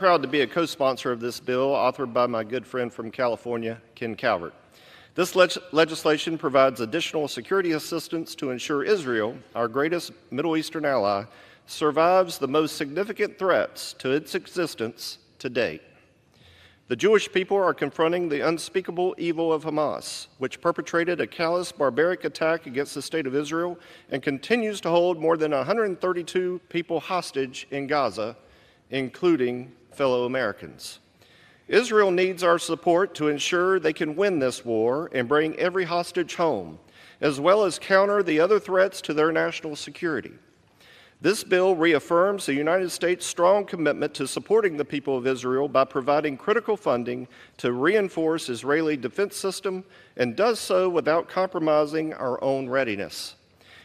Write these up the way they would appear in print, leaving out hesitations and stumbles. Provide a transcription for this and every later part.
Proud to be a co-sponsor of this bill authored by my good friend from California, Ken Calvert. This legislation provides additional security assistance to ensure Israel, our greatest Middle Eastern ally, survives the most significant threats to its existence to date. The Jewish people are confronting the unspeakable evil of Hamas, which perpetrated a callous, barbaric attack against the state of Israel and continues to hold more than 132 people hostage in Gaza, including fellow Americans. Israel needs our support to ensure they can win this war and bring every hostage home, as well as counter the other threats to their national security. This bill reaffirms the United States' strong commitment to supporting the people of Israel by providing critical funding to reinforce Israeli defense system and does so without compromising our own readiness.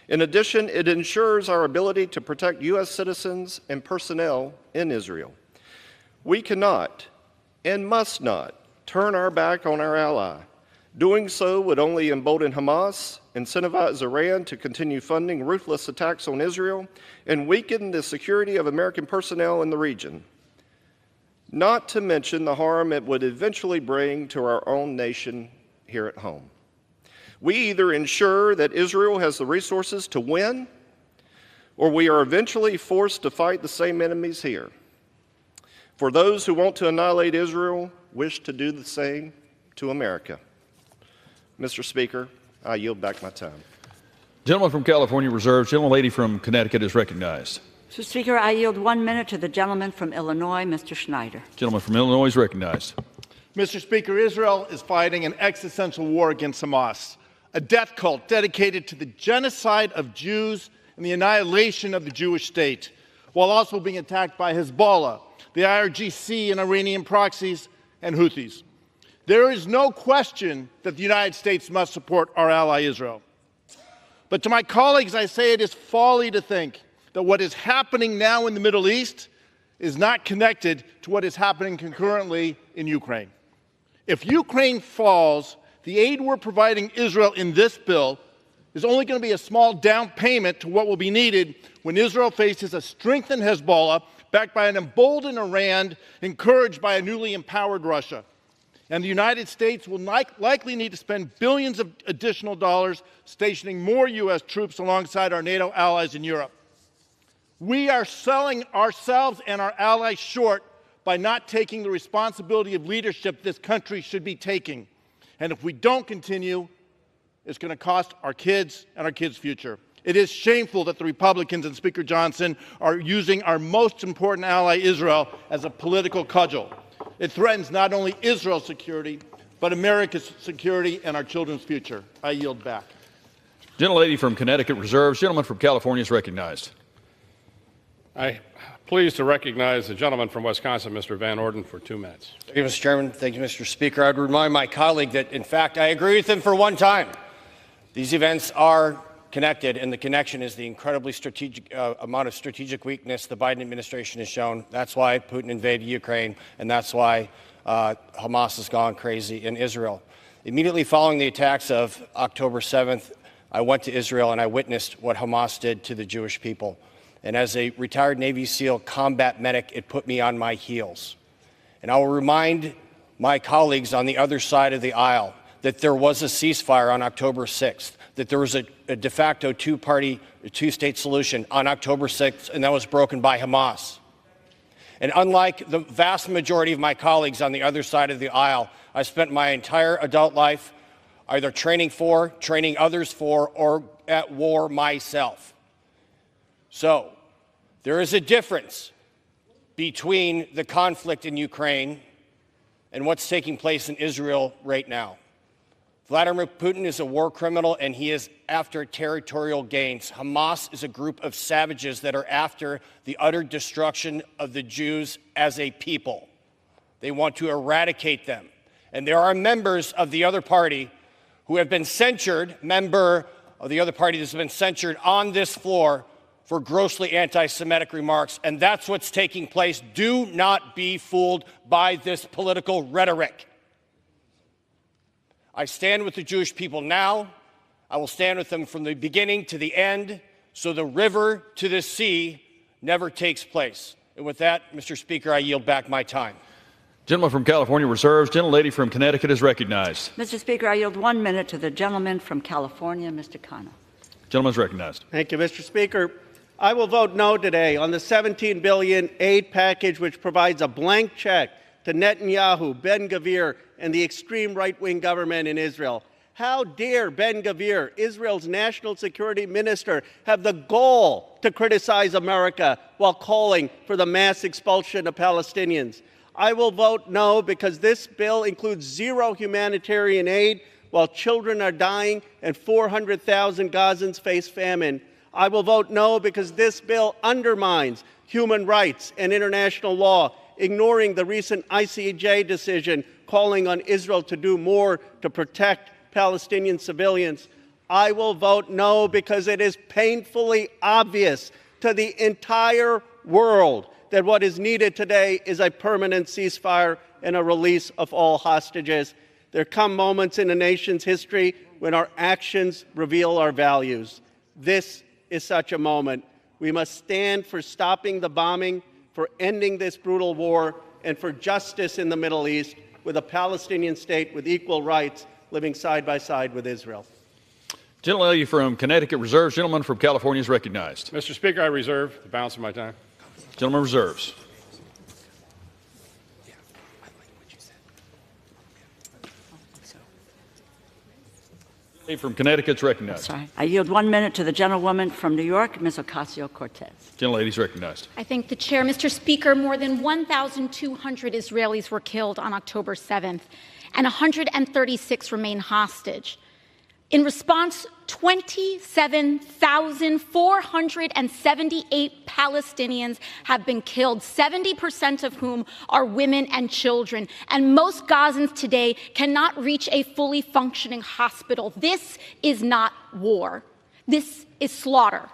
In addition, it ensures our ability to protect U.S. citizens and personnel in Israel. We cannot and must not turn our back on our ally. Doing so would only embolden Hamas, incentivize Iran to continue funding ruthless attacks on Israel, and weaken the security of American personnel in the region, not to mention the harm it would eventually bring to our own nation here at home. We either ensure that Israel has the resources to win, or we are eventually forced to fight the same enemies here. For those who want to annihilate Israel, wish to do the same to America. Mr. Speaker, I yield back my time. Gentleman from California reserves. Gentlelady from Connecticut is recognized. Mr. Speaker, I yield 1 minute to the gentleman from Illinois, Mr. Schneider. Gentleman from Illinois is recognized. Mr. Speaker, Israel is fighting an existential war against Hamas, a death cult dedicated to the genocide of Jews and the annihilation of the Jewish state, while also being attacked by Hezbollah, the IRGC and Iranian proxies, and Houthis. There is no question that the United States must support our ally Israel. But to my colleagues, I say it is folly to think that what is happening now in the Middle East is not connected to what is happening concurrently in Ukraine. If Ukraine falls, the aid we're providing Israel in this bill is only going to be a small down payment to what will be needed when Israel faces a strengthened Hezbollah backed by an emboldened Iran, encouraged by a newly empowered Russia. And the United States will likely need to spend billions of additional dollars stationing more U.S. troops alongside our NATO allies in Europe. We are selling ourselves and our allies short by not taking the responsibility of leadership this country should be taking. And if we don't continue, it's going to cost our kids and our kids' future. It is shameful that the Republicans and Speaker Johnson are using our most important ally, Israel, as a political cudgel. It threatens not only Israel's security, but America's security and our children's future. I yield back. Gentlelady from Connecticut reserves. Gentleman from California is recognized. I'm pleased to recognize the gentleman from Wisconsin, Mr. Van Orden, for 2 minutes. Thank you, Mr. Chairman. Thank you, Mr. Speaker. I'd remind my colleague that, in fact, I agree with him for one time. These events are connected, and the connection is the incredibly strategic amount of strategic weakness the Biden administration has shown. That's why Putin invaded Ukraine, and that's why Hamas has gone crazy in Israel. Immediately following the attacks of October 7th, I went to Israel and I witnessed what Hamas did to the Jewish people. And as a retired Navy SEAL combat medic, it put me on my heels. And I will remind my colleagues on the other side of the aisle that there was a ceasefire on October 6th, that there was a de facto two-state solution on October 6th, and that was broken by Hamas. And unlike the vast majority of my colleagues on the other side of the aisle, I spent my entire adult life either training for, training others for, or at war myself. So there is a difference between the conflict in Ukraine and what's taking place in Israel right now. Vladimir Putin is a war criminal, and he is after territorial gains. Hamas is a group of savages that are after the utter destruction of the Jews as a people. They want to eradicate them. And there are members of the other party who have been censured, member of the other party that's been censured on this floor for grossly anti-Semitic remarks, and that's what's taking place. Do not be fooled by this political rhetoric. I stand with the Jewish people now. I will stand with them from the beginning to the end, so the river to the sea never takes place. And with that, Mr. Speaker, I yield back my time. Gentleman from California reserves. Gentlelady from Connecticut is recognized. Mr. Speaker, I yield 1 minute to the gentleman from California, Mr. Khanna. Gentleman is recognized. Thank you, Mr. Speaker. I will vote no today on the $17 billion aid package, which provides a blank check to Netanyahu, Ben-Gvir, and the extreme right-wing government in Israel. How dare Ben-Gvir, Israel's national security minister, have the gall to criticize America while calling for the mass expulsion of Palestinians? I will vote no because this bill includes zero humanitarian aid while children are dying and 400,000 Gazans face famine. I will vote no because this bill undermines human rights and international law, ignoring the recent ICJ decision calling on Israel to do more to protect Palestinian civilians. I will vote no because it is painfully obvious to the entire world that what is needed today is a permanent ceasefire and a release of all hostages. There come moments in a nation's history when our actions reveal our values. This is such a moment. We must stand for stopping the bombing, for ending this brutal war, and for justice in the Middle East, with a Palestinian state with equal rights living side by side with Israel. Gentlelady from Connecticut reserves. Gentleman from California is recognized. Mr. Speaker, I reserve the balance of my time. Gentleman reserves. From Connecticut is recognized. Sorry. I yield 1 minute to the gentlewoman from New York, Ms. Ocasio-Cortez. Gentlelady is recognized. I thank the chair. Mr. Speaker, more than 1,200 Israelis were killed on October 7th, and 136 remain hostage. In response, 27,478 Palestinians have been killed, 70% of whom are women and children. And most Gazans today cannot reach a fully functioning hospital. This is not war. This is slaughter.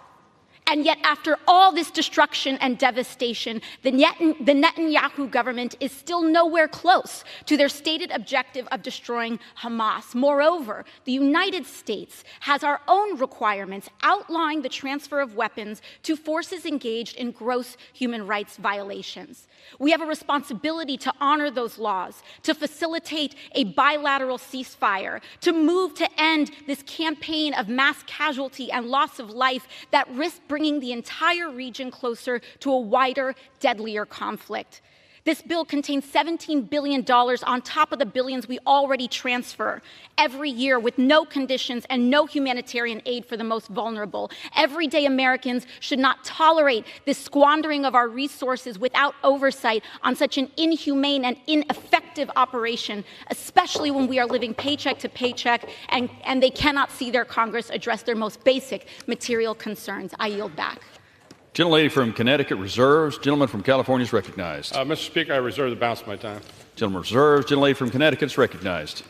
And yet, after all this destruction and devastation, the Netanyahu government is still nowhere close to their stated objective of destroying Hamas. Moreover, the United States has our own requirements outlining the transfer of weapons to forces engaged in gross human rights violations. We have a responsibility to honor those laws, to facilitate a bilateral ceasefire, to move to end this campaign of mass casualty and loss of life that risks bringing the entire region closer to a wider, deadlier conflict. This bill contains $17 billion on top of the billions we already transfer every year with no conditions and no humanitarian aid for the most vulnerable. Everyday Americans should not tolerate this squandering of our resources without oversight on such an inhumane and ineffective operation, especially when we are living paycheck to paycheck and they cannot see their Congress address their most basic material concerns. I yield back. Gentlelady from Connecticut reserves. Gentleman from California is recognized. Mr. Speaker, I reserve the balance of my time. Gentleman reserves. Gentlelady from Connecticut is recognized.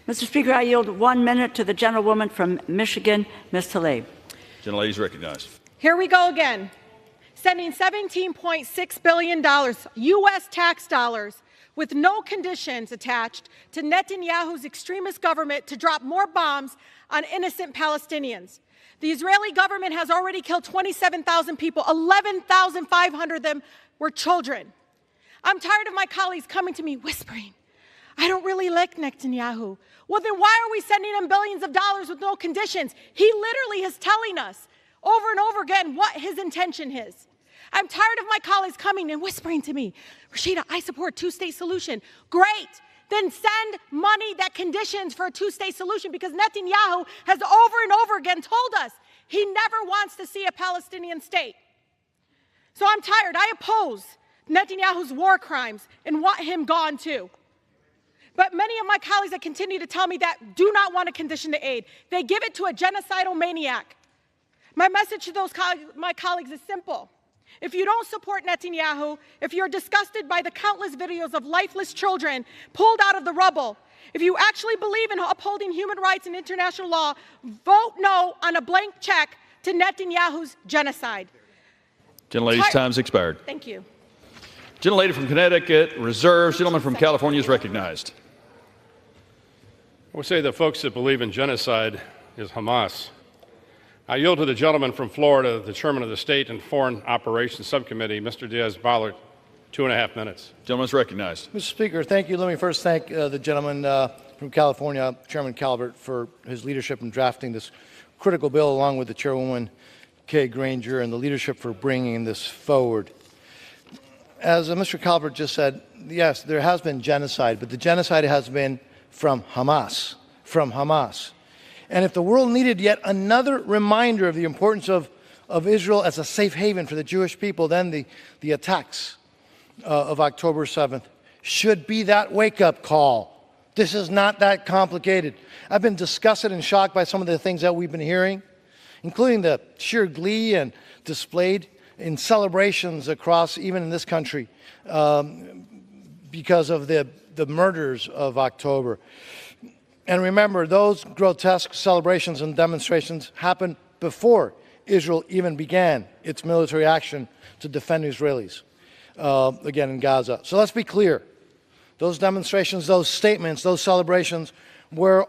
Mr. Speaker, I yield 1 minute to the gentlewoman from Michigan, Ms. Tlaib. Gentlelady is recognized. Here we go again, sending $17.6 billion U.S. tax dollars with no conditions attached to Netanyahu's extremist government to drop more bombs on innocent Palestinians. The Israeli government has already killed 27,000 people. 11,500 of them were children. I'm tired of my colleagues coming to me whispering, I don't really like Netanyahu. Well, then why are we sending him billions of dollars with no conditions? He literally is telling us over and over again what his intention is. I'm tired of my colleagues coming and whispering to me, Rashida, I support two-state solution. Great. Then send money that conditions for a two-state solution, because Netanyahu has over and over again told us he never wants to see a Palestinian state. So I'm tired. I oppose Netanyahu's war crimes and want him gone too. But many of my colleagues that continue to tell me that do not want to condition the aid. They give it to a genocidal maniac. My message to my colleagues is simple. If you don't support Netanyahu, if you're disgusted by the countless videos of lifeless children pulled out of the rubble, if you actually believe in upholding human rights and international law, vote no on a blank check to Netanyahu's genocide. Gentlelady's time's expired. Thank you. Gentlelady from Connecticut reserves. Gentleman from California is recognized. I would say the folks that believe in genocide is Hamas. I yield to the gentleman from Florida, the chairman of the State and Foreign Operations Subcommittee, Mr. Diaz-Balart, 2.5 minutes. Gentleman is recognized. Mr. Speaker, thank you. Let me first thank the gentleman from California, Chairman Calvert, for his leadership in drafting this critical bill, along with the Chairwoman Kay Granger, and the leadership for bringing this forward. As Mr. Calvert just said, yes, there has been genocide, but the genocide has been from Hamas. And if the world needed yet another reminder of the importance of Israel as a safe haven for the Jewish people, then the attacks of October 7th should be that wake-up call. This is not that complicated. I've been disgusted and shocked by some of the things that we've been hearing, including the sheer glee and displayed in celebrations across, even in this country, because of the murders of October. And remember, those grotesque celebrations and demonstrations happened before Israel even began its military action to defend Israelis, again in Gaza. So let's be clear. Those demonstrations, those statements, those celebrations were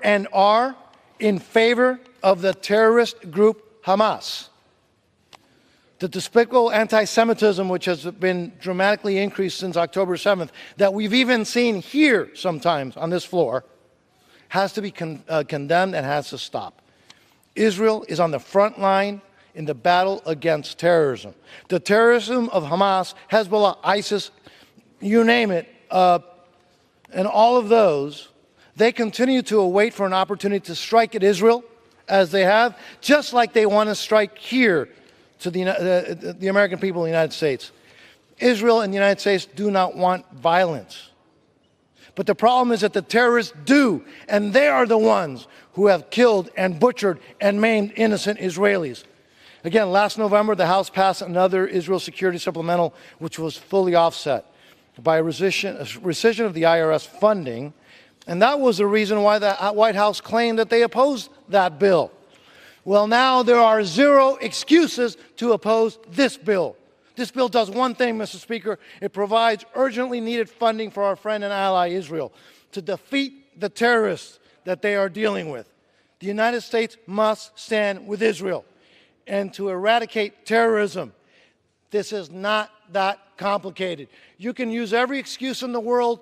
and are in favor of the terrorist group Hamas. The despicable anti-Semitism, which has been dramatically increased since October 7th, that we've even seen here sometimes on this floor, has to be condemned and has to stop. Israel is on the front line in the battle against terrorism. The terrorism of Hamas, Hezbollah, ISIS, you name it, and all of those, they continue to await for an opportunity to strike at Israel, as they have, just like they want to strike here to the American people in the United States. Israel and the United States do not want violence. But the problem is that the terrorists do, and they are the ones who have killed and butchered and maimed innocent Israelis. Again, last November, the House passed another Israel security supplemental, which was fully offset by a rescission of the IRS funding, and that was the reason why the White House claimed that they opposed that bill. Well, now there are zero excuses to oppose this bill. This bill does one thing, Mr. Speaker. It provides urgently needed funding for our friend and ally Israel to defeat the terrorists that they are dealing with. The United States must stand with Israel and to eradicate terrorism. This is not that complicated. You can use every excuse in the world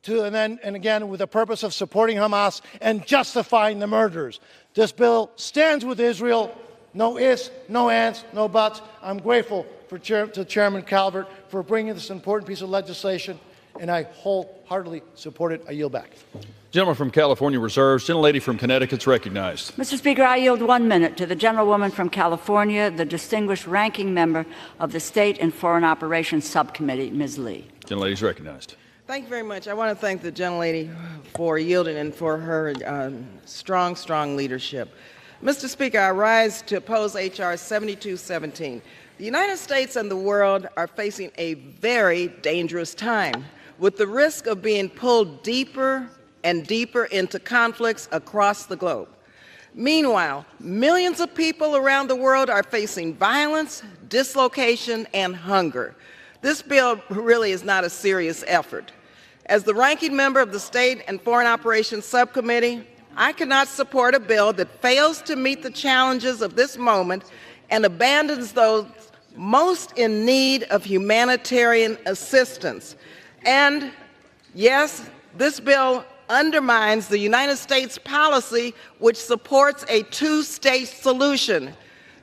and again with the purpose of supporting Hamas and justifying the murders. This bill stands with Israel. No ifs, no ands, no buts. I'm grateful to Chairman Calvert for bringing this important piece of legislation, and I wholeheartedly support it. I yield back. Gentleman from California reserves. Gentlelady from Connecticut is recognized. Mr. Speaker, I yield 1 minute to the gentlewoman from California, the distinguished ranking member of the State and Foreign Operations Subcommittee, Ms. Lee. Gentlelady is recognized. Thank you very much. I want to thank the gentlelady for yielding and for her strong leadership. Mr. Speaker, I rise to oppose H.R. 7217. The United States and the world are facing a very dangerous time, with the risk of being pulled deeper and deeper into conflicts across the globe. Meanwhile, millions of people around the world are facing violence, dislocation, and hunger. This bill really is not a serious effort. As the ranking member of the State and Foreign Operations Subcommittee, I cannot support a bill that fails to meet the challenges of this moment and abandons those most in need of humanitarian assistance. And yes, this bill undermines the United States policy which supports a two-state solution.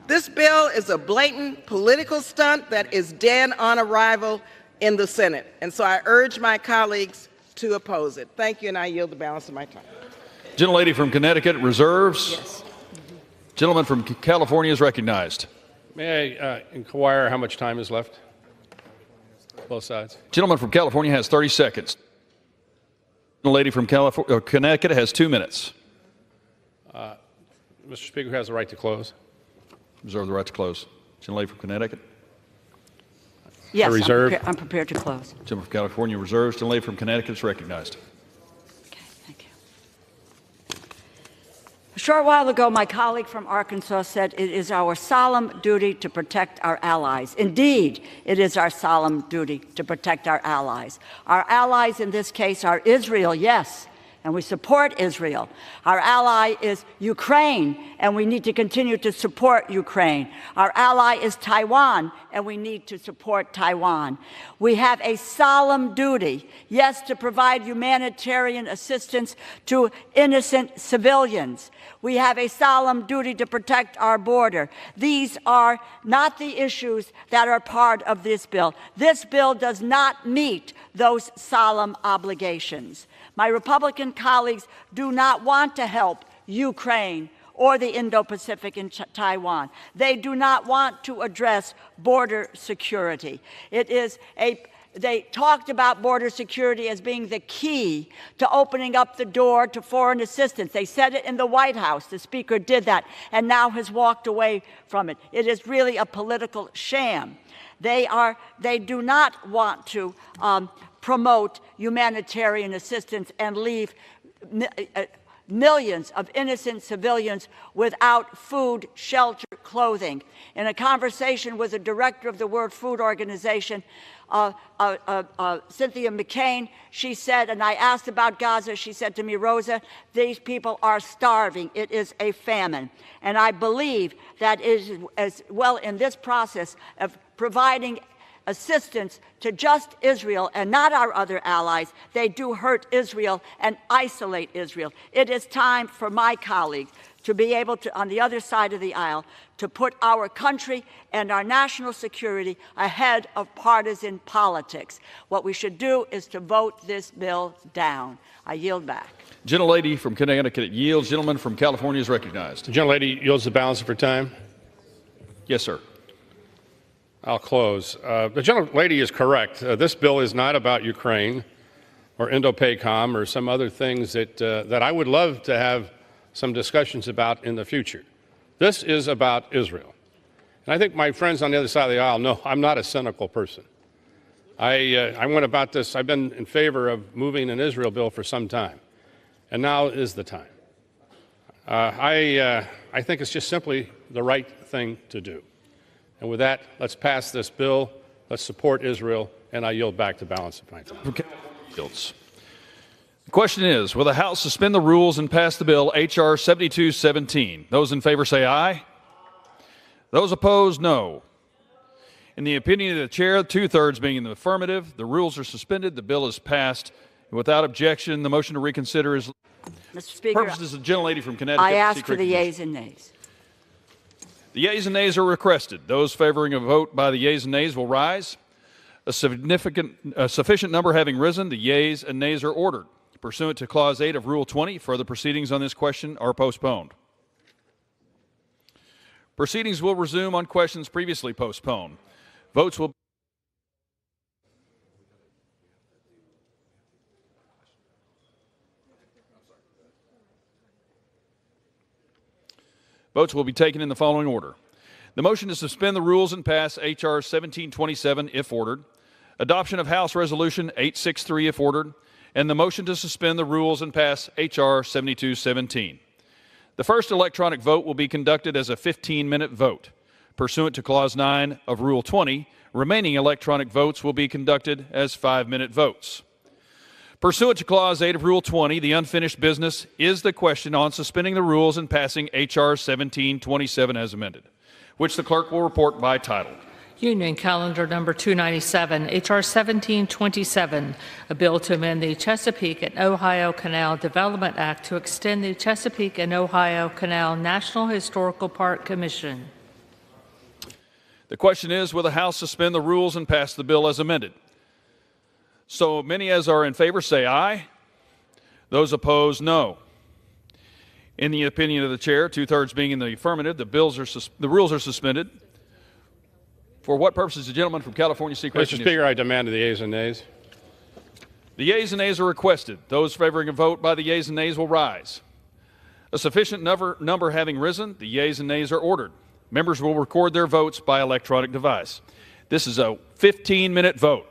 This bill is a blatant political stunt that is dead on arrival in the Senate. And so I urge my colleagues to oppose it. Thank you, and I yield the balance of my time. Gentlelady from Connecticut reserves. Yes. Gentleman from California is recognized. May I inquire how much time is left? Both sides. Gentleman from California has 30 seconds. Gentlelady from Connecticut has 2 minutes. Mr. Speaker, who has the right to close? Reserve the right to close. Gentlelady from Connecticut. Yes, reserve. I'm prepared to close. Gentleman from California reserves. Gentlelady from Connecticut is recognized. Okay, thank you. A short while ago, my colleague from Arkansas said it is our solemn duty to protect our allies. Indeed, it is our solemn duty to protect our allies. Our allies in this case are Israel, yes, and we support Israel. Our ally is Ukraine, and we need to continue to support Ukraine. Our ally is Taiwan, and we need to support Taiwan. We have a solemn duty, yes, to provide humanitarian assistance to innocent civilians. We have a solemn duty to protect our border. These are not the issues that are part of this bill. This bill does not meet those solemn obligations. My Republican colleagues do not want to help Ukraine or the Indo-Pacific and Taiwan. They do not want to address border security. They talked about border security as being the key to opening up the door to foreign assistance. They said it in the White House. The Speaker did that and now has walked away from it. It is really a political sham. They do not want to promote humanitarian assistance and leave millions of innocent civilians without food, shelter, clothing. In a conversation with the director of the World Food Organization, Cynthia McCain, she said, and I asked about Gaza, she said to me, Rosa, these people are starving. It is a famine. And I believe that is as well in this process of providing assistance to just Israel and not our other allies, they do hurt Israel and isolate Israel. It is time for my colleagues to be able to, on the other side of the aisle, to put our country and our national security ahead of partisan politics. What we should do is to vote this bill down. I yield back. Gentlelady from Connecticut yields. Gentleman from California is recognized. The gentlelady yields the balance of her time. Yes, sir. I'll close. The gentlelady is correct. This bill is not about Ukraine or Indo-PACOM or some other things that I would love to have some discussions about in the future. This is about Israel. And I think my friends on the other side of the aisle know I'm not a cynical person. I went about this, I've been in favor of moving an Israel bill for some time, and now is the time. I think it's just simply the right thing to do. And with that, let's pass this bill, let's support Israel, and I yield back the balance of my time. Okay. The question is, will the House suspend the rules and pass the bill H.R. 7217? Those in favor say aye. Those opposed, no. In the opinion of the chair, 2/3 being in the affirmative, the rules are suspended, the bill is passed. Without objection, the motion to reconsider is... Mr. Speaker, purposes of the gentlelady from Connecticut. I ask for the yeas and nays. The yeas and nays are requested. Those favoring a vote by the yeas and nays will rise. A sufficient number having risen, the yeas and nays are ordered. Pursuant to Clause 8 of Rule 20, further proceedings on this question are postponed. Proceedings will resume on questions previously postponed. Votes will be taken in the following order. The motion to suspend the rules and pass H.R. 1727 if ordered. Adoption of House Resolution 863 if ordered. And the motion to suspend the rules and pass H.R. 7217. The first electronic vote will be conducted as a 15-minute vote. Pursuant to Clause 9 of Rule 20, remaining electronic votes will be conducted as 5-minute votes. Pursuant to Clause 8 of Rule 20, the unfinished business is the question on suspending the rules and passing H.R. 1727 as amended, which the clerk will report by title. Union Calendar Number 297, H.R. 1727, a bill to amend the Chesapeake and Ohio Canal Development Act to extend the Chesapeake and Ohio Canal National Historical Park Commission. The question is, will the House suspend the rules and pass the bill as amended? So many as are in favor say aye. Those opposed, no. In the opinion of the chair, 2/3 being in the affirmative, the rules are suspended. For what purposes the gentleman from California seek recognition? Mr. Speaker, I demand the yeas and nays. The yeas and nays are requested. Those favoring a vote by the yeas and nays will rise. A sufficient number having risen, the yeas and nays are ordered. Members will record their votes by electronic device. This is a 15-minute vote.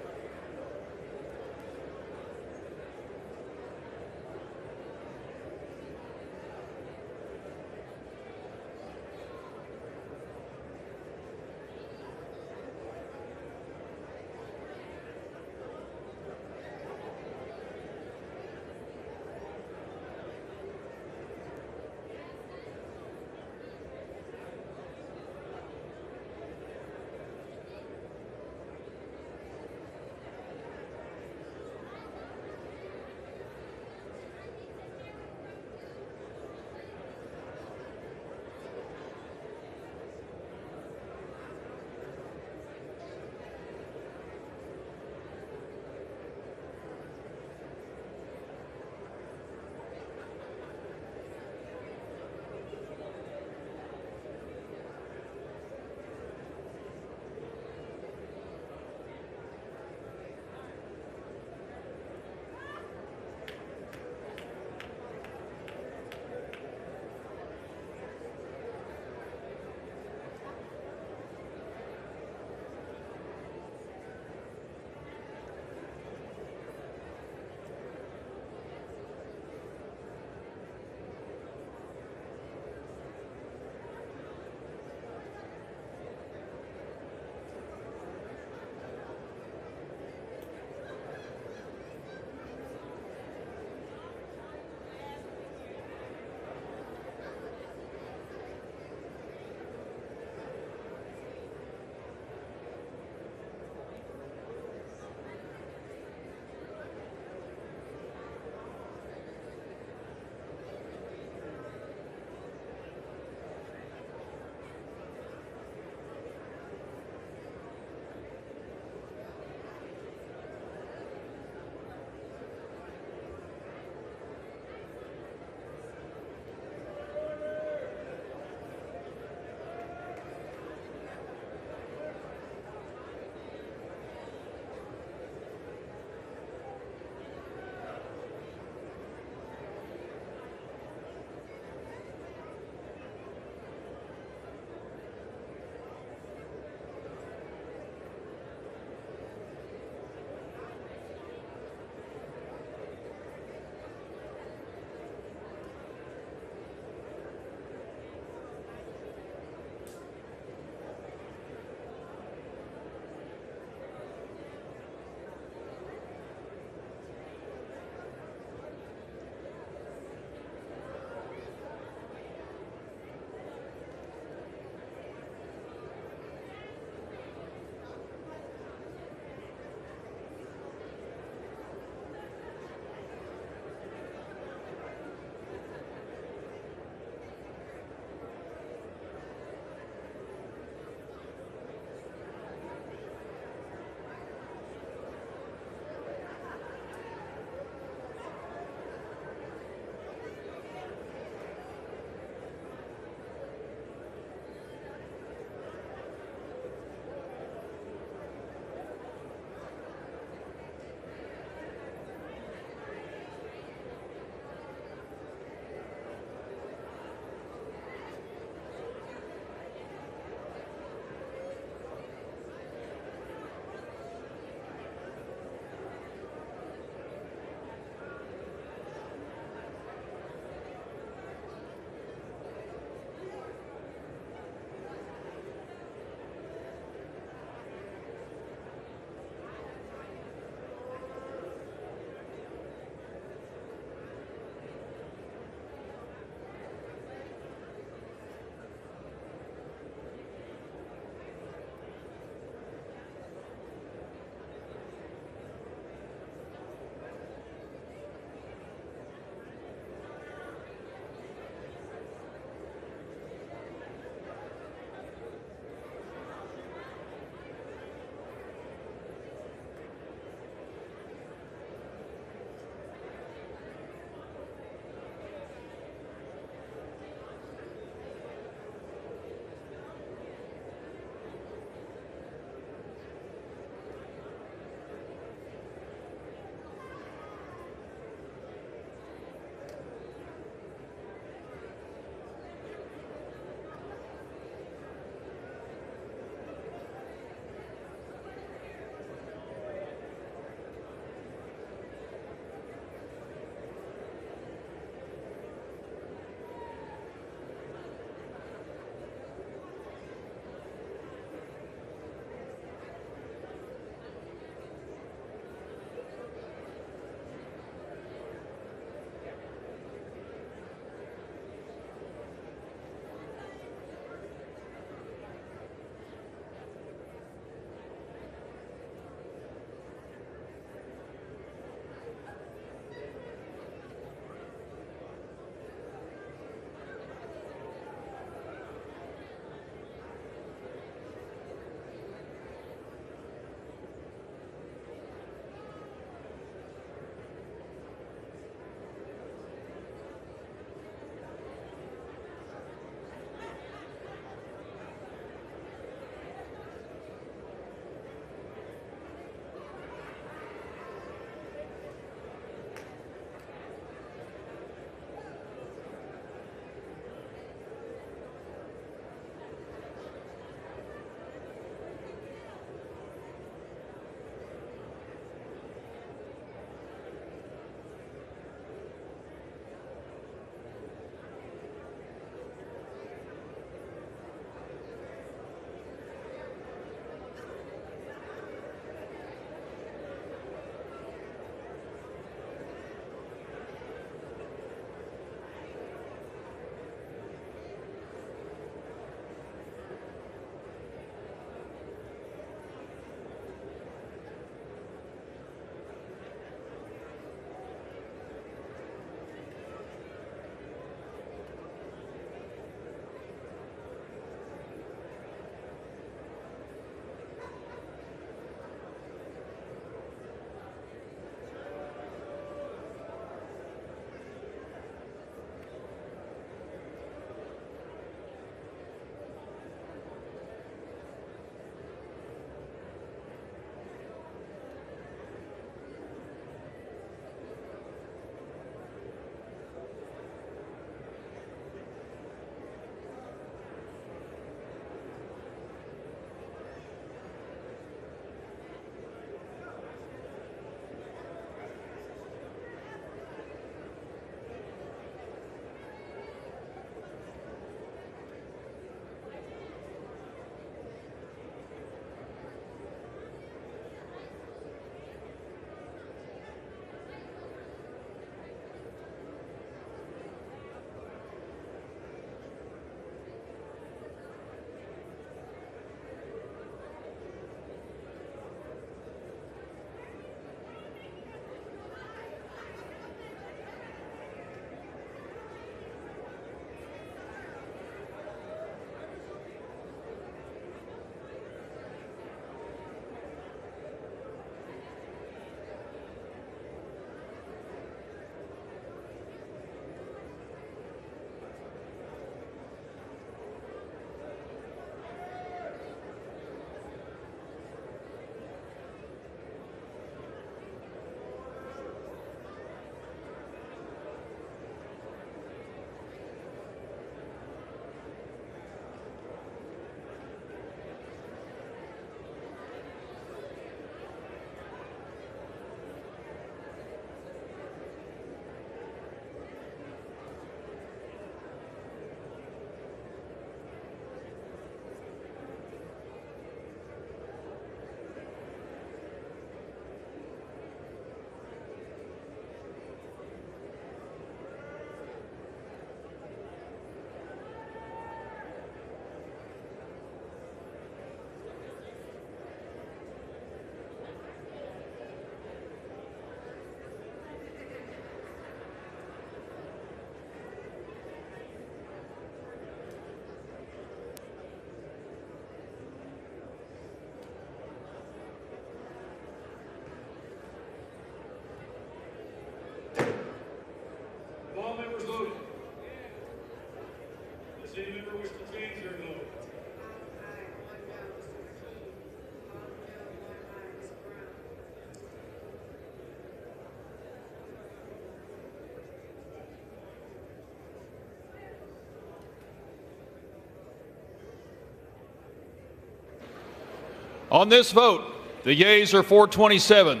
On this vote, the yeas are 427,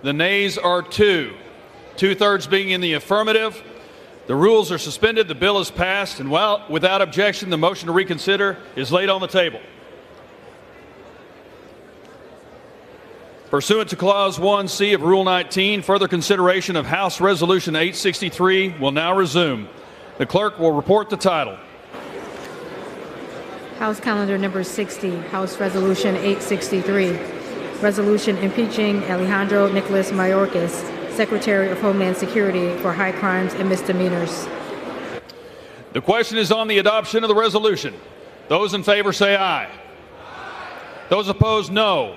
the nays are 2, 2/3 being in the affirmative. The rules are suspended, the bill is passed, and without objection, the motion to reconsider is laid on the table. Pursuant to Clause 1C of Rule 19, further consideration of House Resolution 863 will now resume. The clerk will report the title. House Calendar Number 60, House Resolution 863, Resolution impeaching Alejandro Nicholas Mayorkas, Secretary of Homeland Security, for high crimes and misdemeanors. The question is on the adoption of the resolution. Those in favor say aye. Those opposed, no.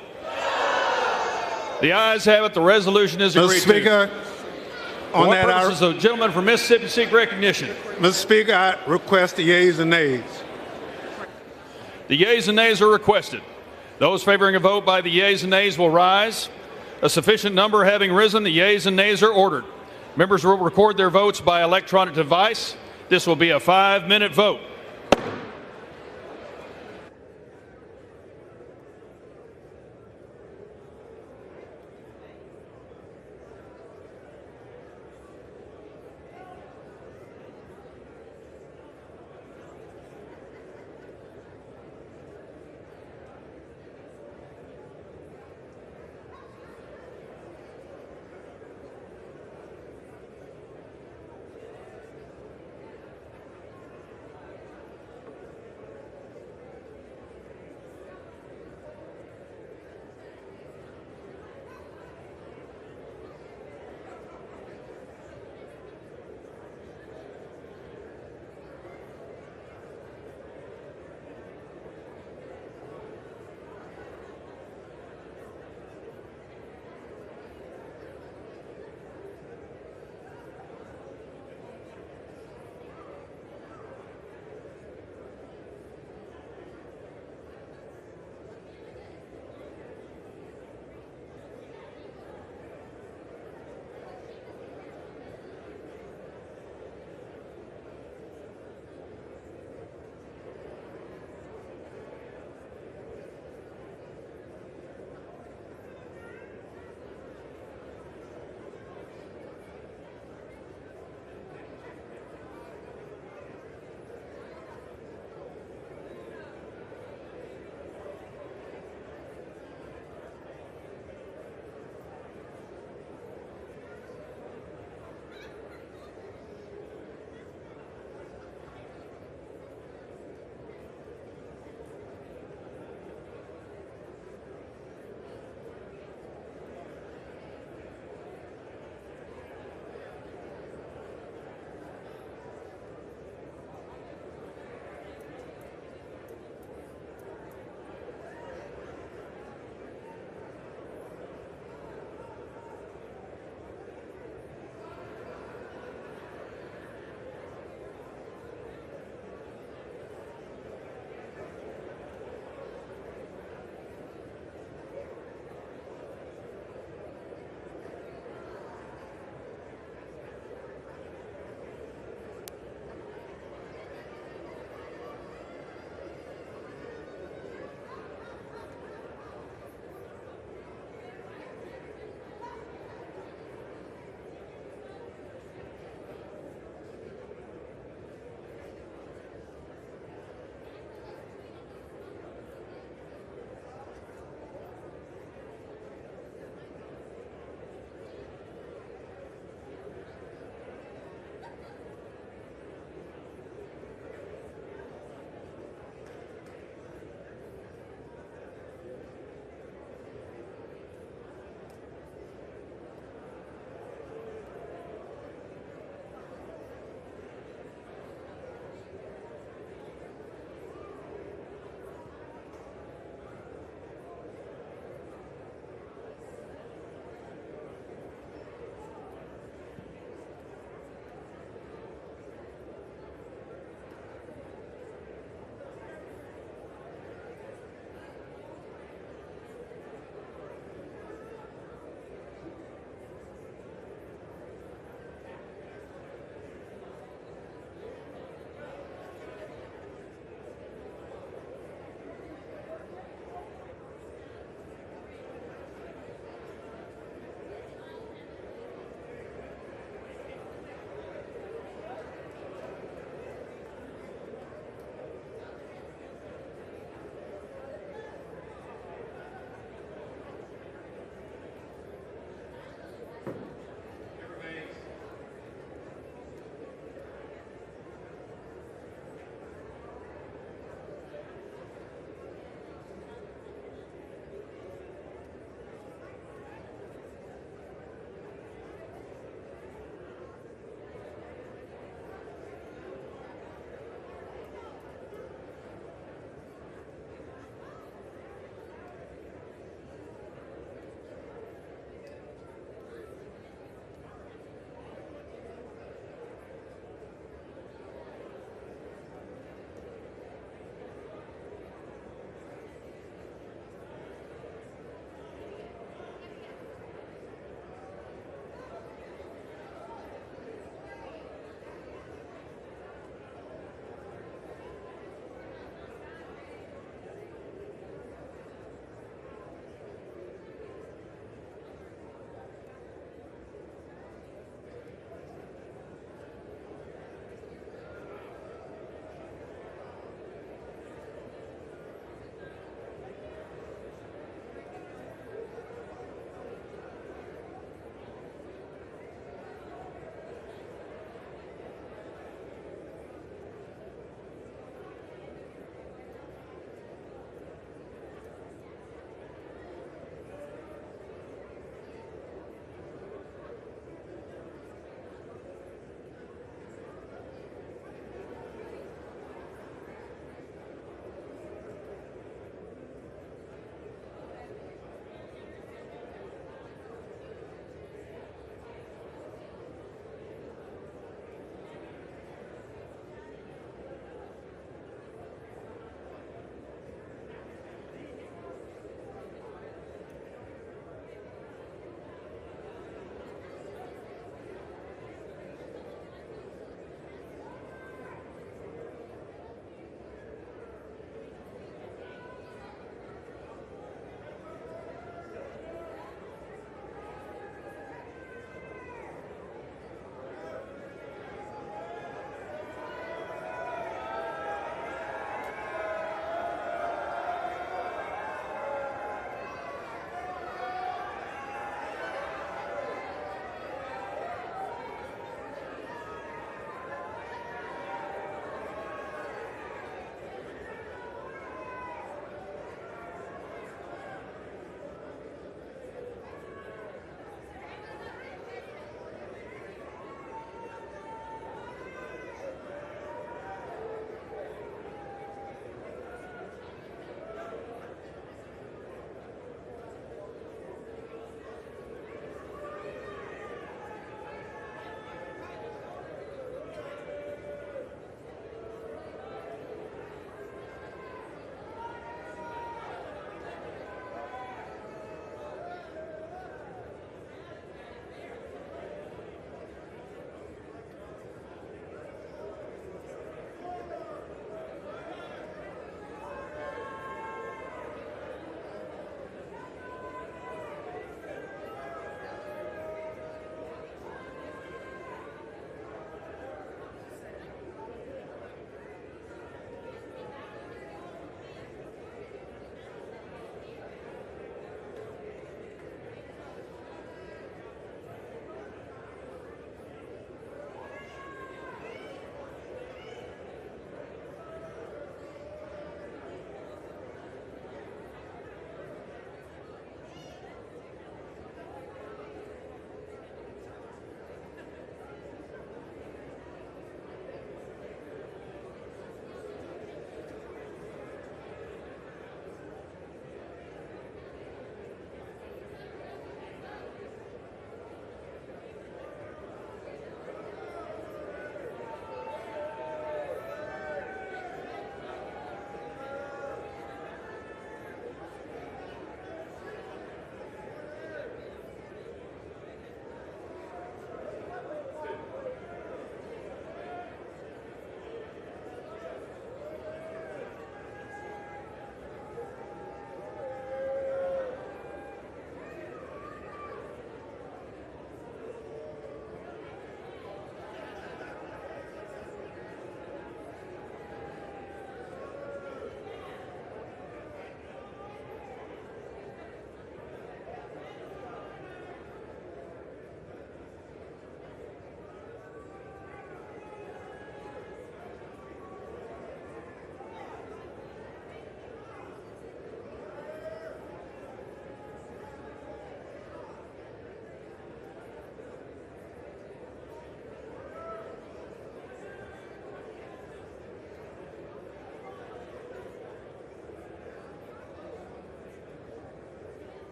The ayes have it. The resolution is agreed Mr. Speaker, to. on For that, what purposes, the gentleman from Mississippi seek recognition. Mr. Speaker, I request the yeas and nays. The yeas and nays are requested. Those favoring a vote by the yeas and nays will rise. A sufficient number having risen, the yeas and nays are ordered. Members will record their votes by electronic device. This will be a 5-minute vote.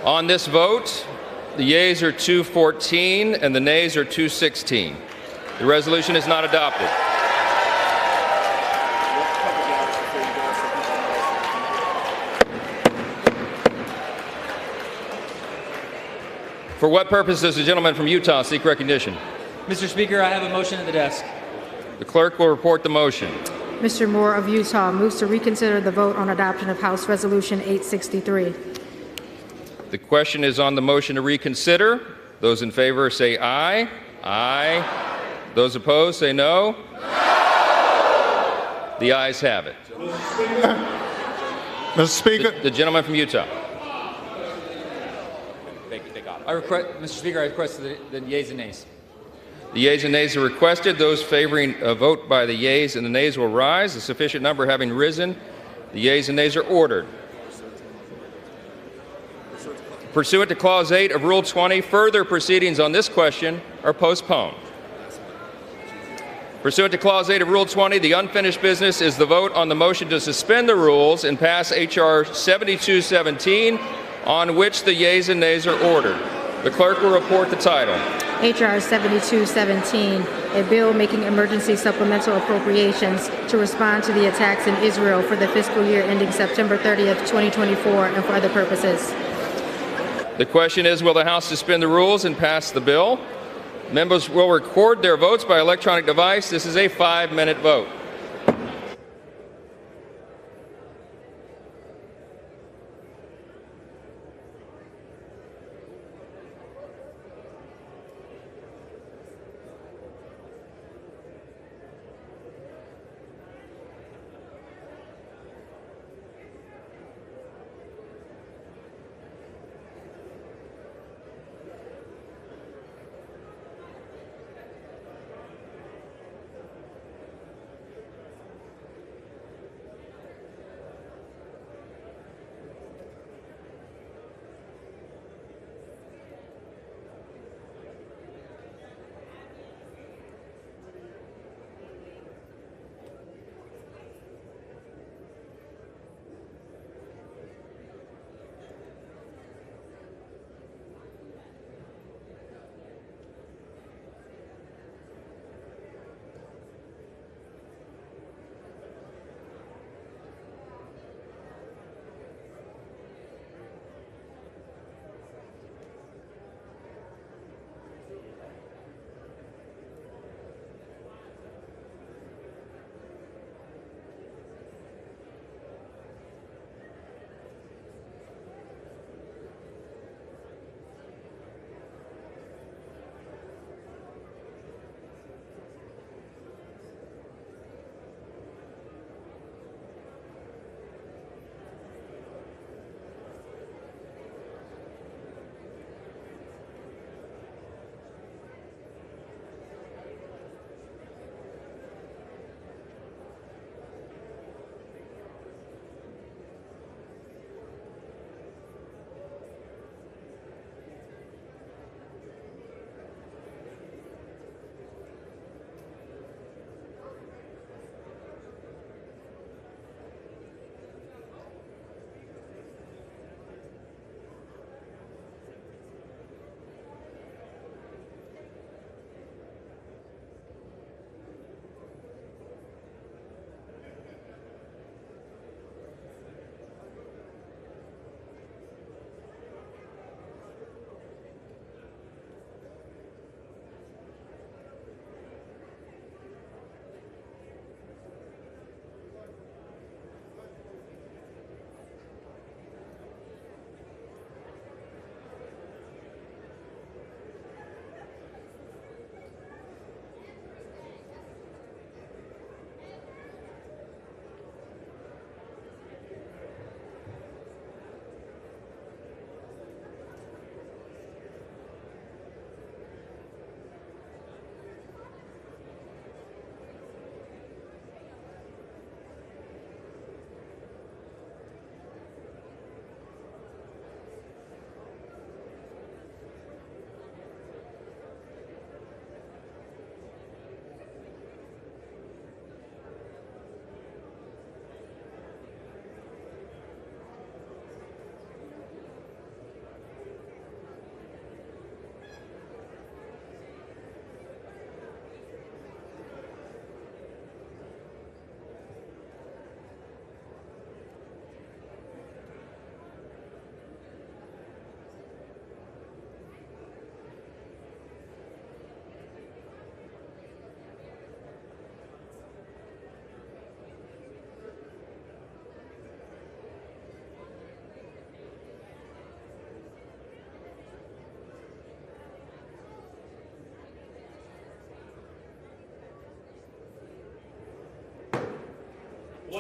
On this vote, the yeas are 214 and the nays are 216. The resolution is not adopted. For what purpose does the gentleman from Utah seek recognition? Mr. Speaker, I have a motion at the desk. The clerk will report the motion. Mr. Moore of Utah moves to reconsider the vote on adoption of House Resolution 863. The question is on the motion to reconsider. Those in favor say aye. Aye. Those opposed say no. No. The ayes have it. Mr. Speaker. The gentleman from Utah. Mr. Speaker, I request the yeas and nays. The yeas and nays are requested. Those favoring a vote by the yeas and the nays will rise. A sufficient number having risen, the yeas and nays are ordered. Pursuant to Clause 8 of Rule 20, further proceedings on this question are postponed. Pursuant to Clause 8 of Rule 20, the unfinished business is the vote on the motion to suspend the rules and pass H.R. 7217, on which the yeas and nays are ordered. The clerk will report the title. H.R. 7217, a bill making emergency supplemental appropriations to respond to the attacks in Israel for the fiscal year ending September 30th, 2024, and for other purposes. The question is, will the House suspend the rules and pass the bill? Members will record their votes by electronic device. This is a 5-minute vote.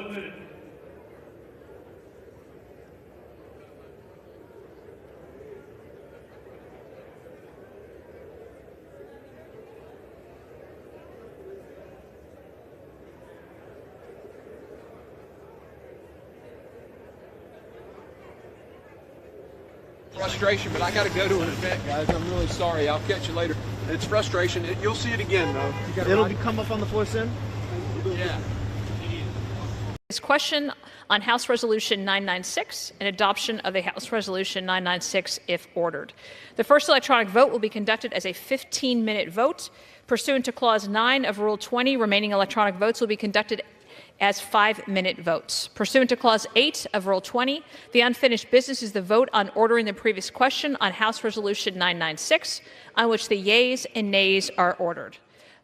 1 minute. Frustration, but I got to go to an event, guys. I'm really sorry. I'll catch you later. It's frustration. You'll see it again, though. It'll come up on the floor soon? Yeah. This question on House Resolution 996 and adoption of a House Resolution 996 if ordered. The first electronic vote will be conducted as a 15-minute vote. Pursuant to Clause 9 of Rule 20, remaining electronic votes will be conducted as 5-minute votes. Pursuant to Clause 8 of Rule 20, the unfinished business is the vote on ordering the previous question on House Resolution 996, on which the yeas and nays are ordered.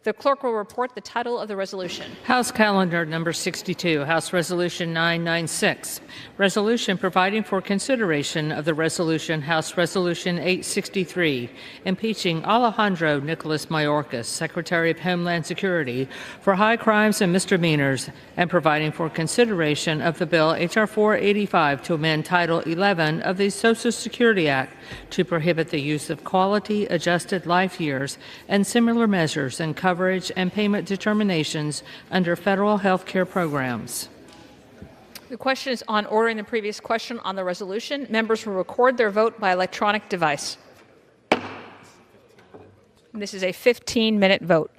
The clerk will report the title of the resolution. House Calendar Number 62, House Resolution 996, Resolution providing for consideration of the resolution House Resolution 863, impeaching Alejandro Mayorkas, Secretary of Homeland Security, for high crimes and misdemeanors, and providing for consideration of the bill H.R. 485 to amend Title 11 of the Social Security Act to prohibit the use of quality adjusted life years and similar measures and coverage and payment determinations under federal health care programs. The question is on ordering the previous question on the resolution. Members will record their vote by electronic device. This is a 15-minute vote.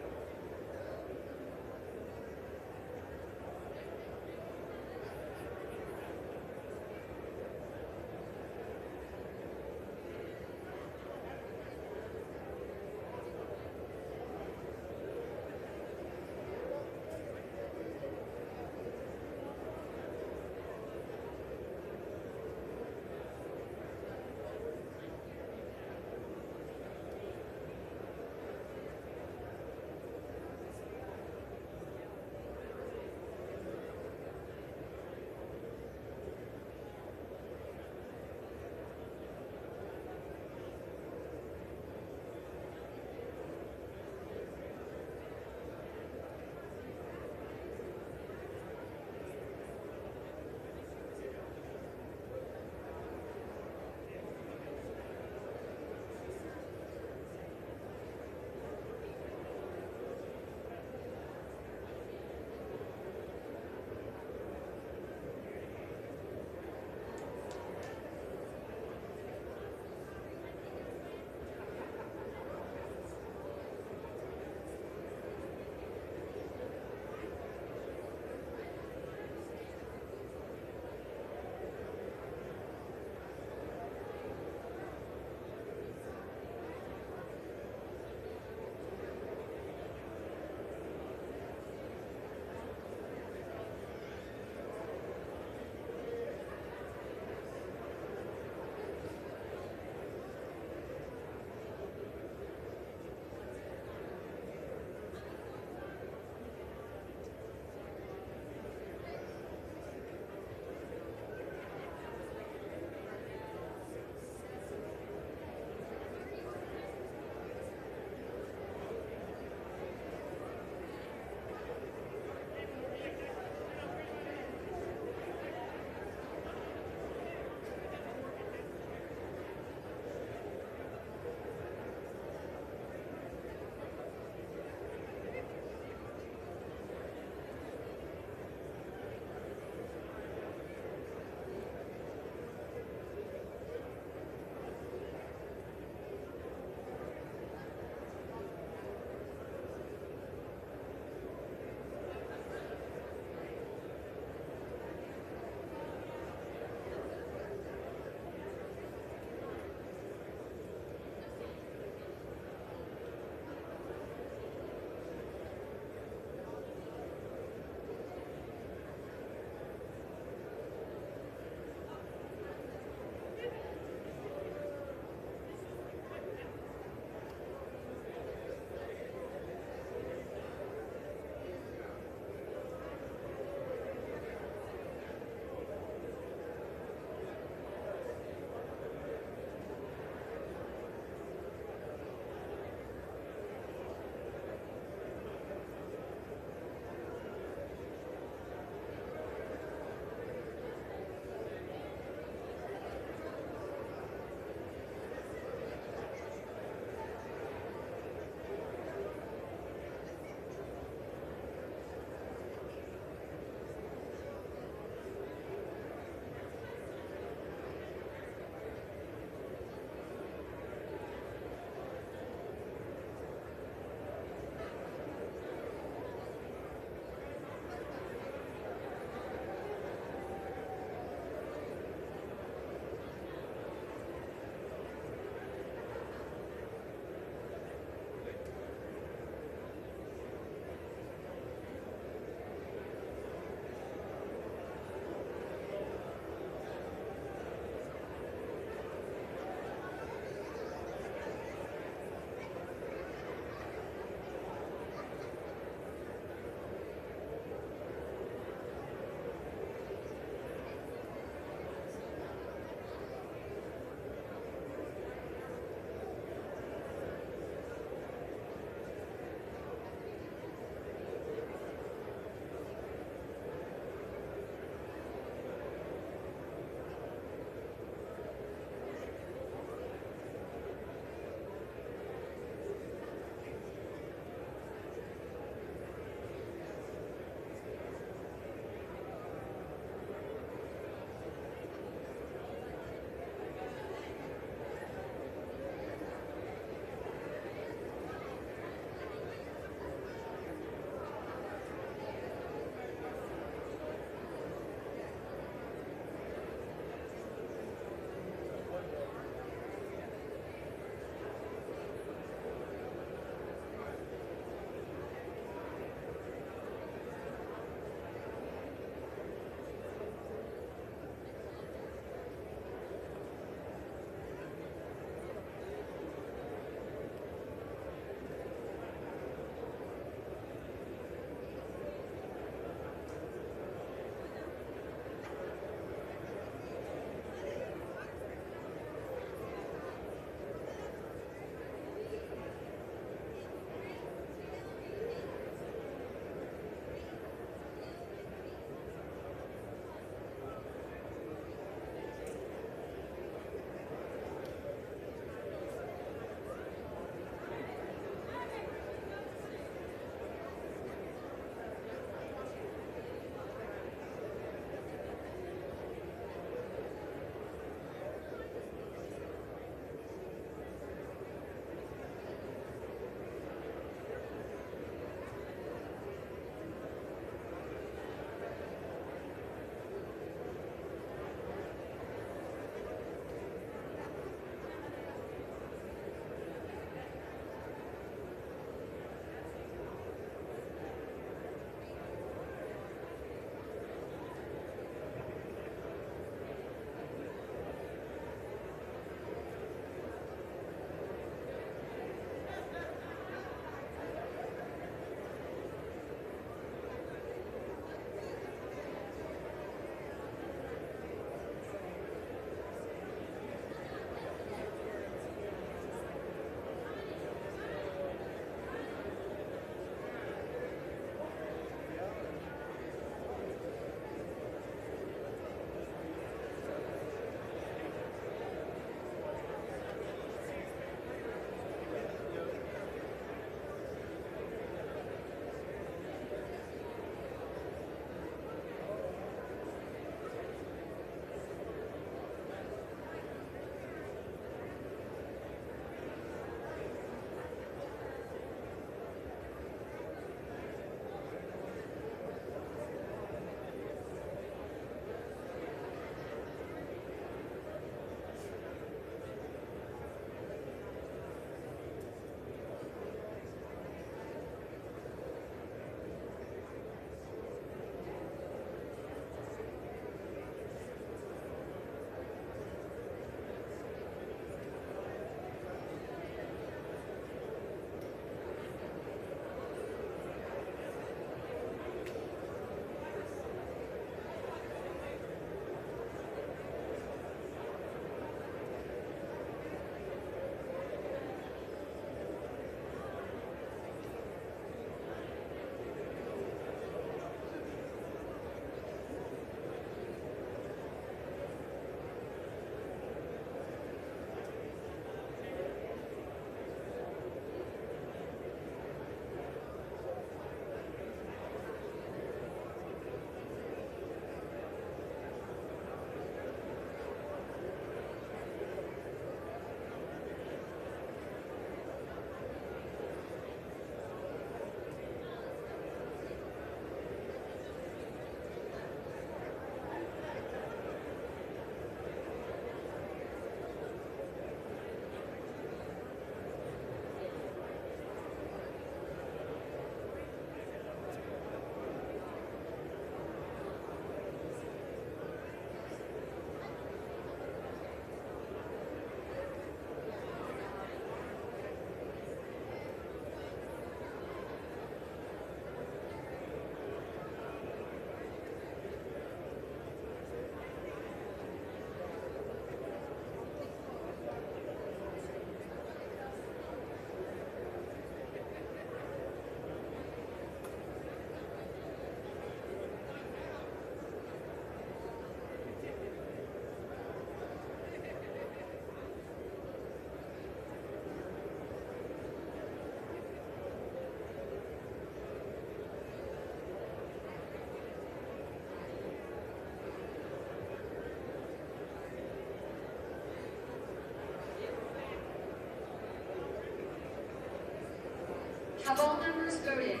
Have all members voted?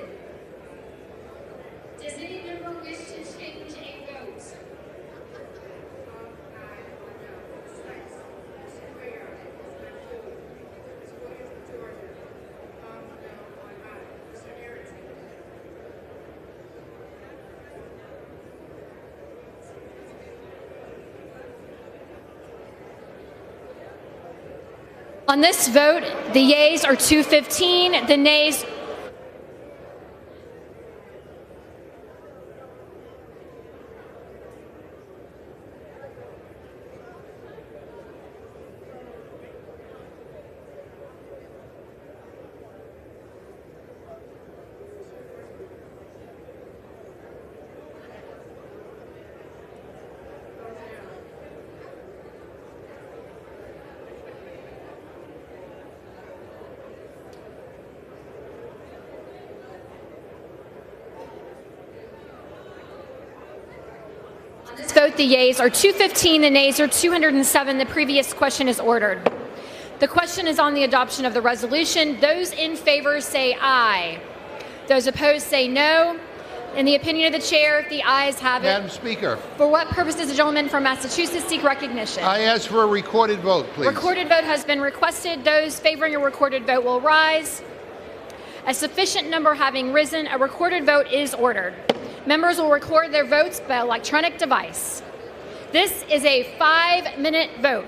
Does any member wish to change a vote? On this vote, the yeas are 215, the nays vote, the yeas are 215, the nays are 207. The previous question is ordered. The question is on the adoption of the resolution. Those in favor say aye. Those opposed say no. In the opinion of the chair, the ayes have it. Madam Speaker. For what purpose does the gentleman from Massachusetts seek recognition? I ask for a recorded vote, please. Recorded vote has been requested. Those favoring a recorded vote will rise. A sufficient number having risen, a recorded vote is ordered. Members will record their votes by electronic device. This is a 5-minute vote.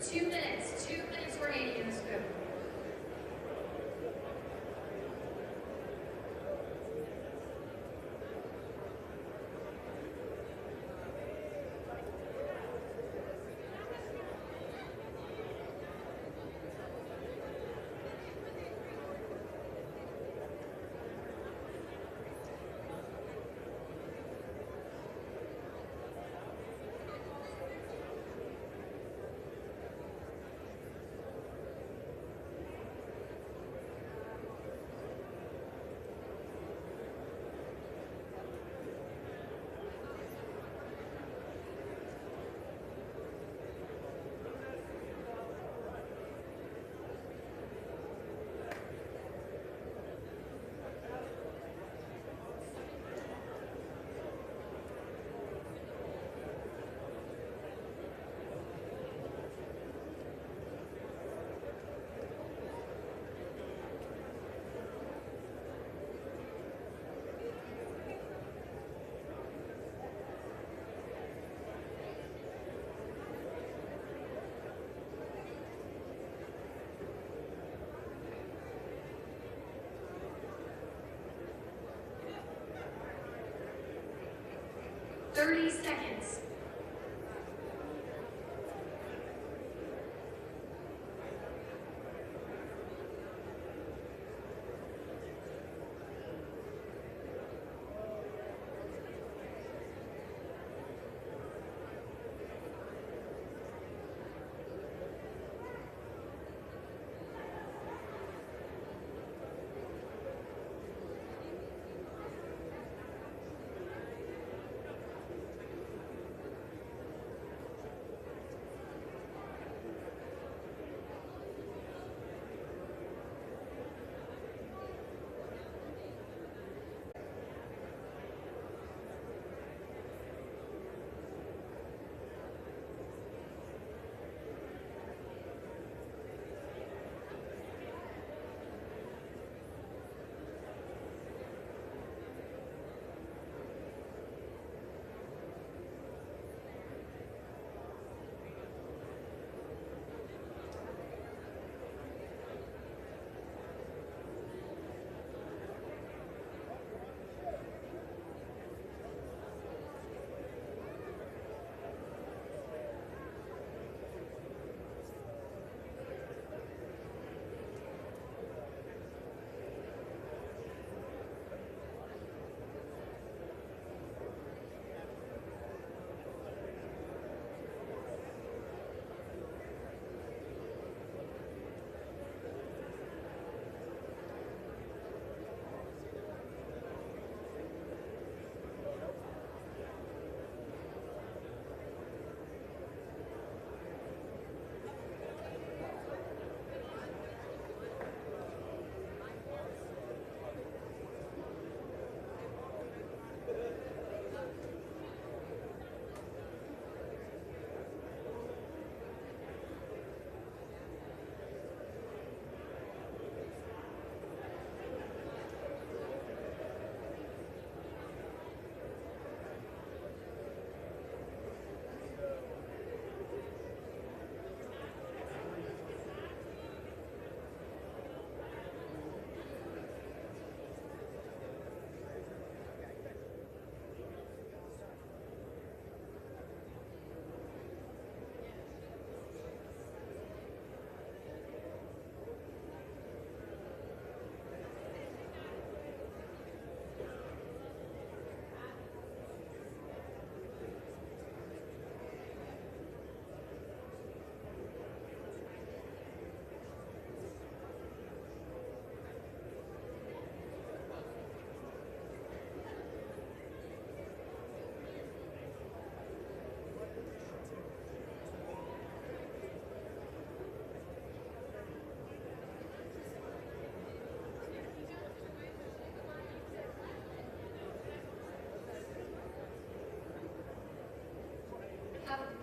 Two minutes remaining in this vote. 30 seconds.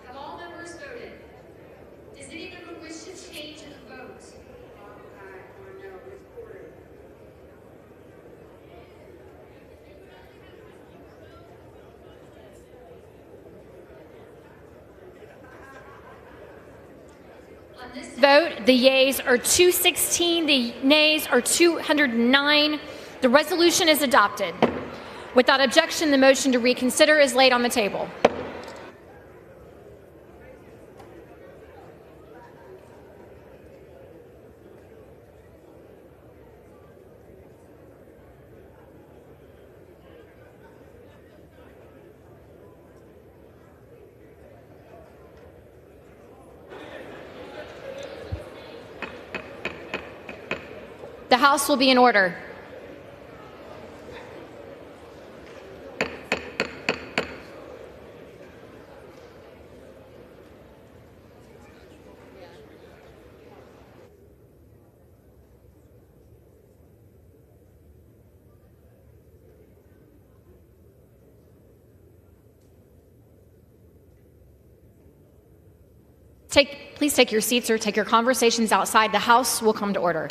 Have all members voted? Does any member wish to change the vote? Aye or no is ordered. On this vote, the yeas are 216, the nays are 209. The resolution is adopted. Without objection, the motion to reconsider is laid on the table. The House will be in order. Please take your seats or take your conversations outside. The House will come to order.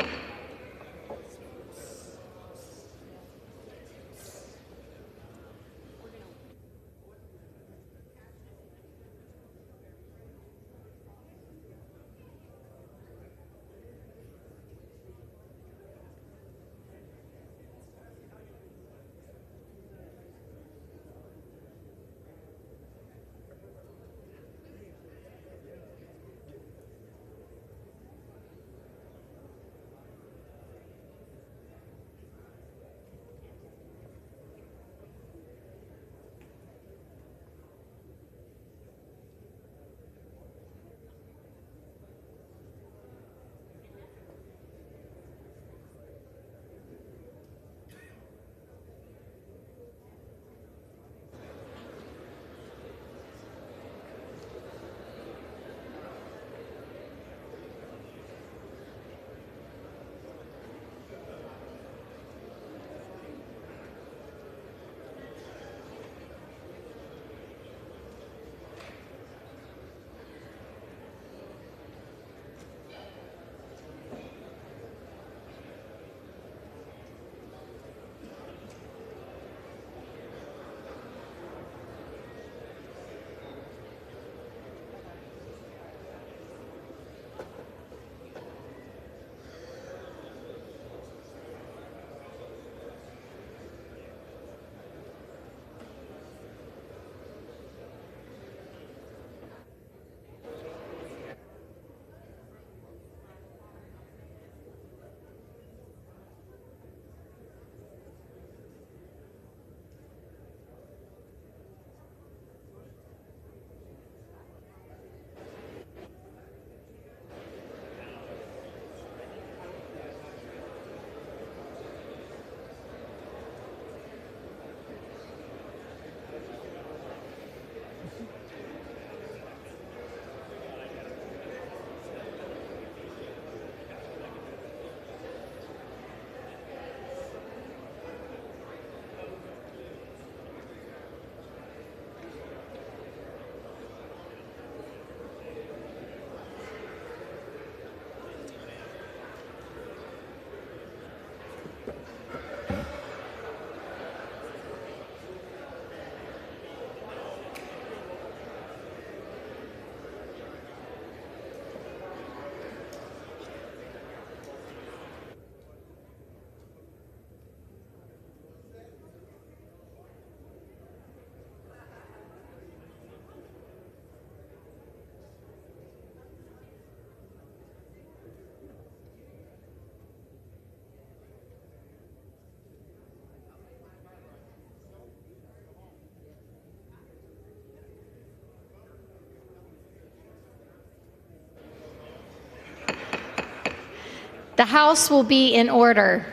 The House will be in order.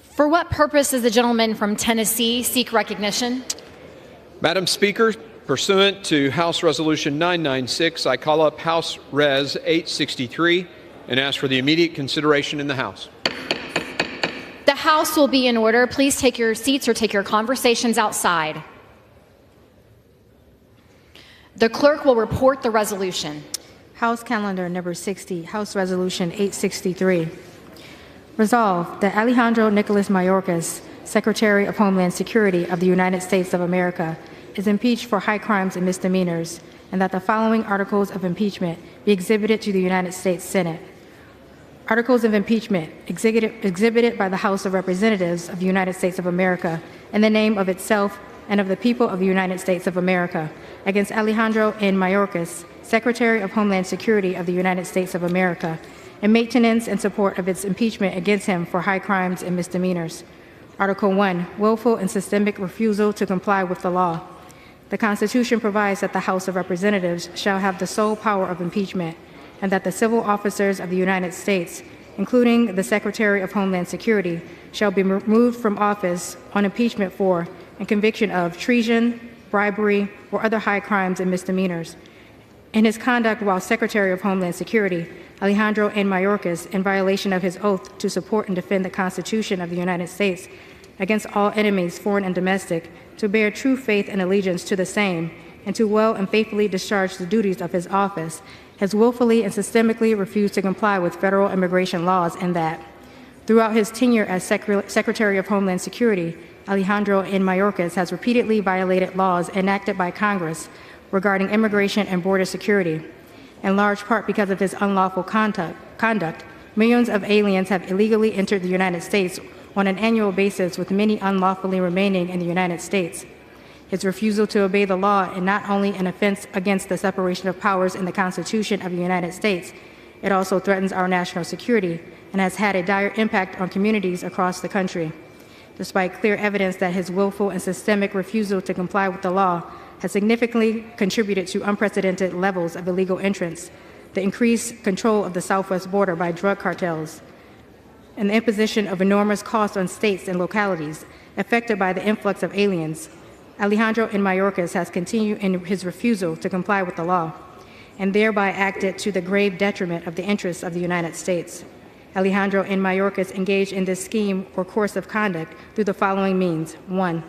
For what purpose does the gentleman from Tennessee seek recognition? Madam Speaker, pursuant to House Resolution 996, I call up House Res 863 and ask for the immediate consideration in the House. The House will be in order. Please take your seats or take your conversations outside. The clerk will report the resolution. House Calendar number 60, House Resolution 863. Resolved that Alejandro Nicholas Mayorkas, Secretary of Homeland Security of the United States of America, is impeached for high crimes and misdemeanors, and that the following articles of impeachment be exhibited to the United States Senate. Articles of impeachment exhibited by the House of Representatives of the United States of America in the name of itself and of the people of the United States of America against Alejandro N. Mayorkas, Secretary of Homeland Security of the United States of America, and maintenance and support of its impeachment against him for high crimes and misdemeanors. Article 1, willful and systemic refusal to comply with the law. The Constitution provides that the House of Representatives shall have the sole power of impeachment, and that the civil officers of the United States, including the Secretary of Homeland Security, shall be removed from office on impeachment for and conviction of treason, bribery, or other high crimes and misdemeanors. In his conduct while Secretary of Homeland Security, Alejandro N. Mayorkas, in violation of his oath to support and defend the Constitution of the United States against all enemies, foreign and domestic, to bear true faith and allegiance to the same, and to well and faithfully discharge the duties of his office, has willfully and systemically refused to comply with federal immigration laws, and that throughout his tenure as Secretary of Homeland Security, Alejandro N. Mayorkas has repeatedly violated laws enacted by Congress regarding immigration and border security. In large part because of his unlawful conduct, millions of aliens have illegally entered the United States on an annual basis, with many unlawfully remaining in the United States. His refusal to obey the law is not only an offense against the separation of powers in the Constitution of the United States, it also threatens our national security and has had a dire impact on communities across the country. Despite clear evidence that his willful and systemic refusal to comply with the law has significantly contributed to unprecedented levels of illegal entrance, the increased control of the southwest border by drug cartels, and the imposition of enormous costs on states and localities affected by the influx of aliens, Alejandro N. Mayorkas has continued in his refusal to comply with the law, and thereby acted to the grave detriment of the interests of the United States. Alejandro N. Mayorkas engaged in this scheme or course of conduct through the following means. 1.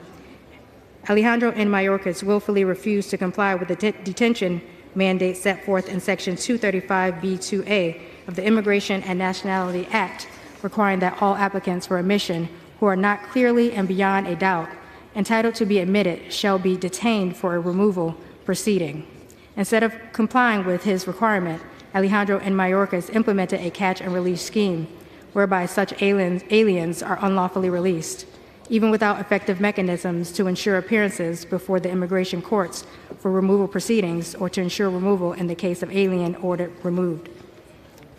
Alejandro N. Mayorkas willfully refused to comply with the detention mandate set forth in Section 235B2A of the Immigration and Nationality Act, requiring that all applicants for admission who are not clearly and beyond a doubt entitled to be admitted shall be detained for a removal proceeding. Instead of complying with his requirement, Alejandro N. Mayorkas implemented a catch-and-release scheme whereby such aliens are unlawfully released, even without effective mechanisms to ensure appearances before the immigration courts for removal proceedings or to ensure removal in the case of alien ordered removed.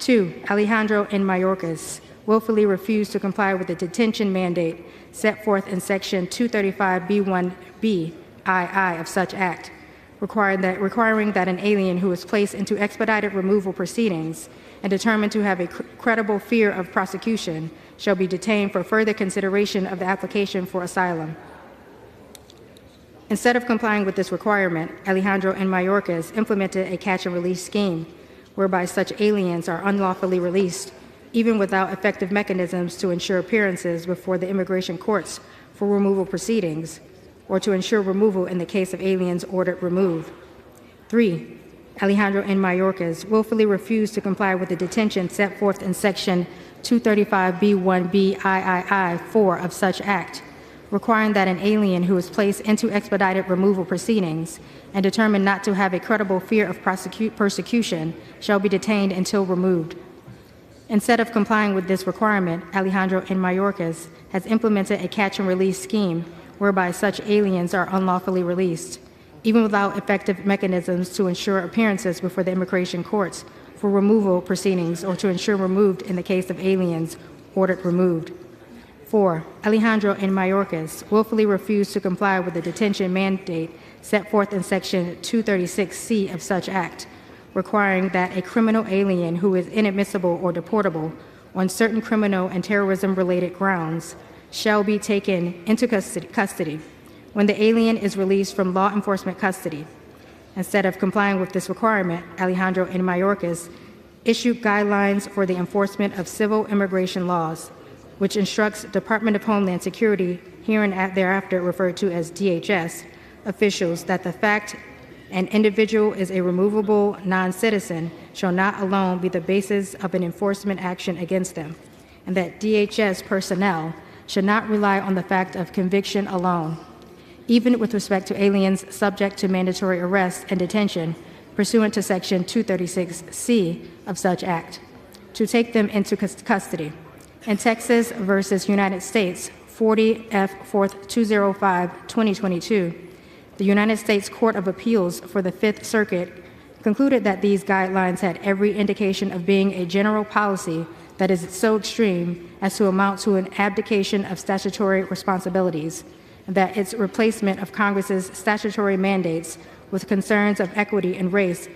2. Alejandro N. Mayorkas willfully refused to comply with the detention mandate set forth in Section 235B1B II of such act, requiring that an alien who is placed into expedited removal proceedings and determined to have a credible fear of prosecution shall be detained for further consideration of the application for asylum. Instead of complying with this requirement, Alejandro N. Mayorkas implemented a catch-and-release scheme whereby such aliens are unlawfully released, even without effective mechanisms to ensure appearances before the immigration courts for removal proceedings or to ensure removal in the case of aliens ordered removed. 3. Alejandro N. Mayorkas willfully refused to comply with the detention set forth in Section 235B1B III-4 of such act, requiring that an alien who is placed into expedited removal proceedings and determined not to have a credible fear of persecution shall be detained until removed. Instead of complying with this requirement, Alejandro N. Mayorkas has implemented a catch-and-release scheme whereby such aliens are unlawfully released, even without effective mechanisms to ensure appearances before the immigration courts for removal proceedings or to ensure removed in the case of aliens ordered removed. 4. Alejandro Mayorkas willfully refused to comply with the detention mandate set forth in Section 236C of such act, requiring that a criminal alien who is inadmissible or deportable on certain criminal and terrorism-related grounds shall be taken into custody when the alien is released from law enforcement custody. Instead of complying with this requirement, Alejandro Mayorkas issued guidelines for the enforcement of civil immigration laws, which instructs Department of Homeland Security, here and thereafter referred to as DHS, officials that the fact an individual is a removable non-citizen shall not alone be the basis of an enforcement action against them, and that DHS personnel should not rely on the fact of conviction alone, even with respect to aliens subject to mandatory arrest and detention pursuant to Section 236C of such act, to take them into custody. In Texas versus United States, 40 F. 4th 205, 2022, the United States Court of Appeals for the Fifth Circuit concluded that these guidelines had every indication of being a general policy that is so extreme as to amount to an abdication of statutory responsibilities, and that its replacement of Congress's statutory mandates with concerns of equity and race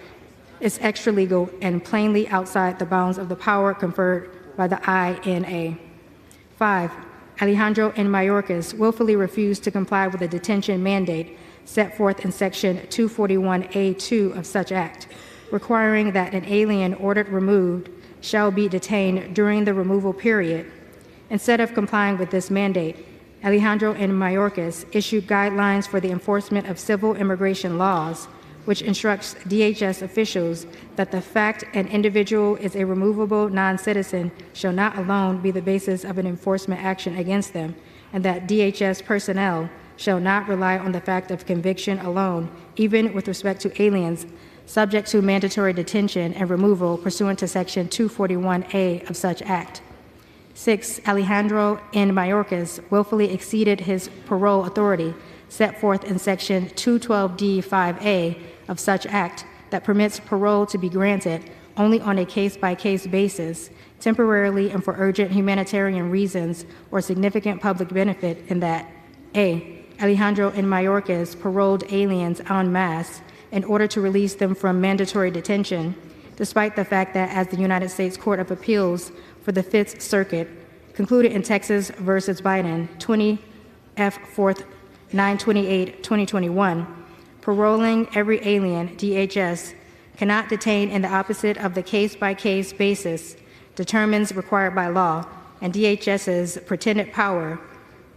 is extra-legal and plainly outside the bounds of the power conferred by the INA. 5. Alejandro Mayorkas willfully refused to comply with the detention mandate set forth in Section 241A2 of such act, requiring that an alien ordered removed shall be detained during the removal period. Instead of complying with this mandate, Alejandro Mayorkas issued guidelines for the enforcement of civil immigration laws, which instructs DHS officials that the fact an individual is a removable non-citizen shall not alone be the basis of an enforcement action against them, and that DHS personnel shall not rely on the fact of conviction alone, even with respect to aliens subject to mandatory detention and removal pursuant to Section 241A of such act. 6. Alejandro Mayorkas willfully exceeded his parole authority set forth in Section 212D5A of such act that permits parole to be granted only on a case-by-case basis, temporarily and for urgent humanitarian reasons or significant public benefit, in that A. Alejandro Mayorkas paroled aliens en masse in order to release them from mandatory detention, despite the fact that, as the United States Court of Appeals for the Fifth Circuit concluded in Texas versus Biden, 20 F. 4th 928, 2021, paroling every alien, DHS, cannot detain in the opposite of the case-by-case basis determines required by law, and DHS's pretended power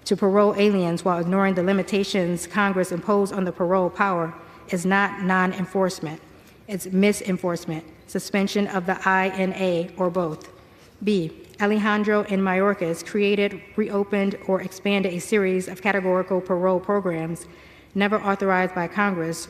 to parole aliens while ignoring the limitations Congress imposed on the parole power is not non-enforcement. It's misenforcement, suspension of the INA, or both. B. Alejandro Mayorkas created, reopened, or expanded a series of categorical parole programs never authorized by Congress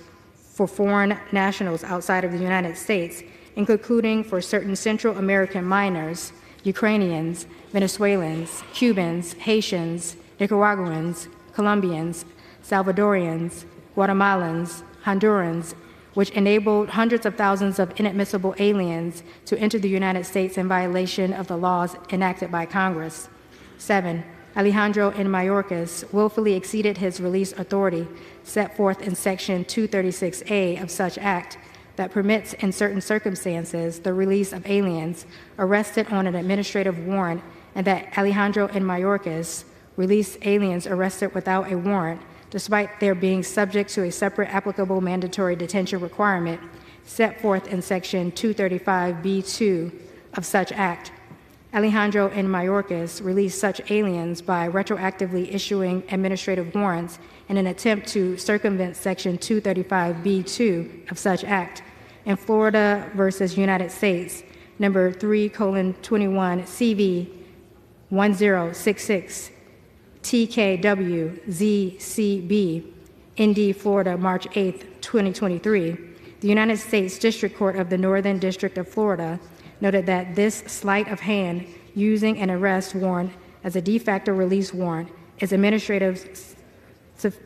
for foreign nationals outside of the United States, including for certain Central American minors, Ukrainians, Venezuelans, Cubans, Haitians, Nicaraguans, Colombians, Salvadorians, Guatemalans, Hondurans, which enabled hundreds of thousands of inadmissible aliens to enter the United States in violation of the laws enacted by Congress. 7. Alejandro Mayorkas willfully exceeded his release authority set forth in Section 236A of such act that permits, in certain circumstances, the release of aliens arrested on an administrative warrant, and that Alejandro Mayorkas released aliens arrested without a warrant, despite their being subject to a separate applicable mandatory detention requirement set forth in Section 235B2 of such act. Alejandro Mayorkas released such aliens by retroactively issuing administrative warrants in an attempt to circumvent Section 235B2 of such act. In Florida versus United States, number 3:21 CV 1066 TKW ZCB, ND, Florida, March 8, 2023, the United States District Court of the Northern District of Florida noted that this sleight of hand using an arrest warrant as a de facto release warrant is administrative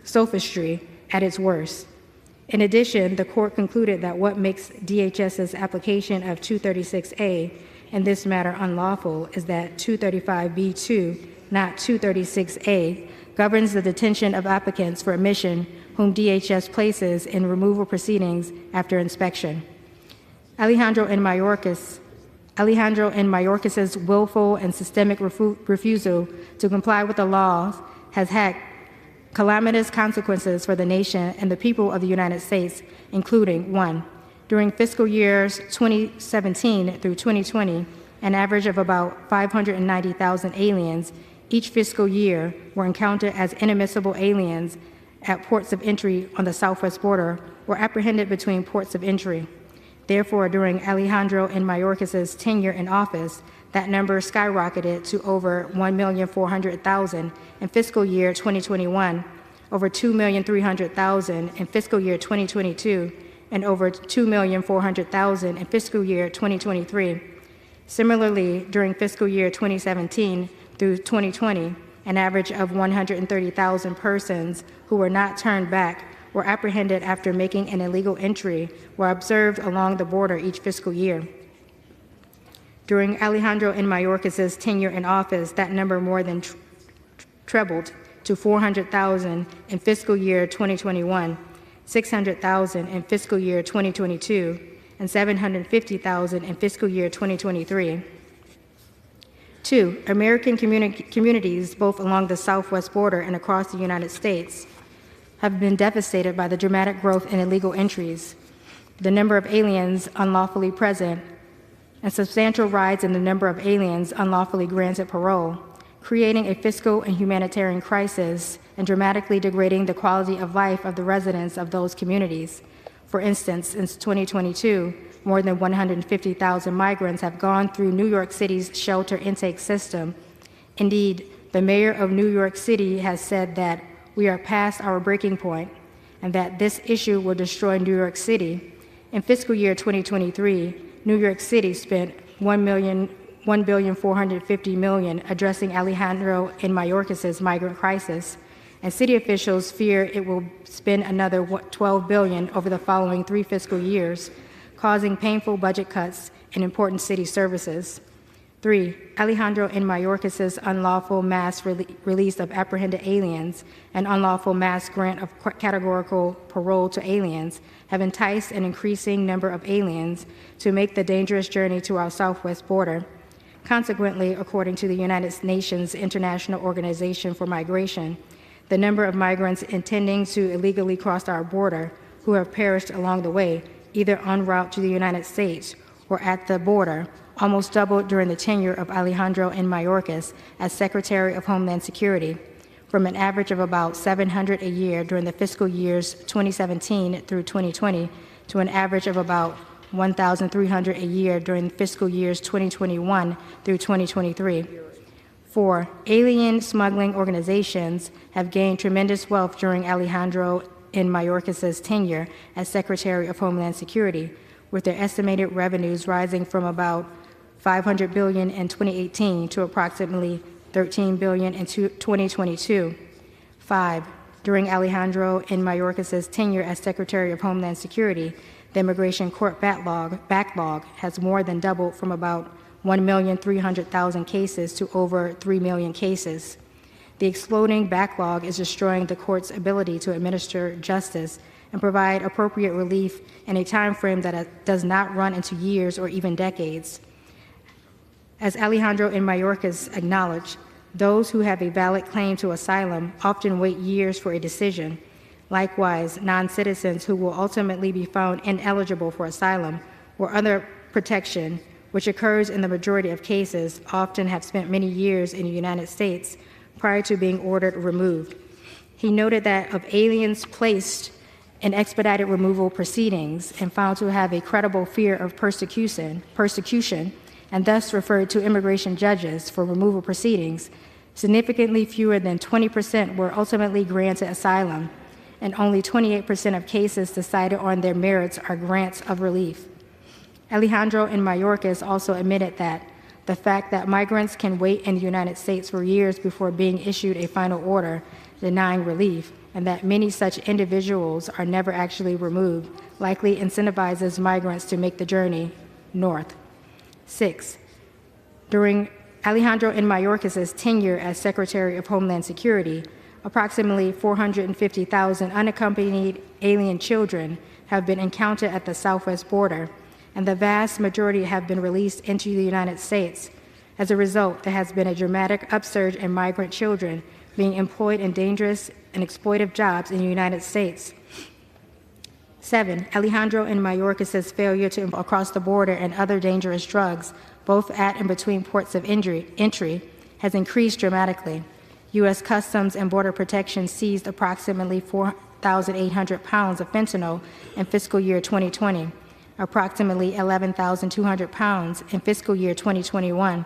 sophistry at its worst. In addition, the court concluded that what makes DHS's application of 236A in this matter unlawful is that 235B2, not 236A, governs the detention of applicants for admission whom DHS places in removal proceedings after inspection. Alejandro N. Mayorkas's willful and systemic refusal to comply with the laws has had calamitous consequences for the nation and the people of the United States, including: 1. During fiscal years 2017 through 2020, an average of about 590,000 aliens each fiscal year were encountered as inadmissible aliens at ports of entry on the southwest border or apprehended between ports of entry. Therefore, during Alejandro N. Mayorkas's tenure in office, that number skyrocketed to over 1,400,000 in fiscal year 2021, over 2,300,000 in fiscal year 2022, and over 2,400,000 in fiscal year 2023. Similarly, during fiscal year 2017 through 2020, an average of 130,000 persons who were not turned back or apprehended after making an illegal entry were observed along the border each fiscal year. During Alejandro N. Mayorkas's tenure in office, that number more than trebled to 400,000 in fiscal year 2021, 600,000 in fiscal year 2022, and 750,000 in fiscal year 2023. 2. American communities, both along the southwest border and across the United States, have been devastated by the dramatic growth in illegal entries, the number of aliens unlawfully present, and substantial rise in the number of aliens unlawfully granted parole, creating a fiscal and humanitarian crisis and dramatically degrading the quality of life of the residents of those communities. For instance, since 2022, more than 150,000 migrants have gone through New York City's shelter intake system. Indeed, the mayor of New York City has said that we are past our breaking point and that this issue will destroy New York City. In fiscal year 2023, New York City spent $1,450,000,000 addressing Alejandro N. Mayorkas's migrant crisis, and city officials fear it will spend another $12 billion over the following 3 fiscal years, causing painful budget cuts in important city services. 3. Alejandro N. Mayorkas's unlawful mass release of apprehended aliens and unlawful mass grant of categorical parole to aliens have enticed an increasing number of aliens to make the dangerous journey to our southwest border. Consequently, according to the United Nations International Organization for Migration, the number of migrants intending to illegally cross our border who have perished along the way, either en route to the United States or at the border, almost doubled during the tenure of Alejandro N. Mayorkas as Secretary of Homeland Security, from an average of about 700 a year during the fiscal years 2017 through 2020 to an average of about 1,300 a year during fiscal years 2021 through 2023. 4. Alien smuggling organizations have gained tremendous wealth during Alejandro N. Mayorkas's tenure as Secretary of Homeland Security, with their estimated revenues rising from about $500 billion in 2018 to approximately $13 billion in 2022. 5. During Alejandro N. Mayorkas's tenure as Secretary of Homeland Security, the immigration court backlog has more than doubled from about 1,300,000 cases to over 3 million cases. The exploding backlog is destroying the court's ability to administer justice and provide appropriate relief in a time frame that does not run into years or even decades. As Alejandro N. Mayorkas acknowledged, those who have a valid claim to asylum often wait years for a decision. Likewise, non-citizens who will ultimately be found ineligible for asylum or other protection, which occurs in the majority of cases, often have spent many years in the United States prior to being ordered removed. He noted that of aliens placed in expedited removal proceedings and found to have a credible fear of persecution, and thus referred to immigration judges for removal proceedings, significantly fewer than 20% were ultimately granted asylum, and only 28% of cases decided on their merits are grants of relief. Alejandro N. Mayorkas also admitted that the fact that migrants can wait in the United States for years before being issued a final order denying relief and that many such individuals are never actually removed, likely incentivizes migrants to make the journey north. 6. During Alejandro Mayorkas' tenure as Secretary of Homeland Security, approximately 450,000 unaccompanied alien children have been encountered at the southwest border, and the vast majority have been released into the United States. As a result, there has been a dramatic upsurge in migrant children being employed in dangerous and exploitive jobs in the United States. 7. Alejandro Mayorkas' failure to cross the border and other dangerous drugs, both at and between ports of entry, has increased dramatically. U.S. Customs and Border Protection seized approximately 4,800 pounds of fentanyl in fiscal year 2020, approximately 11,200 pounds in fiscal year 2021,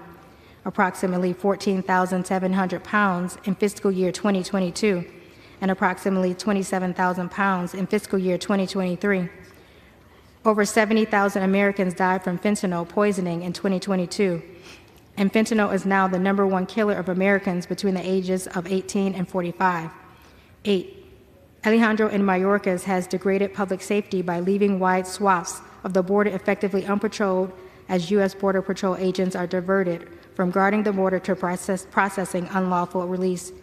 approximately 14,700 pounds in fiscal year 2022, and approximately 27,000 pounds in fiscal year 2023. Over 70,000 Americans died from fentanyl poisoning in 2022, and fentanyl is now the #1 killer of Americans between the ages of 18 and 45. 8. Alejandro Mayorkas has degraded public safety by leaving wide swaths of the border effectively unpatrolled as U.S. Border Patrol agents are diverted from guarding the border to processing unlawful release,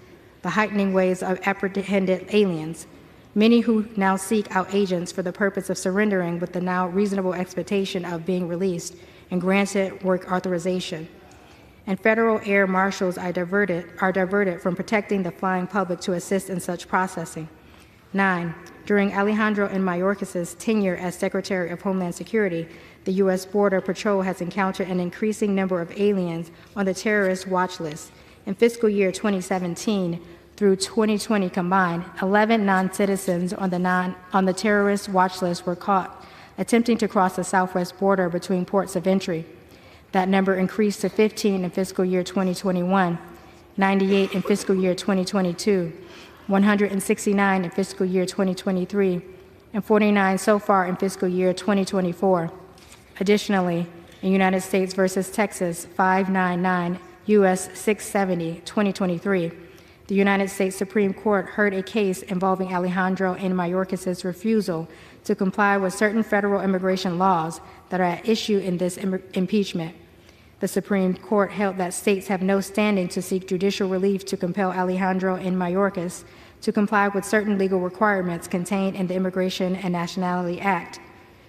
the heightening waves of apprehended aliens, many who now seek out agents for the purpose of surrendering with the now reasonable expectation of being released and granted work authorization. And federal air marshals are diverted from protecting the flying public to assist in such processing. 9. During Alejandro Mayorkas' tenure as Secretary of Homeland Security, the U.S. Border Patrol has encountered an increasing number of aliens on the terrorist watch list. In fiscal year 2017 through 2020 combined, 11 non-citizens on the terrorist watch list were caught attempting to cross the southwest border between ports of entry. That number increased to 15 in fiscal year 2021, 98 in fiscal year 2022, 169 in fiscal year 2023, and 49 so far in fiscal year 2024. Additionally, in United States versus Texas 599 U.S. 670, 2023, the United States Supreme Court heard a case involving Alejandro Mayorkas' refusal to comply with certain federal immigration laws that are at issue in this impeachment. The Supreme Court held that states have no standing to seek judicial relief to compel Alejandro Mayorkas to comply with certain legal requirements contained in the Immigration and Nationality Act.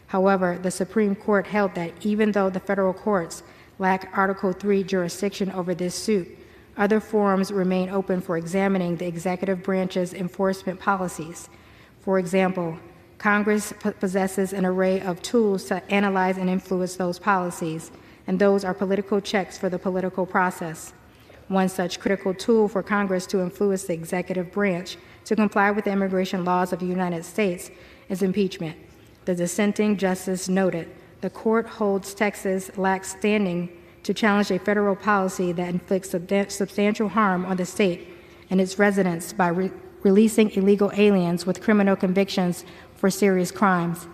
However, the Supreme Court held that even though the federal courts lack Article III jurisdiction over this suit, other forums remain open for examining the executive branch's enforcement policies. For example, Congress possesses an array of tools to analyze and influence those policies, and those are political checks for the political process. One such critical tool for Congress to influence the executive branch to comply with the immigration laws of the United States is impeachment. The dissenting justice noted, the court holds Texas lacks standing to challenge a federal policy that inflicts substantial harm on the state and its residents by releasing illegal aliens with criminal convictions for serious crimes.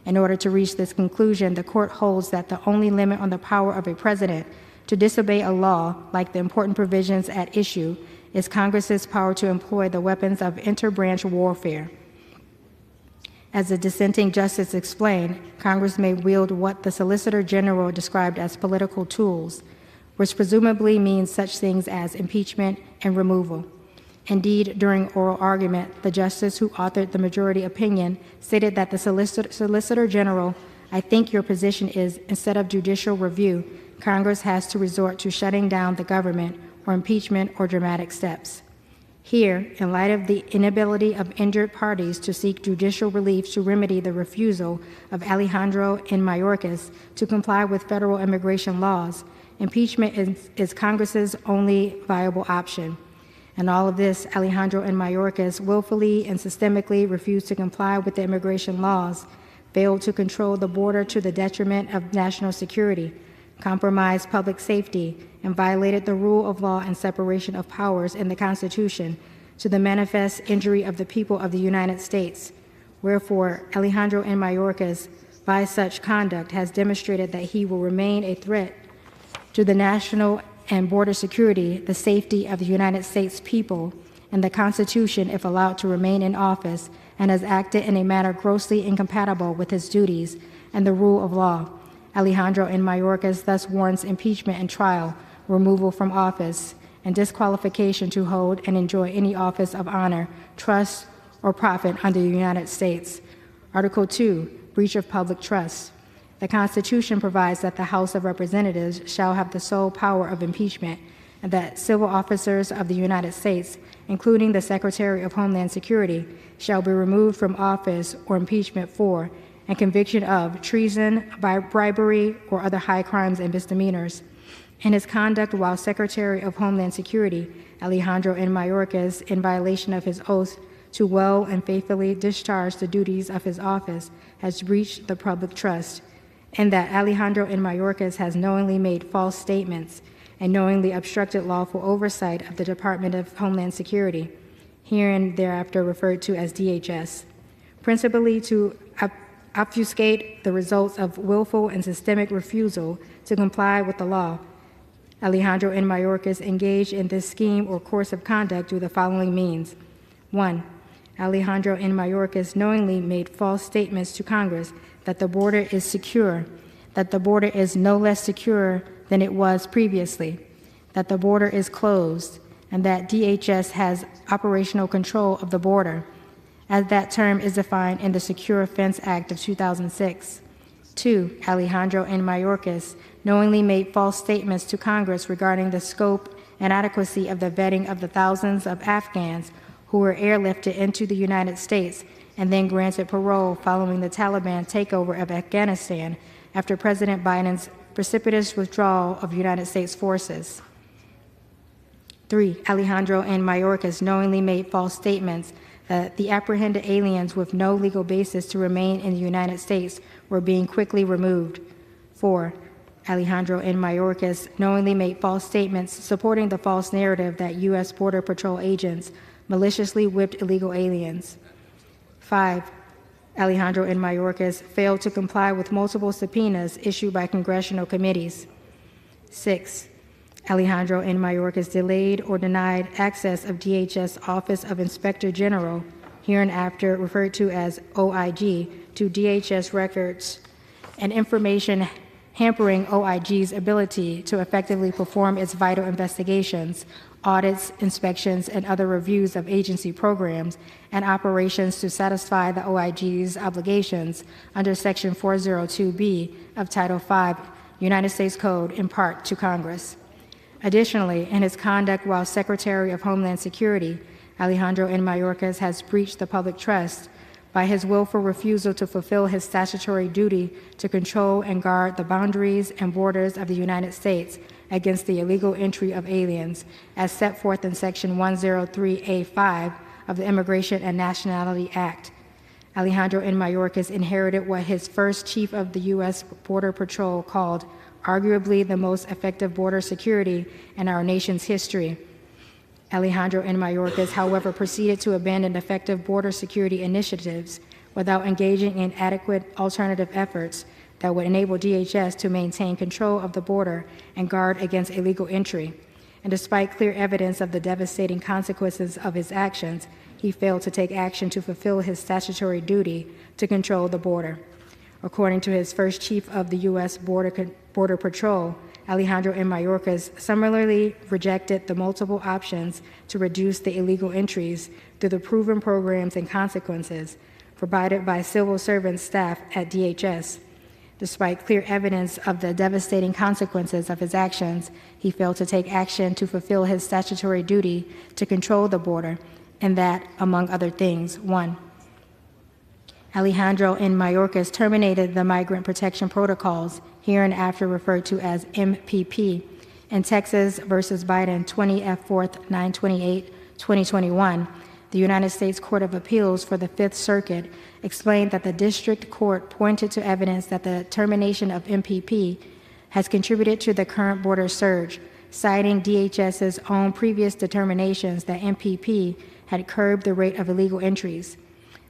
In order to reach this conclusion, the court holds that the only limit on the power of a president to disobey a law, like the important provisions at issue, is Congress's power to employ the weapons of interbranch warfare. As the dissenting justice explained, Congress may wield what the Solicitor General described as political tools, which presumably means such things as impeachment and removal. Indeed, during oral argument, the justice who authored the majority opinion stated that the Solicitor General, I think your position is, instead of judicial review, Congress has to resort to shutting down the government or impeachment or dramatic steps. Here, in light of the inability of injured parties to seek judicial relief to remedy the refusal of Alejandro Mayorkas to comply with federal immigration laws, impeachment is Congress's only viable option. In all of this, Alejandro Mayorkas willfully and systemically refused to comply with the immigration laws, failed to control the border to the detriment of national security, compromised public safety, and violated the rule of law and separation of powers in the Constitution to the manifest injury of the people of the United States. Wherefore, Alejandro Mayorkas, by such conduct, has demonstrated that he will remain a threat to the national and border security, the safety of the United States people, and the Constitution if allowed to remain in office, and has acted in a manner grossly incompatible with his duties and the rule of law. Alejandro N. Mayorkas thus warrants impeachment and trial, removal from office, and disqualification to hold and enjoy any office of honor, trust, or profit under the United States. Article 2, breach of public trust. The Constitution provides that the House of Representatives shall have the sole power of impeachment, and that civil officers of the United States, including the Secretary of Homeland Security, shall be removed from office or impeachment for and conviction of treason, bribery, or other high crimes and misdemeanors. In his conduct while Secretary of Homeland Security, Alejandro N. Mayorkas, in violation of his oath to well and faithfully discharge the duties of his office, has breached the public trust, and that Alejandro N. Mayorkas has knowingly made false statements and knowingly obstructed lawful oversight of the Department of Homeland Security, herein thereafter referred to as DHS, principally to obfuscate the results of willful and systemic refusal to comply with the law. Alejandro N. Mayorkas engaged in this scheme or course of conduct through the following means. 1. Alejandro N. Mayorkas knowingly made false statements to Congress that the border is secure, that the border is no less secure than it was previously, that the border is closed, and that DHS has operational control of the border, as that term is defined in the Secure Fence Act of 2006. 2. Alejandro N. Mayorkas knowingly made false statements to Congress regarding the scope and adequacy of the vetting of the thousands of Afghans who were airlifted into the United States and then granted parole following the Taliban takeover of Afghanistan after President Biden's precipitous withdrawal of United States forces. 3. Alejandro N. Mayorkas knowingly made false statements that the apprehended aliens with no legal basis to remain in the United States were being quickly removed. 4. Alejandro N. Mayorkas knowingly made false statements supporting the false narrative that U.S. Border Patrol agents maliciously whipped illegal aliens. 5. Alejandro N. Mayorkas failed to comply with multiple subpoenas issued by congressional committees. 6. Alejandro N. Mayorkas delayed or denied access of DHS Office of Inspector General, hereinafter referred to as OIG, to DHS records and information hampering OIG's ability to effectively perform its vital investigations, audits, inspections, and other reviews of agency programs and operations to satisfy the OIG's obligations under Section 402B of Title V, United States Code, in part to Congress. Additionally, in his conduct while Secretary of Homeland Security, Alejandro N. Mayorkas has breached the public trust by his willful refusal to fulfill his statutory duty to control and guard the boundaries and borders of the United States against the illegal entry of aliens, as set forth in Section 103A5 of the Immigration and Nationality Act. Alejandro N. Mayorkas inherited what his first chief of the U.S. Border Patrol called arguably the most effective border security in our nation's history. Alejandro N. Mayorkas, however, proceeded to abandon effective border security initiatives without engaging in adequate alternative efforts that would enable DHS to maintain control of the border and guard against illegal entry. And despite clear evidence of the devastating consequences of his actions, he failed to take action to fulfill his statutory duty to control the border. According to his first chief of the U.S. Border Patrol, Alejandro N. Mayorkas similarly rejected the multiple options to reduce the illegal entries through the proven programs and consequences provided by civil servant staff at DHS. Despite clear evidence of the devastating consequences of his actions, he failed to take action to fulfill his statutory duty to control the border, and that, among other things, 1. Alejandro N. Mayorkas terminated the Migrant Protection Protocols, hereinafter referred to as MPP, in Texas versus Biden 20 F. 4th 928, 2021. The United States Court of Appeals for the Fifth Circuit explained that the district court pointed to evidence that the termination of MPP has contributed to the current border surge, citing DHS's own previous determinations that MPP had curbed the rate of illegal entries.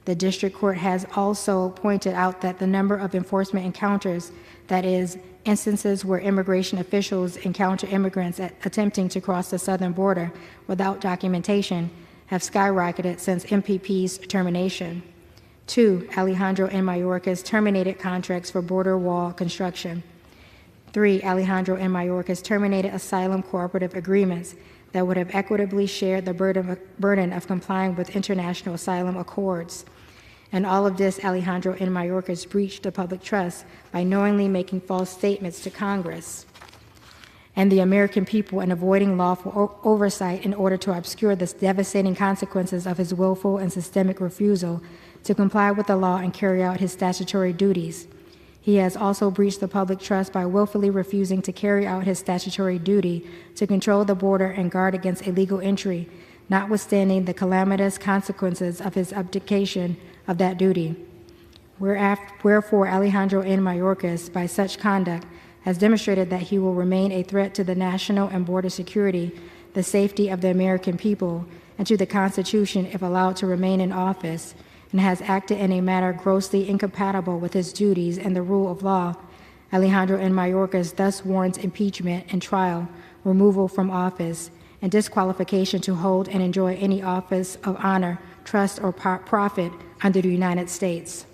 The district court has also pointed out that the number of enforcement encounters, that is, instances where immigration officials encounter immigrants attempting to cross the southern border without documentation, have skyrocketed since MPP's termination. 2, Alejandro N. Mayorkas terminated contracts for border wall construction. 3, Alejandro N. Mayorkas terminated asylum cooperative agreements that would have equitably shared the burden of complying with international asylum accords. And all of this, Alejandro N. Mayorkas breached the public trust by knowingly making false statements to Congress and the American people and avoiding lawful oversight in order to obscure the devastating consequences of his willful and systemic refusal to comply with the law and carry out his statutory duties. He has also breached the public trust by willfully refusing to carry out his statutory duty to control the border and guard against illegal entry, notwithstanding the calamitous consequences of his abdication of that duty. Wherefore, Alejandro N. Mayorkas, by such conduct, has demonstrated that he will remain a threat to the national and border security, the safety of the American people, and to the Constitution if allowed to remain in office, and has acted in a manner grossly incompatible with his duties and the rule of law. Alejandro N. Mayorkas thus warrants impeachment and trial, removal from office, and disqualification to hold and enjoy any office of honor, trust, or profit under the United States.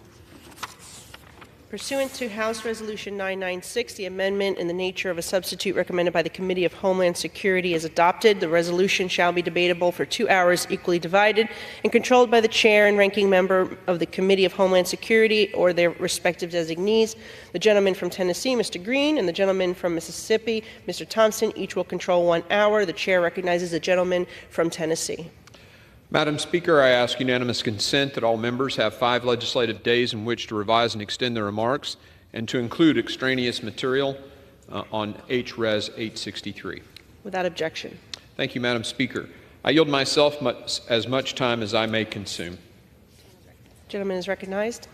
Pursuant to House Resolution 996, the amendment in the nature of a substitute recommended by the Committee of Homeland Security is adopted. The resolution shall be debatable for 2 hours, equally divided, and controlled by the chair and ranking member of the Committee of Homeland Security or their respective designees. The gentleman from Tennessee, Mr. Green, and the gentleman from Mississippi, Mr. Thompson, each will control 1 hour. The chair recognizes the gentleman from Tennessee. Madam Speaker, I ask unanimous consent that all members have 5 legislative days in which to revise and extend their remarks and to include extraneous material on H.Res. 863. Without objection. Thank you, Madam Speaker. I yield myself as much time as I may consume. Gentleman is recognized.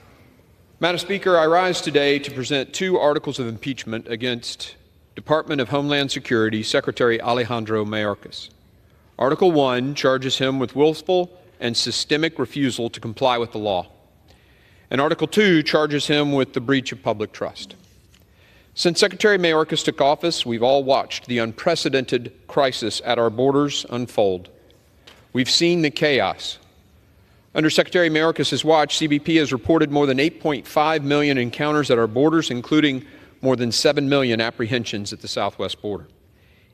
Madam Speaker, I rise today to present 2 articles of impeachment against Department of Homeland Security Secretary Alejandro Mayorkas. Article 1 charges him with willful and systemic refusal to comply with the law. And Article 2 charges him with the breach of public trust. Since Secretary Mayorkas took office, we've all watched the unprecedented crisis at our borders unfold. We've seen the chaos. Under Secretary Mayorkas' watch, CBP has reported more than 8.5 million encounters at our borders, including more than 7 million apprehensions at the southwest border.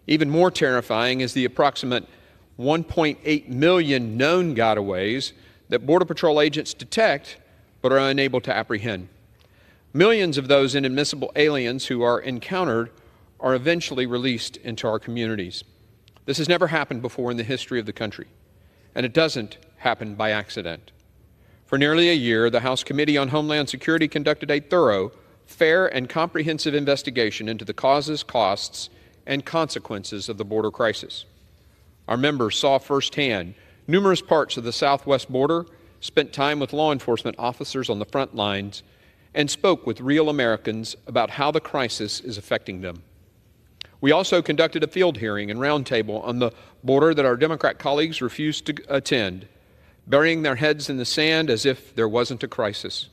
Even more terrifying is the approximate 1.8 million known gotaways that Border Patrol agents detect but are unable to apprehend. Millions of those inadmissible aliens who are encountered are eventually released into our communities. This has never happened before in the history of the country, and it doesn't happen by accident. For nearly a year, the House Committee on Homeland Security conducted a thorough, fair, and comprehensive investigation into the causes, costs, and consequences of the border crisis. Our members saw firsthand numerous parts of the southwest border, spent time with law enforcement officers on the front lines, and spoke with real Americans about how the crisis is affecting them. We also conducted a field hearing and roundtable on the border that our Democrat colleagues refused to attend, burying their heads in the sand as if there wasn't a crisis.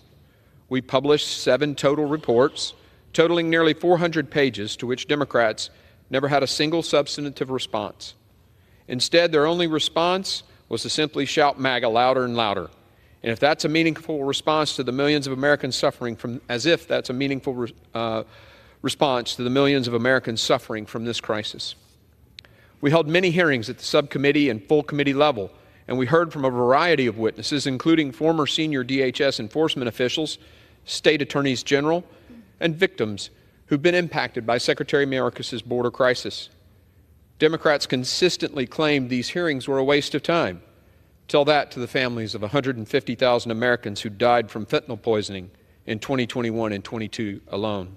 We published 7 total reports, totaling nearly 400 pages, to which Democrats never had a single substantive response. Instead, their only response was to simply shout MAGA louder and louder. And if that's a meaningful response to the millions of Americans suffering from, response to the millions of Americans suffering from this crisis. We held many hearings at the subcommittee and full committee level, and we heard from a variety of witnesses, including former senior DHS enforcement officials, state attorneys general, and victims who've been impacted by Secretary Mayorkas' border crisis. Democrats consistently claimed these hearings were a waste of time. Tell that to the families of 150,000 Americans who died from fentanyl poisoning in 2021 and 22 alone.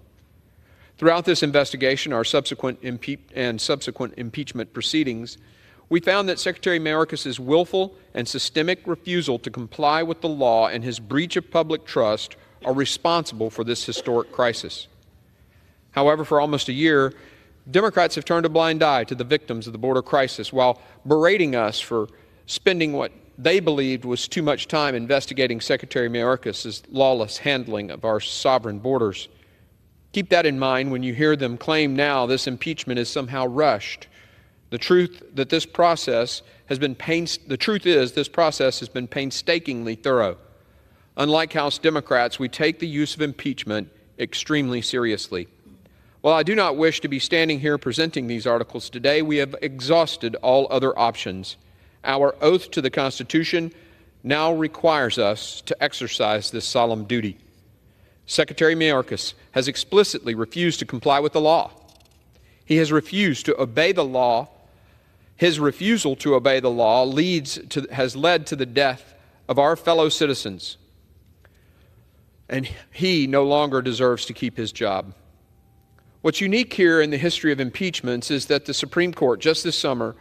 Throughout this investigation, our subsequent impeachment proceedings, we found that Secretary Mayorkas' willful and systemic refusal to comply with the law and his breach of public trust are responsible for this historic crisis. However, for almost a year, Democrats have turned a blind eye to the victims of the border crisis while berating us for spending what they believed was too much time investigating Secretary Mayorkas' lawless handling of our sovereign borders. Keep that in mind when you hear them claim now this impeachment is somehow rushed. The truth that this process the truth is this process has been painstakingly thorough. Unlike House Democrats, we take the use of impeachment extremely seriously. While I do not wish to be standing here presenting these articles today, we have exhausted all other options. Our oath to the Constitution now requires us to exercise this solemn duty. Secretary Mayorkas has explicitly refused to comply with the law. He has refused to obey the law. His refusal to obey the law has led to the death of our fellow citizens, and he no longer deserves to keep his job. What's unique here in the history of impeachments is that the Supreme Court just this summer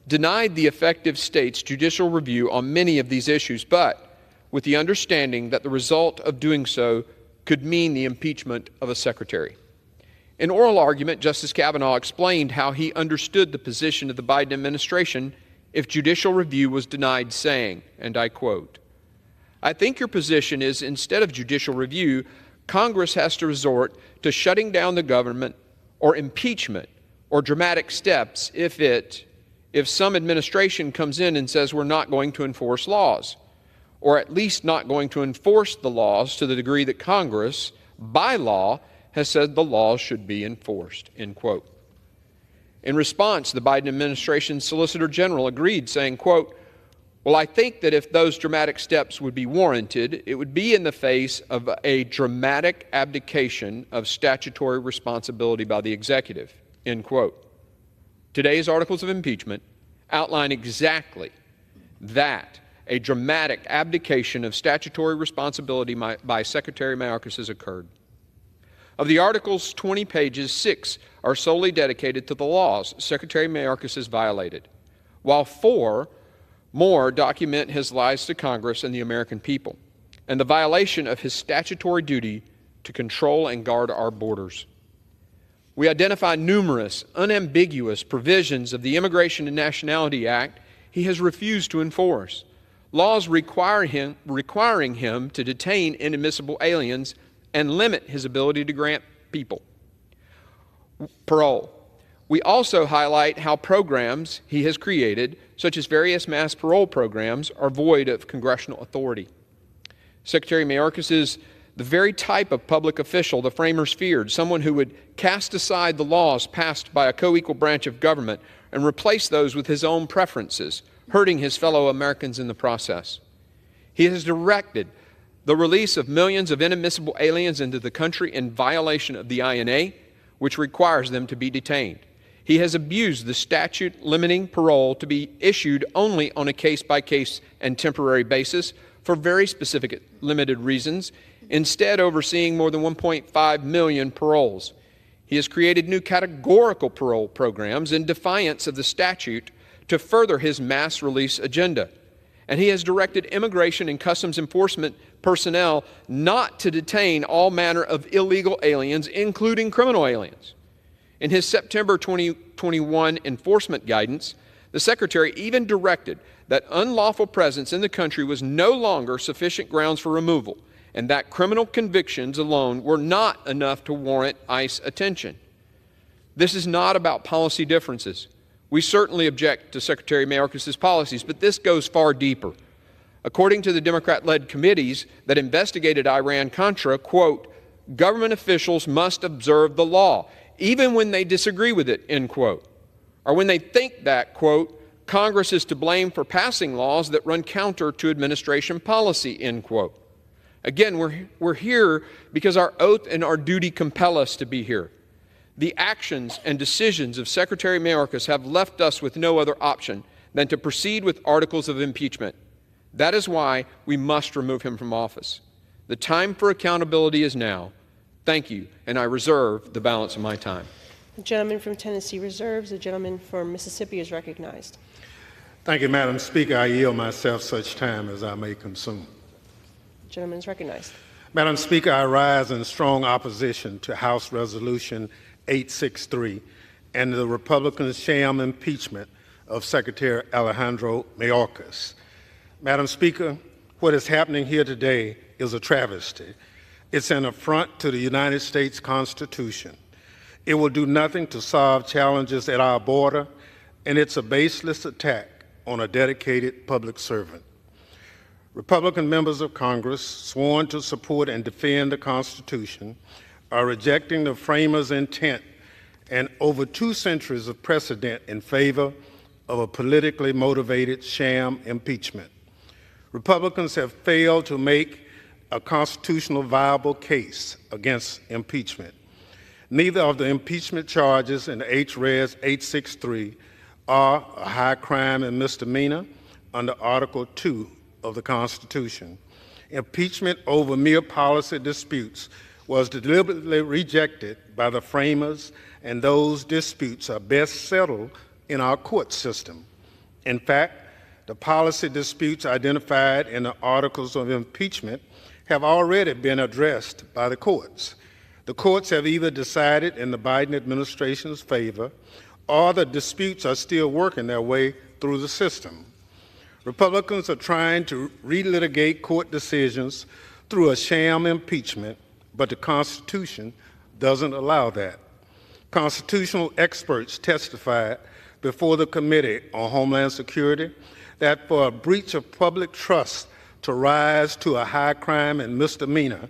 denied the effective state's judicial review on many of these issues, but with the understanding that the result of doing so could mean the impeachment of a secretary. In oral argument, Justice Kavanaugh explained how he understood the position of the Biden administration if judicial review was denied, saying, and I quote, "I think your position is instead of judicial review, Congress has to resort to shutting down the government or impeachment or dramatic steps if some administration comes in and says we're not going to enforce laws, or at least not going to enforce the laws to the degree that Congress, by law, has said the laws should be enforced," end quote. In response, the Biden administration's Solicitor General agreed, saying, quote, "Well, I think that if those dramatic steps would be warranted, it would be in the face of a dramatic abdication of statutory responsibility by the executive," end quote. Today's articles of impeachment outline exactly that, a dramatic abdication of statutory responsibility by Secretary Mayorkas has occurred. Of the articles' 20 pages, 6 are solely dedicated to the laws Secretary Mayorkas has violated, while 4 more document his lies to Congress and the American people, and the violation of his statutory duty to control and guard our borders. We identify numerous unambiguous provisions of the Immigration and Nationality Act he has refused to enforce, laws requiring him to detain inadmissible aliens and limit his ability to grant people parole. We also highlight how programs he has created, such as various mass parole programs, are void of congressional authority. Secretary Mayorkas is the very type of public official the framers feared, someone who would cast aside the laws passed by a co-equal branch of government and replace those with his own preferences, hurting his fellow Americans in the process. He has directed the release of millions of inadmissible aliens into the country in violation of the INA, which requires them to be detained. He has abused the statute limiting parole to be issued only on a case-by-case and temporary basis for very specific limited reasons, instead overseeing more than 1.5 million paroles. He has created new categorical parole programs in defiance of the statute to further his mass release agenda. And he has directed Immigration and Customs Enforcement personnel not to detain all manner of illegal aliens, including criminal aliens. In his September 2021 enforcement guidance, the Secretary even directed that unlawful presence in the country was no longer sufficient grounds for removal, and that criminal convictions alone were not enough to warrant ICE attention. This is not about policy differences. We certainly object to Secretary Mayorkas' policies, but this goes far deeper. According to the Democrat-led committees that investigated Iran-Contra, quote, "Government officials must observe the law, even when they disagree with it," end quote. Or when they think that, quote, "Congress is to blame for passing laws that run counter to administration policy," end quote. Again, we're here because our oath and our duty compel us to be here. The actions and decisions of Secretary Mayorkas have left us with no other option than to proceed with articles of impeachment. That is why we must remove him from office. The time for accountability is now. Thank you, and I reserve the balance of my time. The gentleman from Tennessee reserves. The gentleman from Mississippi is recognized. Thank you, Madam Speaker. I yield myself such time as I may consume. The gentleman is recognized. Madam Speaker, I rise in strong opposition to House Resolution 863 and the Republican sham impeachment of Secretary Alejandro Mayorkas. Madam Speaker, what is happening here today is a travesty. It's an affront to the United States Constitution. It will do nothing to solve challenges at our border, and it's a baseless attack on a dedicated public servant. Republican members of Congress sworn to support and defend the Constitution are rejecting the framers' intent and over 2 centuries of precedent in favor of a politically motivated sham impeachment. Republicans have failed to make a constitutional viable case against impeachment. Neither of the impeachment charges in H.Res. 863 are a high crime and misdemeanor under Article 2 of the Constitution. Impeachment over mere policy disputes was deliberately rejected by the framers, and those disputes are best settled in our court system. In fact, the policy disputes identified in the articles of impeachment have already been addressed by the courts. The courts have either decided in the Biden administration's favor, or the disputes are still working their way through the system. Republicans are trying to relitigate court decisions through a sham impeachment, but the Constitution doesn't allow that. Constitutional experts testified before the Committee on Homeland Security that for a breach of public trust to rise to a high crime and misdemeanor,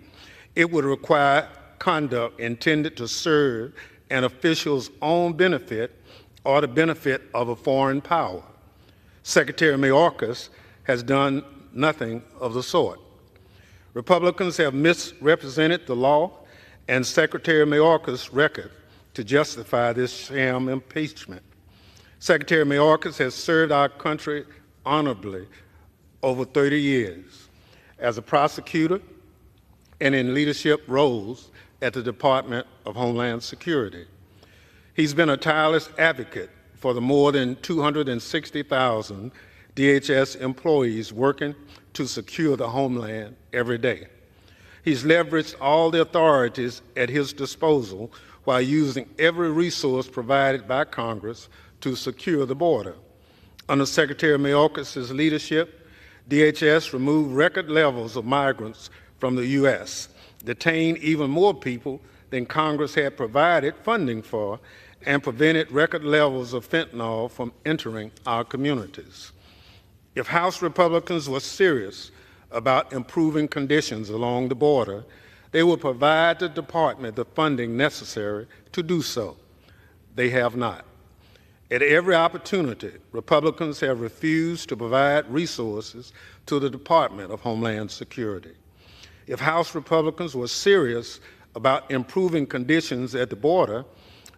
it would require conduct intended to serve an official's own benefit or the benefit of a foreign power. Secretary Mayorkas has done nothing of the sort. Republicans have misrepresented the law and Secretary Mayorkas' record to justify this sham impeachment. Secretary Mayorkas has served our country honorably over 30 years as a prosecutor and in leadership roles at the Department of Homeland Security. He's been a tireless advocate for the more than 260,000 DHS employees working to secure the homeland every day. He's leveraged all the authorities at his disposal while using every resource provided by Congress to secure the border. Under Secretary Mayorkas' leadership, DHS removed record levels of migrants from the U.S., detained even more people than Congress had provided funding for, and prevented record levels of fentanyl from entering our communities. If House Republicans were serious about improving conditions along the border, they would provide the department the funding necessary to do so. They have not. At every opportunity, Republicans have refused to provide resources to the Department of Homeland Security. If House Republicans were serious about improving conditions at the border,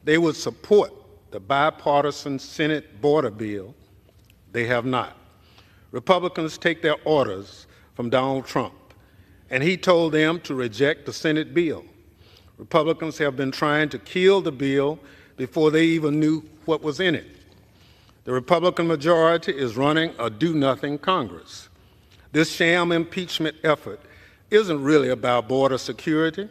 they would support the bipartisan Senate border bill. They have not. Republicans take their orders from Donald Trump, and he told them to reject the Senate bill. Republicans have been trying to kill the bill before they even knew what was in it. The Republican majority is running a do-nothing Congress. This sham impeachment effort isn't really about border security.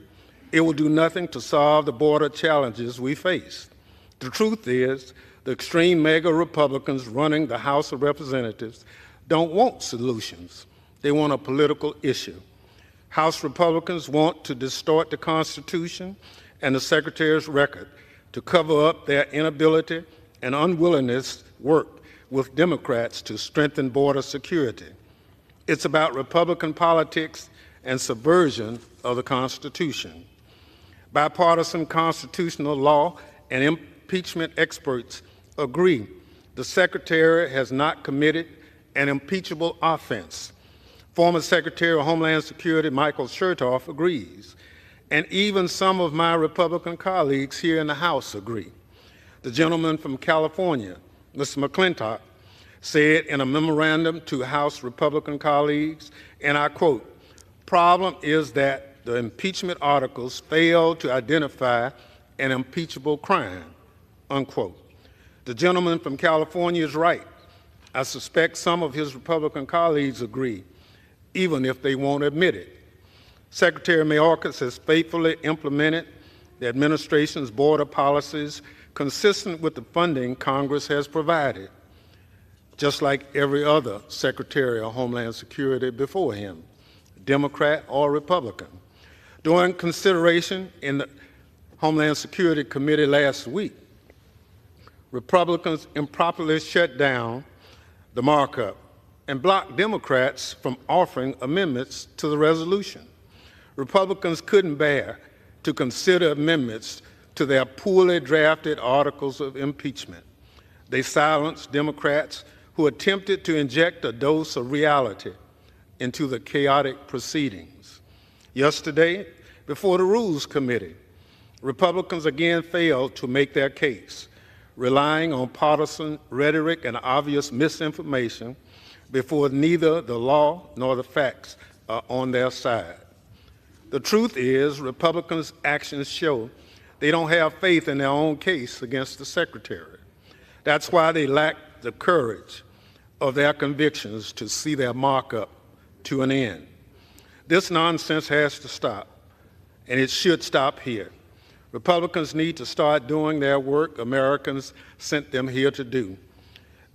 It will do nothing to solve the border challenges we face. The truth is, the extreme mega Republicans running the House of Representatives don't want solutions. They want a political issue. House Republicans want to distort the Constitution and the Secretary's record to cover up their inability and unwillingness to work with Democrats to strengthen border security. It's about Republican politics and subversion of the Constitution. Bipartisan constitutional law and impeachment experts agree the Secretary has not committed an impeachable offense. Former Secretary of Homeland Security Michael Chertoff agrees, and even some of my Republican colleagues here in the House agree. The gentleman from California, Mr. McClintock, said in a memorandum to House Republican colleagues, and I quote, "Problem is that the impeachment articles fail to identify an impeachable crime," unquote. The gentleman from California is right. I suspect some of his Republican colleagues agree, even if they won't admit it. Secretary Mayorkas has faithfully implemented the administration's border policies consistent with the funding Congress has provided, just like every other Secretary of Homeland Security before him, Democrat or Republican. During consideration in the Homeland Security Committee last week, Republicans improperly shut down the markup and blocked Democrats from offering amendments to the resolution. Republicans couldn't bear to consider amendments to their poorly drafted articles of impeachment. They silenced Democrats who attempted to inject a dose of reality into the chaotic proceedings. Yesterday, before the Rules Committee, Republicans again failed to make their case, relying on partisan rhetoric and obvious misinformation before neither the law nor the facts are on their side. The truth is, Republicans' actions show they don't have faith in their own case against the Secretary. That's why they lack the courage of their convictions to see their markup to an end. This nonsense has to stop, and it should stop here. Republicans need to start doing their work Americans sent them here to do.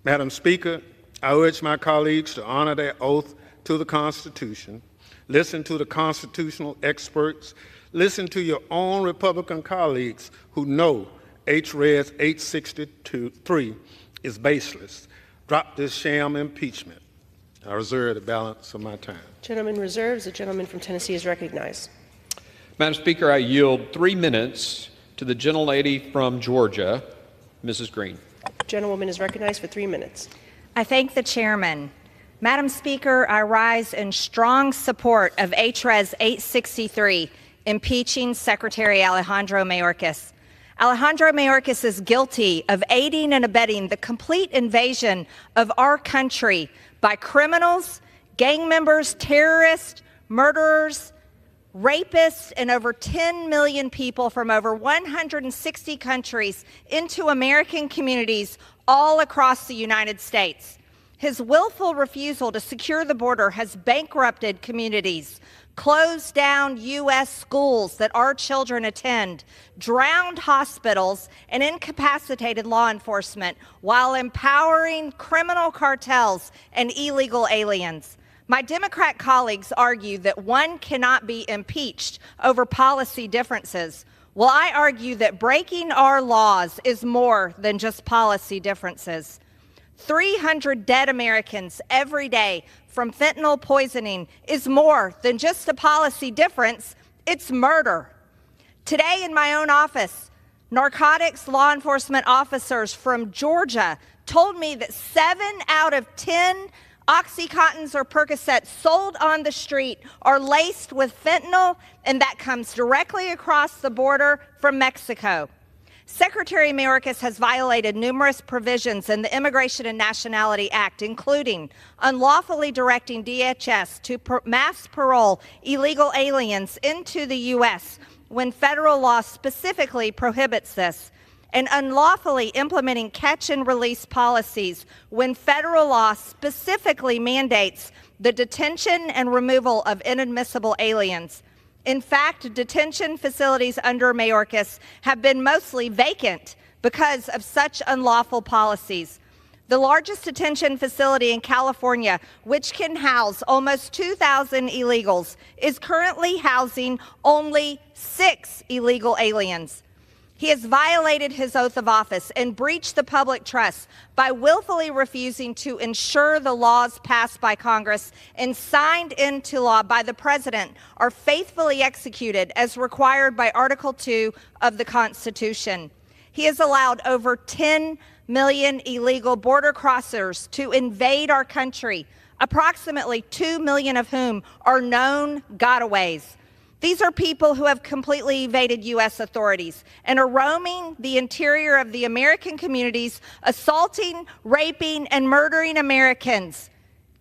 Madam Speaker, I urge my colleagues to honor their oath to the Constitution, listen to the constitutional experts, listen to your own Republican colleagues who know H-Res 863 is baseless. Drop this sham impeachment. I reserve the balance of my time. Gentleman reserves. The gentleman from Tennessee is recognized. Madam Speaker, I yield 3 minutes to the gentlelady from Georgia, Mrs. Green. Gentlewoman is recognized for 3 minutes. I thank the chairman. Madam Speaker, I rise in strong support of H-Res 863, impeaching Secretary Alejandro Mayorkas. Alejandro Mayorkas is guilty of aiding and abetting the complete invasion of our country by criminals, gang members, terrorists, murderers, rapists, and over 10 million people from over 160 countries into American communities all across the United States. His willful refusal to secure the border has bankrupted communities, closed down U.S. schools that our children attend, drowned hospitals, and incapacitated law enforcement while empowering criminal cartels and illegal aliens. My Democrat colleagues argue that one cannot be impeached over policy differences. Well, I argue that breaking our laws is more than just policy differences. 300 dead Americans every day from fentanyl poisoning is more than just a policy difference, it's murder. Today in my own office, narcotics law enforcement officers from Georgia told me that 7 out of 10 Oxycontins or Percocets sold on the street are laced with fentanyl, and that comes directly across the border from Mexico. Secretary Mayorkas has violated numerous provisions in the Immigration and Nationality Act, including unlawfully directing DHS to mass parole illegal aliens into the U.S. when federal law specifically prohibits this, and unlawfully implementing catch-and-release policies when federal law specifically mandates the detention and removal of inadmissible aliens. In fact, detention facilities under Mayorkas have been mostly vacant because of such unlawful policies. The largest detention facility in California, which can house almost 2,000 illegals, is currently housing only 6 illegal aliens. He has violated his oath of office and breached the public trust by willfully refusing to ensure the laws passed by Congress and signed into law by the President are faithfully executed as required by Article 2 of the Constitution. He has allowed over 10 million illegal border crossers to invade our country, approximately 2 million of whom are known gotaways. These are people who have completely evaded U.S. authorities and are roaming the interior of the American communities, assaulting, raping, and murdering Americans.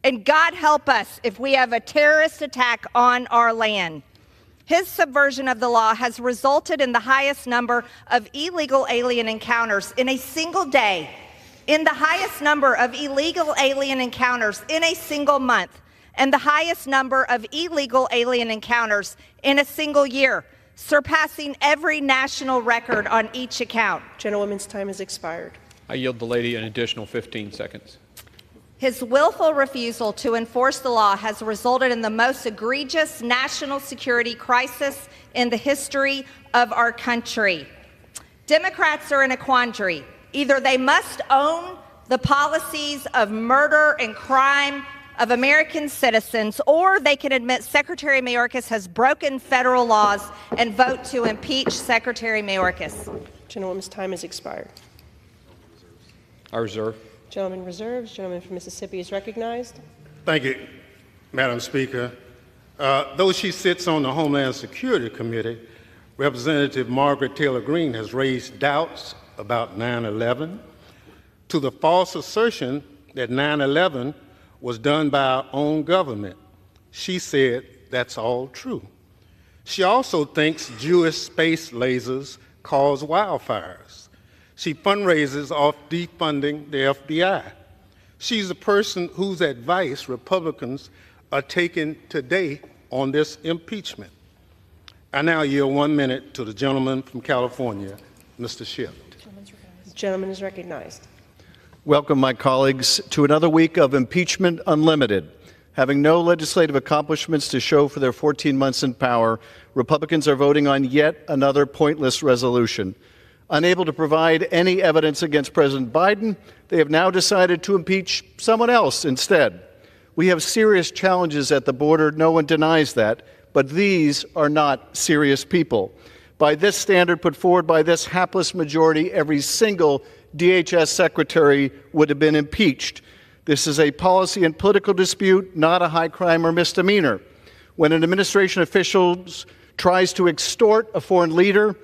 And God help us if we have a terrorist attack on our land. His subversion of the law has resulted in the highest number of illegal alien encounters in a single day, in the highest number of illegal alien encounters in a single month, and the highest number of illegal alien encounters in a single year, surpassing every national record on each account. Gentlewoman's time has expired. I yield the lady an additional 15 seconds. His willful refusal to enforce the law has resulted in the most egregious national security crisis in the history of our country. Democrats are in a quandary. Either they must own the policies of murder and crime of American citizens, or they can admit Secretary Mayorkas has broken federal laws and vote to impeach Secretary Mayorkas. Gentlewoman's time has expired. I reserve. Gentleman reserves. Gentleman from Mississippi is recognized. Thank you, Madam Speaker. Though she sits on the Homeland Security Committee, Representative Margaret Taylor Greene has raised doubts about 9/11 to the false assertion that 9/11 was done by our own government. She said that's all true. She also thinks Jewish space lasers cause wildfires. She fundraises off defunding the FBI. She's a person whose advice Republicans are taking today on this impeachment. I now yield 1 minute to the gentleman from California, Mr. Schiff. The gentleman is recognized. Welcome, my colleagues, to another week of Impeachment Unlimited. Having no legislative accomplishments to show for their 14 months in power, Republicans are voting on yet another pointless resolution. Unable to provide any evidence against President Biden, they have now decided to impeach someone else instead. We have serious challenges at the border, no one denies that, but these are not serious people. By this standard put forward by this hapless majority, every single DHS secretary would have been impeached. This is a policy and political dispute, not a high crime or misdemeanor. When an administration official tries to extort a foreign leader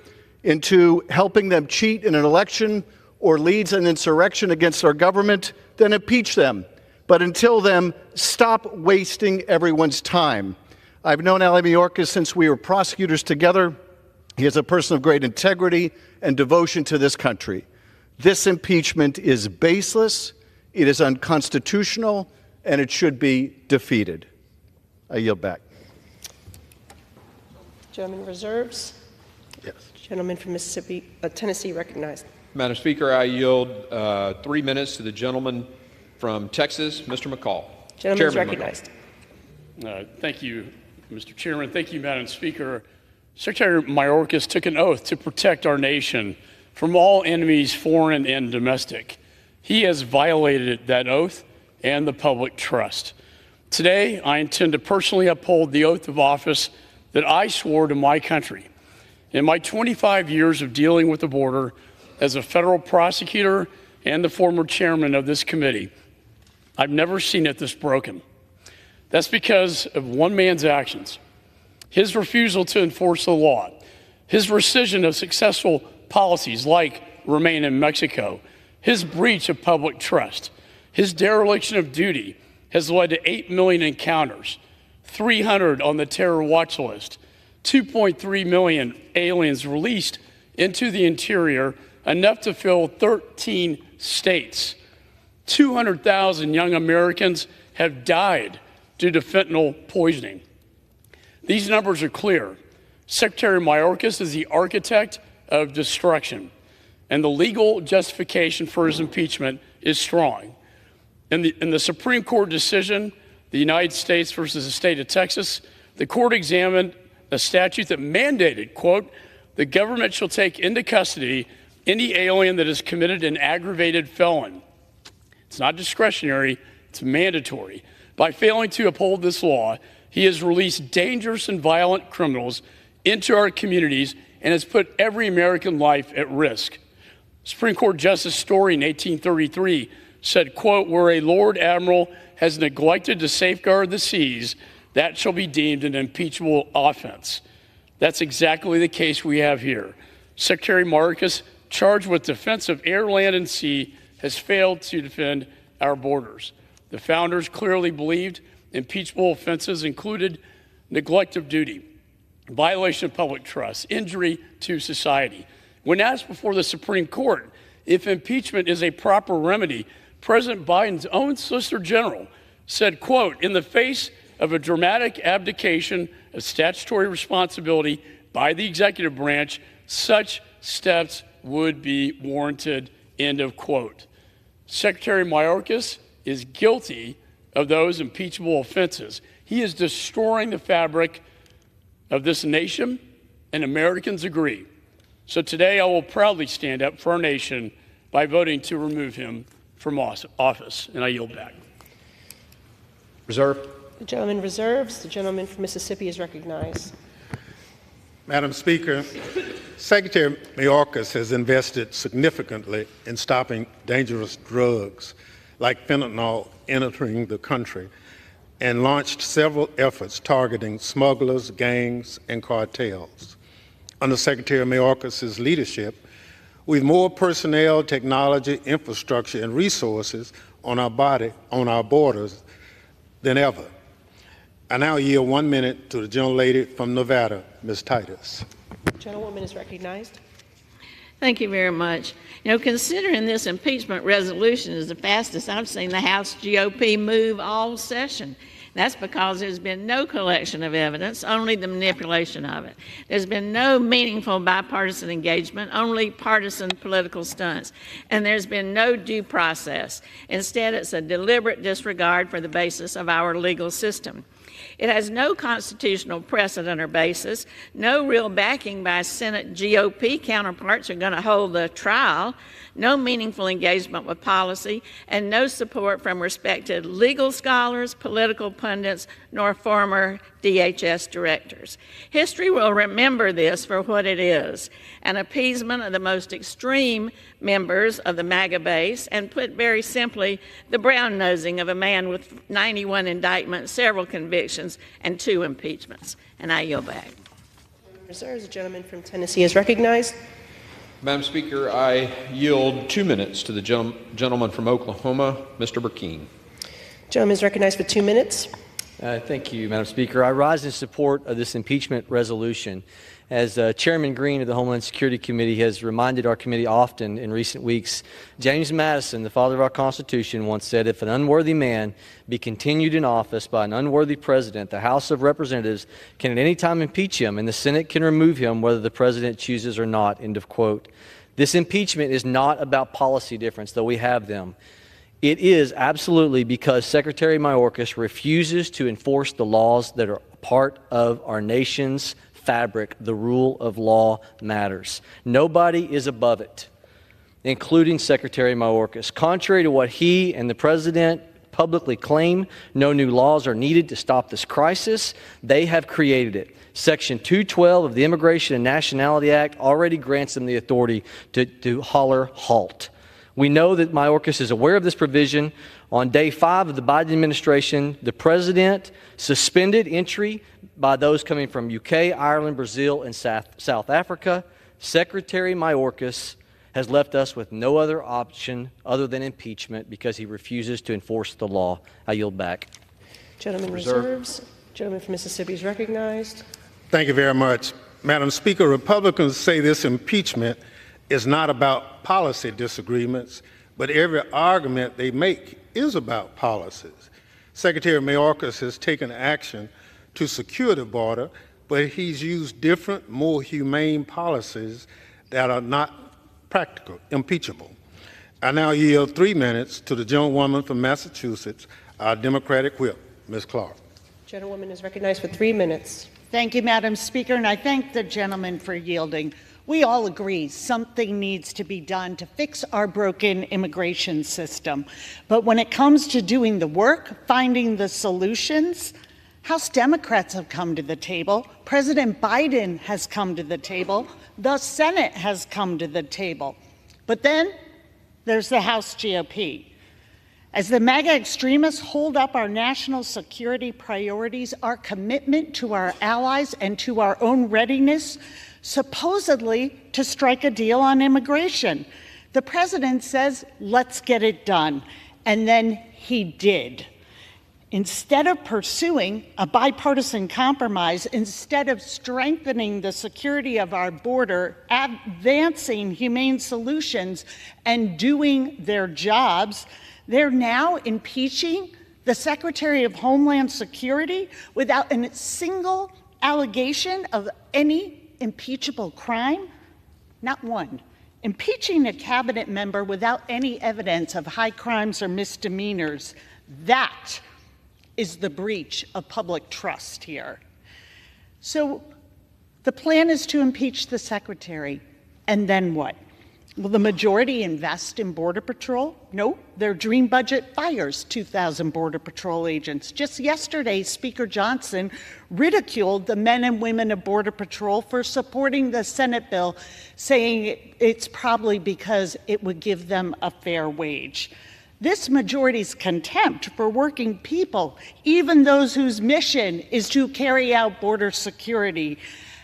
into helping them cheat in an election or leads an insurrection against our government, then impeach them. But until then, stop wasting everyone's time. I've known Ale Mayorkas since we were prosecutors together. He is a person of great integrity and devotion to this country. This impeachment is baseless, it is unconstitutional, and it should be defeated. I yield back. Gentleman reserves. Yes. Gentleman from Tennessee recognized. Madam Speaker, I yield 3 minutes to the gentleman from Texas, Mr. McCall. Gentleman is recognized. Thank you, Mr. Chairman. Thank you, Madam Speaker. Secretary Mayorkas took an oath to protect our nation from all enemies, foreign and domestic. He has violated that oath and the public trust. Today, I intend to personally uphold the oath of office that I swore to my country. In my 25 years of dealing with the border as a federal prosecutor and the former chairman of this committee, I've never seen it this broken. That's because of one man's actions, his refusal to enforce the law, his rescission of successful policies like Remain in Mexico, his breach of public trust, his dereliction of duty has led to 8 million encounters, 300 on the terror watch list, 2.3 million aliens released into the interior, enough to fill 13 states. 200,000 young Americans have died due to fentanyl poisoning. These numbers are clear. Secretary Mayorkas is the architect of destruction, and the legal justification for his impeachment is strong. In the Supreme Court decision, the United States versus the state of Texas, the court examined a statute that mandated, quote, the government shall take into custody any alien that has committed an aggravated felon. It's not discretionary, it's mandatory. By failing to uphold this law, he has released dangerous and violent criminals into our communities and has put every American life at risk. Supreme Court Justice Story in 1833 said, quote, where a Lord Admiral has neglected to safeguard the seas, that shall be deemed an impeachable offense. That's exactly the case we have here. Secretary Mayorkas, charged with defense of air, land, and sea, has failed to defend our borders. The founders clearly believed impeachable offenses included neglect of duty, violation of public trust, injury to society. When asked before the Supreme Court if impeachment is a proper remedy, President Biden's own Solicitor General said, quote, in the face of a dramatic abdication of statutory responsibility by the executive branch, such steps would be warranted, end of quote. Secretary Mayorkas is guilty of those impeachable offenses. He is destroying the fabric of this nation, and Americans agree. So today I will proudly stand up for our nation by voting to remove him from office. And I yield back. Reserve. The gentleman reserves. The gentleman from Mississippi is recognized. Madam Speaker, Secretary Mayorkas has invested significantly in stopping dangerous drugs like fentanyl entering the country and launched several efforts targeting smugglers, gangs, and cartels. Under Secretary Mayorkas' leadership, we have more personnel, technology, infrastructure, and resources on our borders than ever. I now yield 1 minute to the gentlelady from Nevada, Ms. Titus. The gentlewoman is recognized. Thank you very much. You know, considering this impeachment resolution is the fastest I've seen the House GOP move all session. That's because there's been no collection of evidence, only the manipulation of it. There's been no meaningful bipartisan engagement, only partisan political stunts. And there's been no due process. Instead, it's a deliberate disregard for the basis of our legal system. It has no constitutional precedent or basis, no real backing by Senate GOP counterparts who are going to hold the trial, no meaningful engagement with policy, and no support from respected legal scholars, political pundits, nor former DHS directors. History will remember this for what it is, an appeasement of the most extreme members of the MAGA base, and put very simply, the brown-nosing of a man with 91 indictments, several convictions, and 2 impeachments. And I yield back. Reserves. The gentleman from Tennessee is recognized. Madam Speaker, I yield 2 minutes to the gentleman from Oklahoma, Mr. Burkeen. Gentleman is recognized for 2 minutes. Thank you, Madam Speaker. I rise in support of this impeachment resolution. As Chairman Green of the Homeland Security Committee has reminded our committee often in recent weeks, James Madison, the father of our Constitution, once said, "If an unworthy man be continued in office by an unworthy president, the House of Representatives can at any time impeach him, and the Senate can remove him whether the president chooses or not." End of quote. This impeachment is not about policy difference, though we have them. It is absolutely because Secretary Mayorkas refuses to enforce the laws that are part of our nation's fabric. The rule of law matters. Nobody is above it, including Secretary Mayorkas. Contrary to what he and the President publicly claim, no new laws are needed to stop this crisis. They have created it. Section 212 of the Immigration and Nationality Act already grants them the authority to holler halt. We know that Mayorkas is aware of this provision. On day 5 of the Biden administration, the President suspended entry by those coming from UK, Ireland, Brazil, and South Africa. Secretary Mayorkas has left us with no other option other than impeachment because he refuses to enforce the law. I yield back. Gentleman reserves. Gentleman from Mississippi is recognized. Thank you very much. Madam Speaker, Republicans say this impeachment is not about policy disagreements, but every argument they make is about policies. Secretary Mayorkas has taken action to secure the border, but he's used different, more humane policies that are not practical, impeachable. I now yield 3 minutes to the gentlewoman from Massachusetts, our Democratic whip, Ms. Clark. Gentlewoman is recognized for 3 minutes. Thank you, Madam Speaker, and I thank the gentleman for yielding. We all agree something needs to be done to fix our broken immigration system. But when it comes to doing the work, finding the solutions, House Democrats have come to the table. President Biden has come to the table. The Senate has come to the table. But then there's the House GOP. As the MAGA extremists hold up our national security priorities, our commitment to our allies and to our own readiness, supposedly to strike a deal on immigration. The president says, let's get it done. And then he did. Instead of pursuing a bipartisan compromise, instead of strengthening the security of our border, advancing humane solutions, and doing their jobs, they're now impeaching the Secretary of Homeland Security without a single allegation of any impeachable crime? Not one. Impeaching a cabinet member without any evidence of high crimes or misdemeanors, that is the breach of public trust here. So the plan is to impeach the secretary, and then what? Will the majority invest in Border Patrol? No. Their dream budget fires 2,000 Border Patrol agents. Just yesterday, Speaker Johnson ridiculed the men and women of Border Patrol for supporting the Senate bill, saying it's probably because it would give them a fair wage. This majority's contempt for working people, even those whose mission is to carry out border security,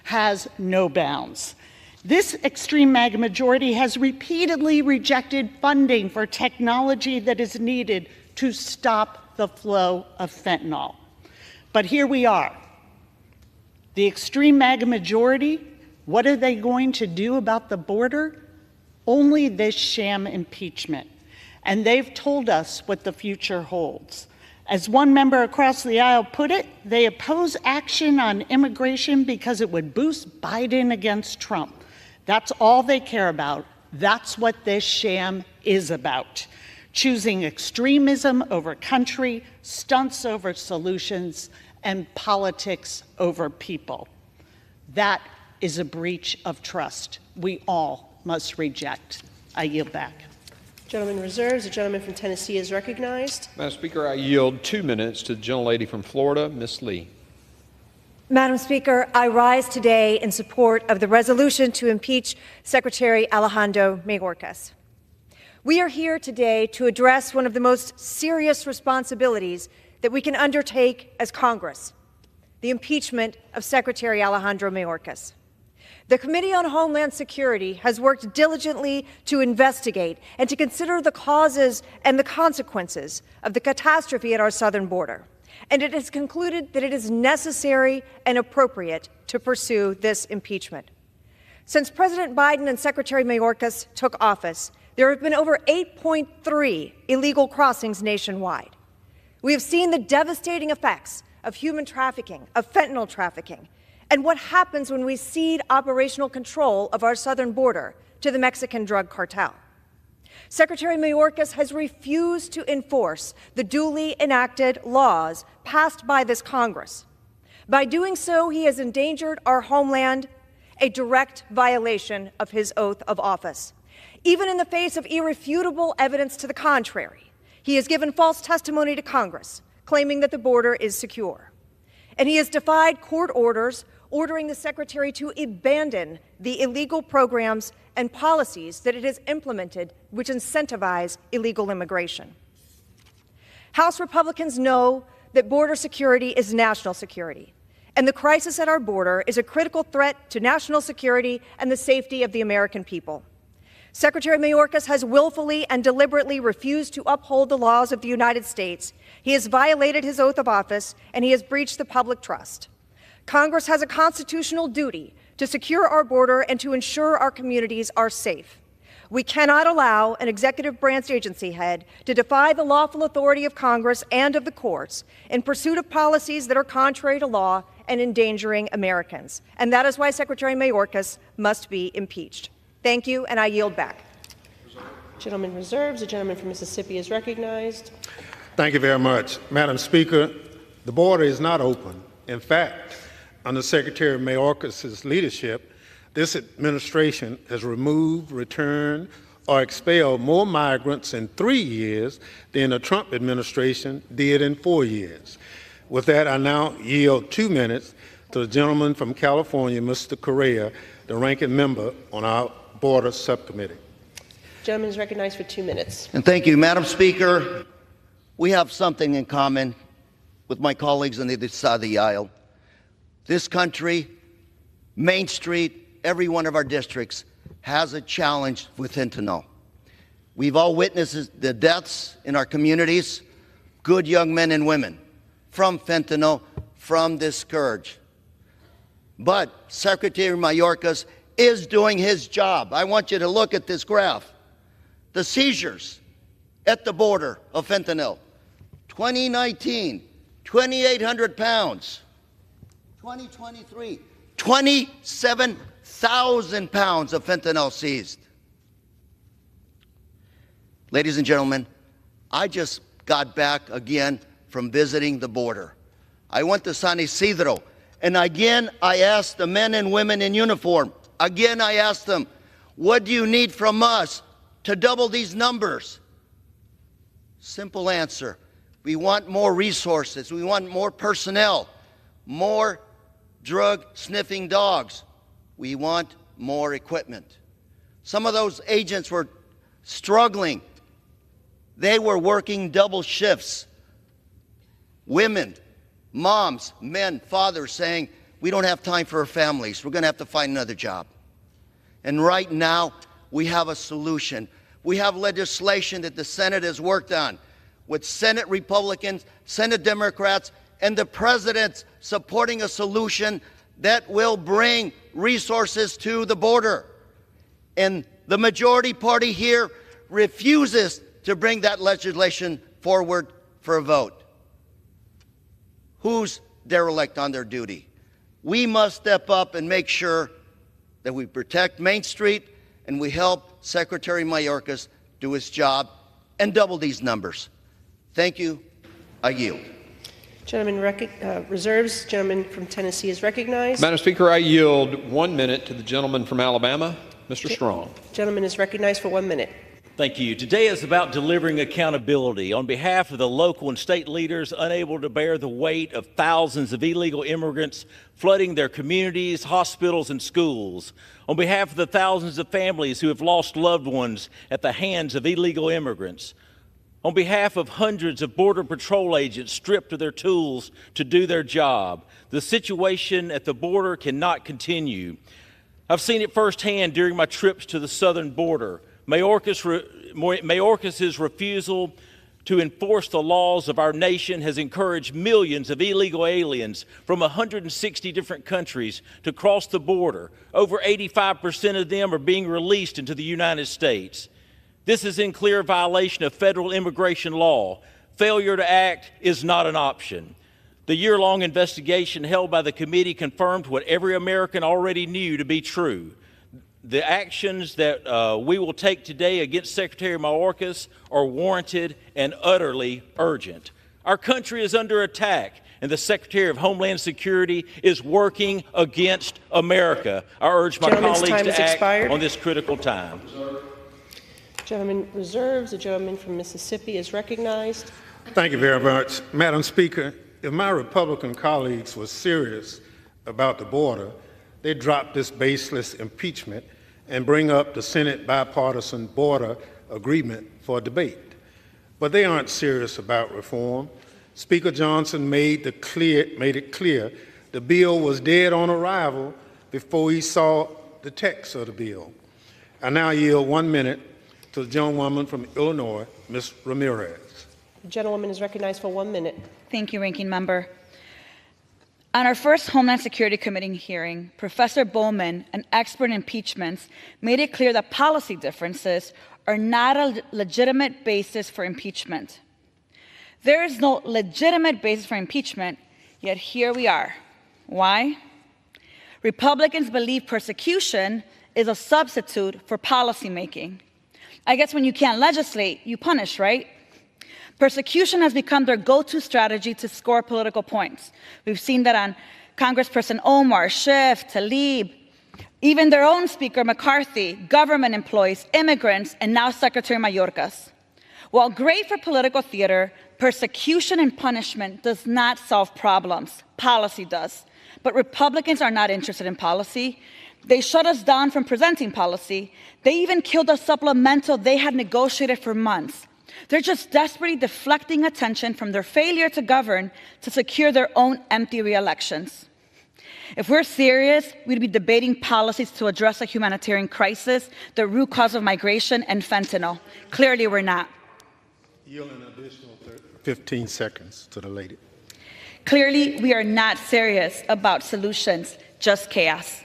has no bounds. This extreme MAGA majority has repeatedly rejected funding for technology that is needed to stop the flow of fentanyl. But here we are. The extreme MAGA majority, what are they going to do about the border? Only this sham impeachment. And they've told us what the future holds. As one member across the aisle put it, they oppose action on immigration because it would boost Biden against Trump. That's all they care about. That's what this sham is about. Choosing extremism over country, stunts over solutions, and politics over people. That is a breach of trust we all must reject. I yield back. Gentleman reserves. The gentleman from Tennessee is recognized. Madam Speaker, I yield 2 minutes to the gentlelady from Florida, Ms. Lee. Madam Speaker, I rise today in support of the resolution to impeach Secretary Alejandro Mayorkas. We are here today to address one of the most serious responsibilities that we can undertake as Congress, the impeachment of Secretary Alejandro Mayorkas. The Committee on Homeland Security has worked diligently to investigate and to consider the causes and the consequences of the catastrophe at our southern border. And it has concluded that it is necessary and appropriate to pursue this impeachment. Since President Biden and Secretary Mayorkas took office, there have been over 8.3 illegal crossings nationwide. We have seen the devastating effects of human trafficking, of fentanyl trafficking, and what happens when we cede operational control of our southern border to the Mexican drug cartel. Secretary Mayorkas has refused to enforce the duly enacted laws passed by this Congress. By doing so, he has endangered our homeland, a direct violation of his oath of office. Even in the face of irrefutable evidence to the contrary, he has given false testimony to Congress, claiming that the border is secure. And he has defied court orders ordering the Secretary to abandon the illegal programs and policies that it has implemented which incentivize illegal immigration. House Republicans know that border security is national security, and the crisis at our border is a critical threat to national security and the safety of the American people. Secretary Mayorkas has willfully and deliberately refused to uphold the laws of the United States. He has violated his oath of office, and he has breached the public trust. Congress has a constitutional duty to secure our border and to ensure our communities are safe. We cannot allow an executive branch agency head to defy the lawful authority of Congress and of the courts in pursuit of policies that are contrary to law and endangering Americans. And that is why Secretary Mayorkas must be impeached. Thank you, and I yield back. Gentleman reserves. The gentleman from Mississippi is recognized. Thank you very much. Madam Speaker, the border is not open. In fact, under Secretary Mayorkas' leadership, this administration has removed, returned, or expelled more migrants in 3 years than the Trump administration did in 4 years. With that, I now yield 2 minutes to the gentleman from California, Mr. Correa, the ranking member on our Border Subcommittee. Gentleman is recognized for 2 minutes. And thank you, Madam Speaker. We have something in common with my colleagues on the other side of the aisle. This country, Main Street, every one of our districts has a challenge with fentanyl. We've all witnessed the deaths in our communities, good young men and women, from fentanyl, from this scourge. But Secretary Mayorkas is doing his job. I want you to look at this graph. The seizures at the border of fentanyl. 2019, 2,800 pounds. 2023, 27,000 pounds of fentanyl seized. Ladies and gentlemen, I just got back again from visiting the border. I went to San Isidro, and again I asked the men and women in uniform, again I asked them, What do you need from us to double these numbers? Simple answer. We want more resources. We want more personnel, more drug-sniffing dogs. We want more equipment. Some of those agents were struggling. They were working double shifts. Women, moms, men, fathers saying, we don't have time for our families. We're going to have to find another job. And right now, we have a solution. We have legislation that the Senate has worked on with Senate Republicans, Senate Democrats, and the President supporting a solution that will bring resources to the border. And the majority party here refuses to bring that legislation forward for a vote. Who's derelict on their duty? We must step up and make sure that we protect Main Street and we help Secretary Mayorkas do his job and double these numbers. Thank you. I yield. Gentleman reserves. Gentleman from Tennessee is recognized. Madam Speaker, I yield 1 minute to the gentleman from Alabama, Mr. Strong. Gentleman is recognized for 1 minute. Thank you. Today is about delivering accountability on behalf of the local and state leaders unable to bear the weight of thousands of illegal immigrants flooding their communities, hospitals, and schools. On behalf of the thousands of families who have lost loved ones at the hands of illegal immigrants. On behalf of hundreds of Border Patrol agents stripped of their tools to do their job. The situation at the border cannot continue. I've seen it firsthand during my trips to the southern border. Mayorkas' refusal to enforce the laws of our nation has encouraged millions of illegal aliens from 160 different countries to cross the border. Over 85% of them are being released into the United States. This is in clear violation of federal immigration law. Failure to act is not an option. The year-long investigation held by the committee confirmed what every American already knew to be true. The actions that we will take today against Secretary Mayorkas are warranted and utterly urgent. Our country is under attack, and the Secretary of Homeland Security is working against America. I urge my colleagues to act on this critical time. Gentleman reserves. The gentleman from Mississippi is recognized. Thank you very much. Madam Speaker, if my Republican colleagues were serious about the border, they'd drop this baseless impeachment and bring up the Senate bipartisan border agreement for debate. But they aren't serious about reform. Speaker Johnson made it clear the bill was dead on arrival before he saw the text of the bill. I now yield 1 minute to the gentlewoman from Illinois, Ms. Ramirez. The gentlewoman is recognized for 1 minute. Thank you, Ranking Member. On our first Homeland Security Committee hearing, Professor Bowman, an expert in impeachments, made it clear that policy differences are not a legitimate basis for impeachment. There is no legitimate basis for impeachment, yet here we are. Why? Republicans believe persecution is a substitute for policymaking. I guess when you can't legislate, you punish, right? Persecution has become their go-to strategy to score political points. We've seen that on Congressperson Omar, Schiff, Tlaib, even their own Speaker McCarthy, government employees, immigrants, and now Secretary Mayorkas. While great for political theater, persecution and punishment does not solve problems. Policy does. But Republicans are not interested in policy. They shut us down from presenting policy. They even killed a supplemental they had negotiated for months. They're just desperately deflecting attention from their failure to govern to secure their own empty re-elections. If we're serious, we'd be debating policies to address a humanitarian crisis, the root cause of migration, and fentanyl. Clearly, we're not. Yield an additional 15 seconds to the lady. Clearly, we are not serious about solutions, just chaos.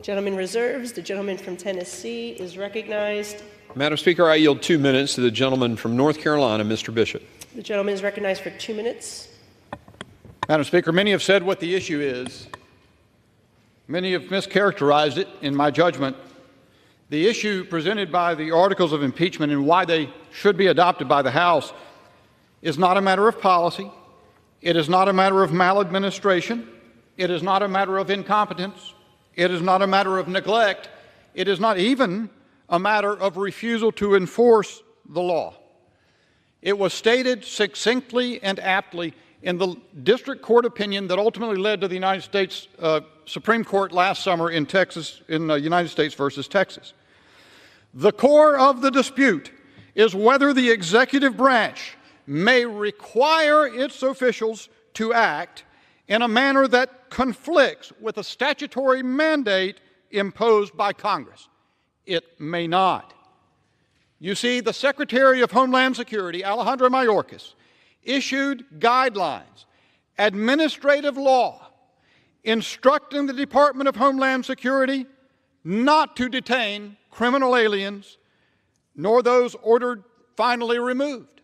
Gentleman reserves. The gentleman from Tennessee is recognized. Madam Speaker, I yield 2 minutes to the gentleman from North Carolina, Mr. Bishop. The gentleman is recognized for 2 minutes. Madam Speaker, many have said what the issue is. Many have mischaracterized it, in my judgment. The issue presented by the articles of impeachment and why they should be adopted by the House is not a matter of policy. It is not a matter of maladministration. It is not a matter of incompetence. It is not a matter of neglect. It is not even a matter of refusal to enforce the law. It was stated succinctly and aptly in the district court opinion that ultimately led to the United States Supreme Court last summer in Texas, in United States versus Texas. The core of the dispute is whether the executive branch may require its officials to act in a manner that conflicts with a statutory mandate imposed by Congress. It may not. You see, the Secretary of Homeland Security, Alejandro Mayorkas, issued guidelines, administrative law, instructing the Department of Homeland Security not to detain criminal aliens, nor those ordered finally removed.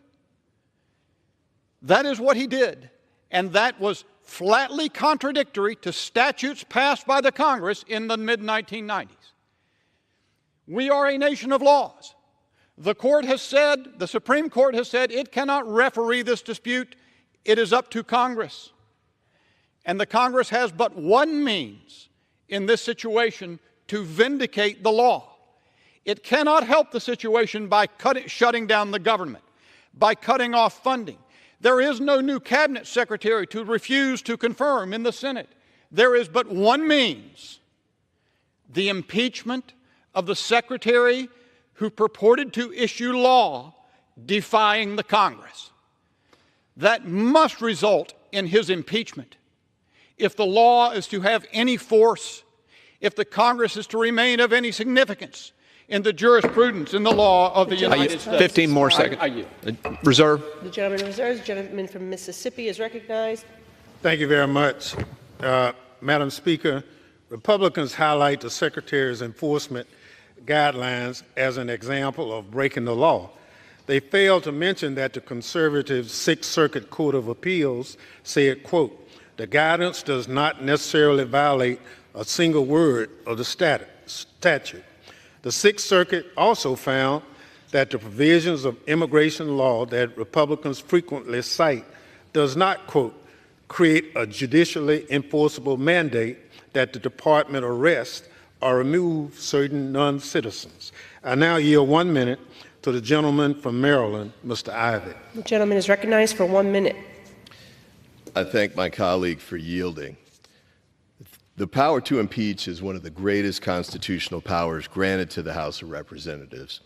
That is what he did, and that was flatly contradictory to statutes passed by the Congress in the mid-1990s. We are a nation of laws. The court has said, the Supreme Court has said, it cannot referee this dispute. It is up to Congress. And the Congress has but one means in this situation to vindicate the law. It cannot help the situation by shutting down the government, by cutting off funding. There is no new cabinet secretary to refuse to confirm in the Senate. There is but one means: the impeachment of the secretary who purported to issue law defying the Congress. That must result in his impeachment. If the law is to have any force, if the Congress is to remain of any significance in the jurisprudence, in the law of the United States. 15 more seconds. Reserve. The gentleman reserves. The gentleman from Mississippi is recognized. Thank you very much. Madam Speaker, Republicans highlight the Secretary's enforcement guidelines as an example of breaking the law. They fail to mention that the conservative Sixth Circuit Court of Appeals said, quote, "The guidance does not necessarily violate a single word of the statute." The Sixth Circuit also found that the provisions of immigration law that Republicans frequently cite does not, quote, "create a judicially enforceable mandate that the department arrest or remove certain non-citizens." I now yield 1 minute to the gentleman from Maryland, Mr. Ivey. The gentleman is recognized for 1 minute. I thank my colleague for yielding. The power to impeach is one of the greatest constitutional powers granted to the House of Representatives.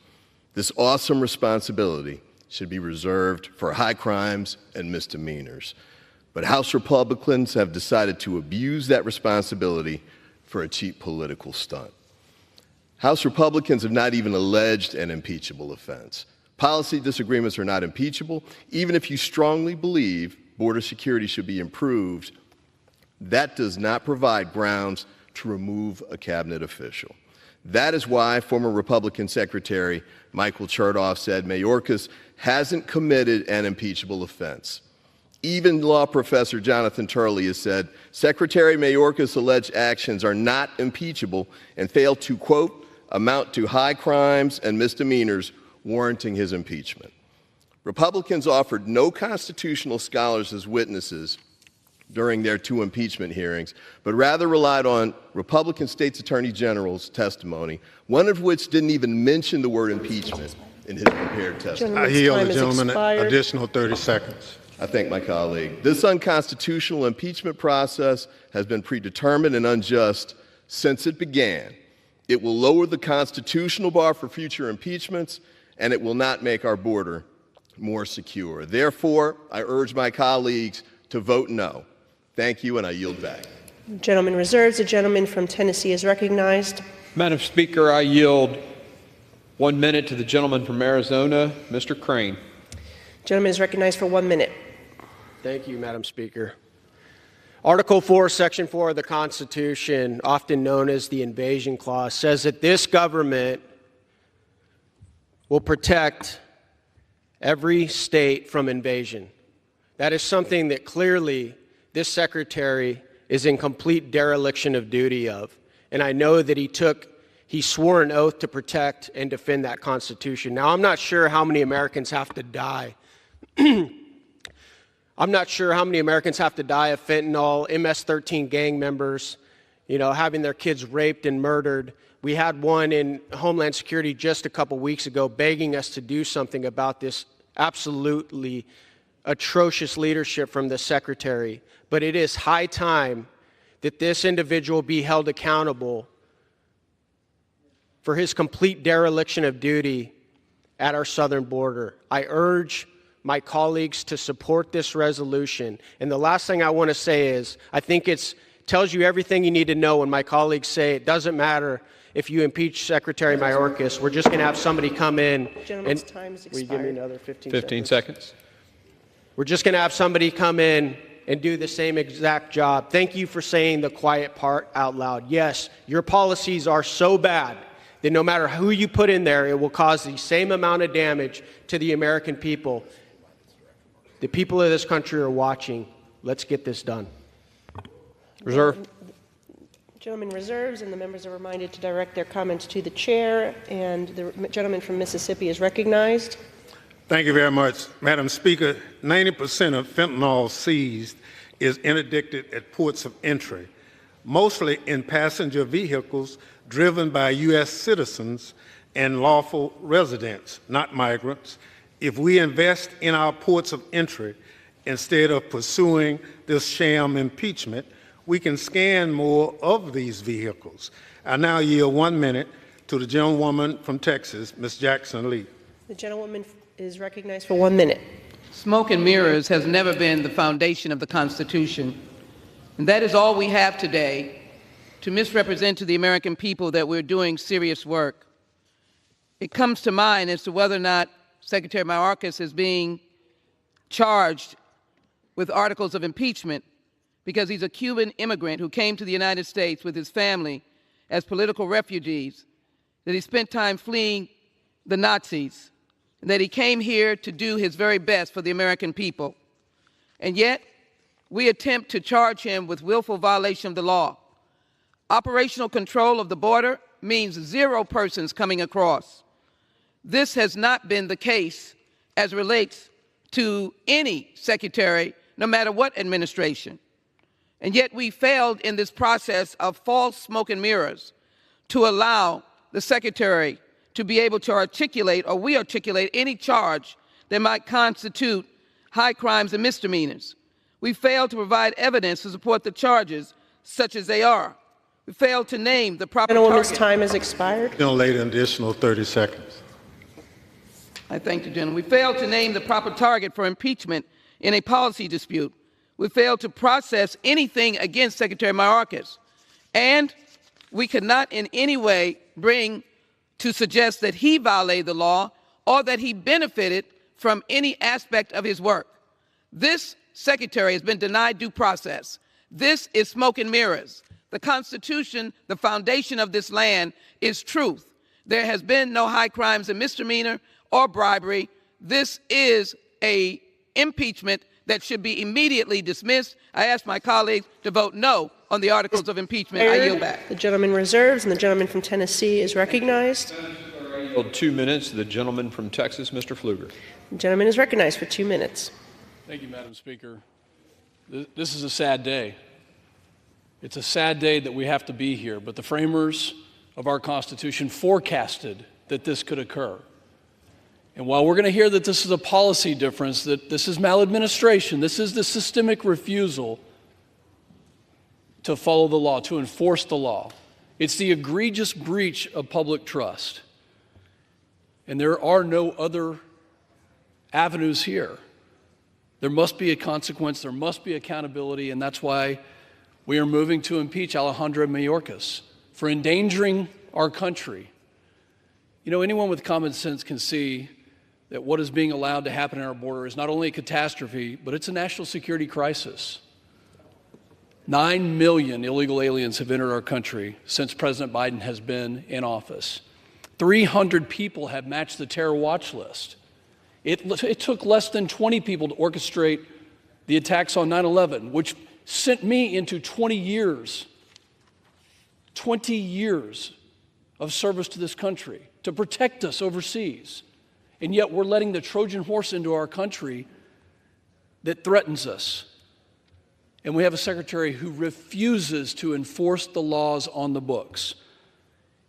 This awesome responsibility should be reserved for high crimes and misdemeanors. But House Republicans have decided to abuse that responsibility for a cheap political stunt. House Republicans have not even alleged an impeachable offense. Policy disagreements are not impeachable. Even if you strongly believe border security should be improved, that does not provide grounds to remove a cabinet official. That is why former Republican Secretary Michael Chertoff said Mayorkas hasn't committed an impeachable offense. Even law professor Jonathan Turley has said Secretary Mayorkas' alleged actions are not impeachable and fail to, quote, "amount to high crimes and misdemeanors warranting his impeachment." Republicans offered no constitutional scholars as witnesses during their 2 impeachment hearings, but rather relied on Republican states' attorney general's testimony, one of which didn't even mention the word impeachment in his prepared testimony. I yield the gentleman an additional 30 seconds. I thank my colleague. This unconstitutional impeachment process has been predetermined and unjust since it began. It will lower the constitutional bar for future impeachments, and it will not make our border more secure. Therefore, I urge my colleagues to vote no. Thank you, and I yield back. The gentleman reserves. The gentleman from Tennessee is recognized. Madam Speaker, I yield 1 minute to the gentleman from Arizona, Mr. Crane. Gentleman is recognized for 1 minute. Thank you, Madam Speaker. Article 4, Section 4 of the Constitution, often known as the Invasion Clause, says that this government will protect every state from invasion. That is something that clearly this secretary is in complete dereliction of duty of. And I know that he swore an oath to protect and defend that Constitution. Now, I'm not sure how many Americans have to die. I'm not sure how many Americans have to die of fentanyl, MS-13 gang members, having their kids raped and murdered. We had one in Homeland Security just a couple weeks ago begging us to do something about this absolutely atrocious leadership from the Secretary. But it is high time that this individual be held accountable for his complete dereliction of duty at our southern border. I urge my colleagues to support this resolution. And the last thing I want to say is, I think it tells you everything you need to know when my colleagues say it doesn't matter if you impeach Secretary Mayorkas. We're just going to have somebody come in. Gentleman's time is expired. Will you give me another 15 seconds? We're just going to have somebody come in and do the same exact job. Thank you for saying the quiet part out loud. Yes, your policies are so bad that no matter who you put in there, it will cause the same amount of damage to the American people. The people of this country are watching. Let's get this done. Reserve. Gentleman reserves, and the members are reminded to direct their comments to the chair. And the gentleman from Mississippi is recognized. Thank you very much. Madam Speaker, 90% of fentanyl seized is interdicted at ports of entry, mostly in passenger vehicles driven by U.S. citizens and lawful residents, not migrants. If we invest in our ports of entry instead of pursuing this sham impeachment, we can scan more of these vehicles. I now yield 1 minute to the gentlewoman from Texas, Ms. Jackson Lee. The gentlewoman is recognized for 1 minute. Smoke and mirrors has never been the foundation of the Constitution. And that is all we have today to misrepresent to the American people that we're doing serious work. It comes to mind as to whether or not Secretary Mayorkas is being charged with articles of impeachment because he's a Cuban immigrant who came to the United States with his family as political refugees, that he spent time fleeing the Nazis, and that he came here to do his very best for the American people. And yet, we attempt to charge him with willful violation of the law. Operational control of the border means 0 persons coming across. This has not been the case as relates to any secretary, no matter what administration. And yet we failed in this process of false smoke and mirrors to allow the secretary to be able to articulate, or we articulate, any charge that might constitute high crimes and misdemeanors. We failed to provide evidence to support the charges, such as they are. We failed to name the proper target. Gentlewoman's time has expired. Later, an additional 30 seconds. I thank the gentleman. We failed to name the proper target for impeachment in a policy dispute. We failed to process anything against Secretary Mayorkas. And we could not in any way bring to suggest that he violated the law or that he benefited from any aspect of his work. This secretary has been denied due process. This is smoke and mirrors. The Constitution, the foundation of this land, is truth. There has been no high crimes and misdemeanor or bribery. This is an impeachment that should be immediately dismissed. I ask my colleagues to vote no on the articles of impeachment. I yield back. The gentleman reserves, and the gentleman from Tennessee is recognized. 2 minutes. The gentleman from Texas, Mr. Pfluger. The gentleman is recognized for 2 minutes. Thank you, Madam Speaker. This is a sad day. It's a sad day that we have to be here, but the framers of our Constitution forecasted that this could occur. And while we're going to hear that this is a policy difference, that this is maladministration, this is the systemic refusal to follow the law, to enforce the law. It's the egregious breach of public trust. And there are no other avenues here. There must be a consequence, there must be accountability, and that's why we are moving to impeach Alejandro Mayorkas for endangering our country. You know, anyone with common sense can see that what is being allowed to happen in our border is not only a catastrophe, but it's a national security crisis. 9 million illegal aliens have entered our country since President Biden has been in office. 300 people have matched the terror watch list. It took less than 20 people to orchestrate the attacks on 9/11, which sent me into 20 years of service to this country to protect us overseas. And yet we're letting the Trojan horse into our country that threatens us. and we have a secretary who refuses to enforce the laws on the books.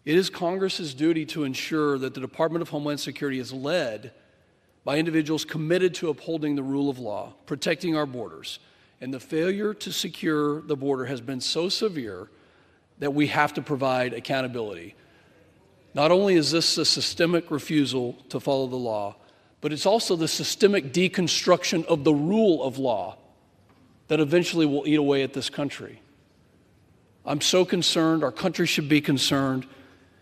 It is Congress's duty to ensure that the Department of Homeland Security is led by individuals committed to upholding the rule of law, protecting our borders. And the failure to secure the border has been so severe that we have to provide accountability. Not only is this a systemic refusal to follow the law, but it's also the systemic deconstruction of the rule of law that eventually will eat away at this country. I'm so concerned, our country should be concerned,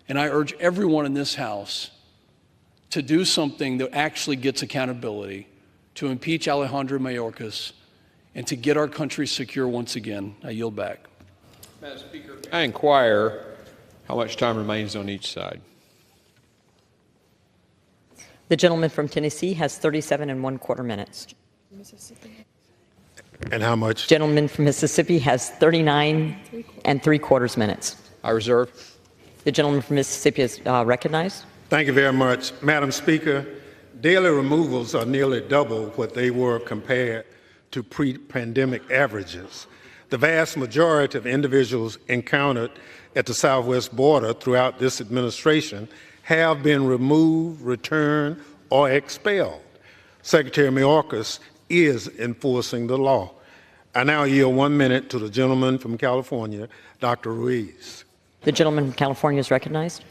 and I urge everyone in this House to do something that actually gets accountability, to impeach Alejandro Mayorkas, and to get our country secure once again. I yield back. Madam Speaker, I inquire how much time remains on each side. The gentleman from Tennessee has 37 1/4 minutes. And how much? Gentleman from Mississippi has 39 3/4 minutes. I reserve. The gentleman from Mississippi is recognized. Thank you very much. Madam Speaker, daily removals are nearly double what they were compared to pre-pandemic averages. The vast majority of individuals encountered at the southwest border throughout this administration have been removed, returned, or expelled. Secretary Mayorkas is enforcing the law. I now yield 1 minute to the gentleman from California, Dr. Ruiz. The gentleman from California is recognized.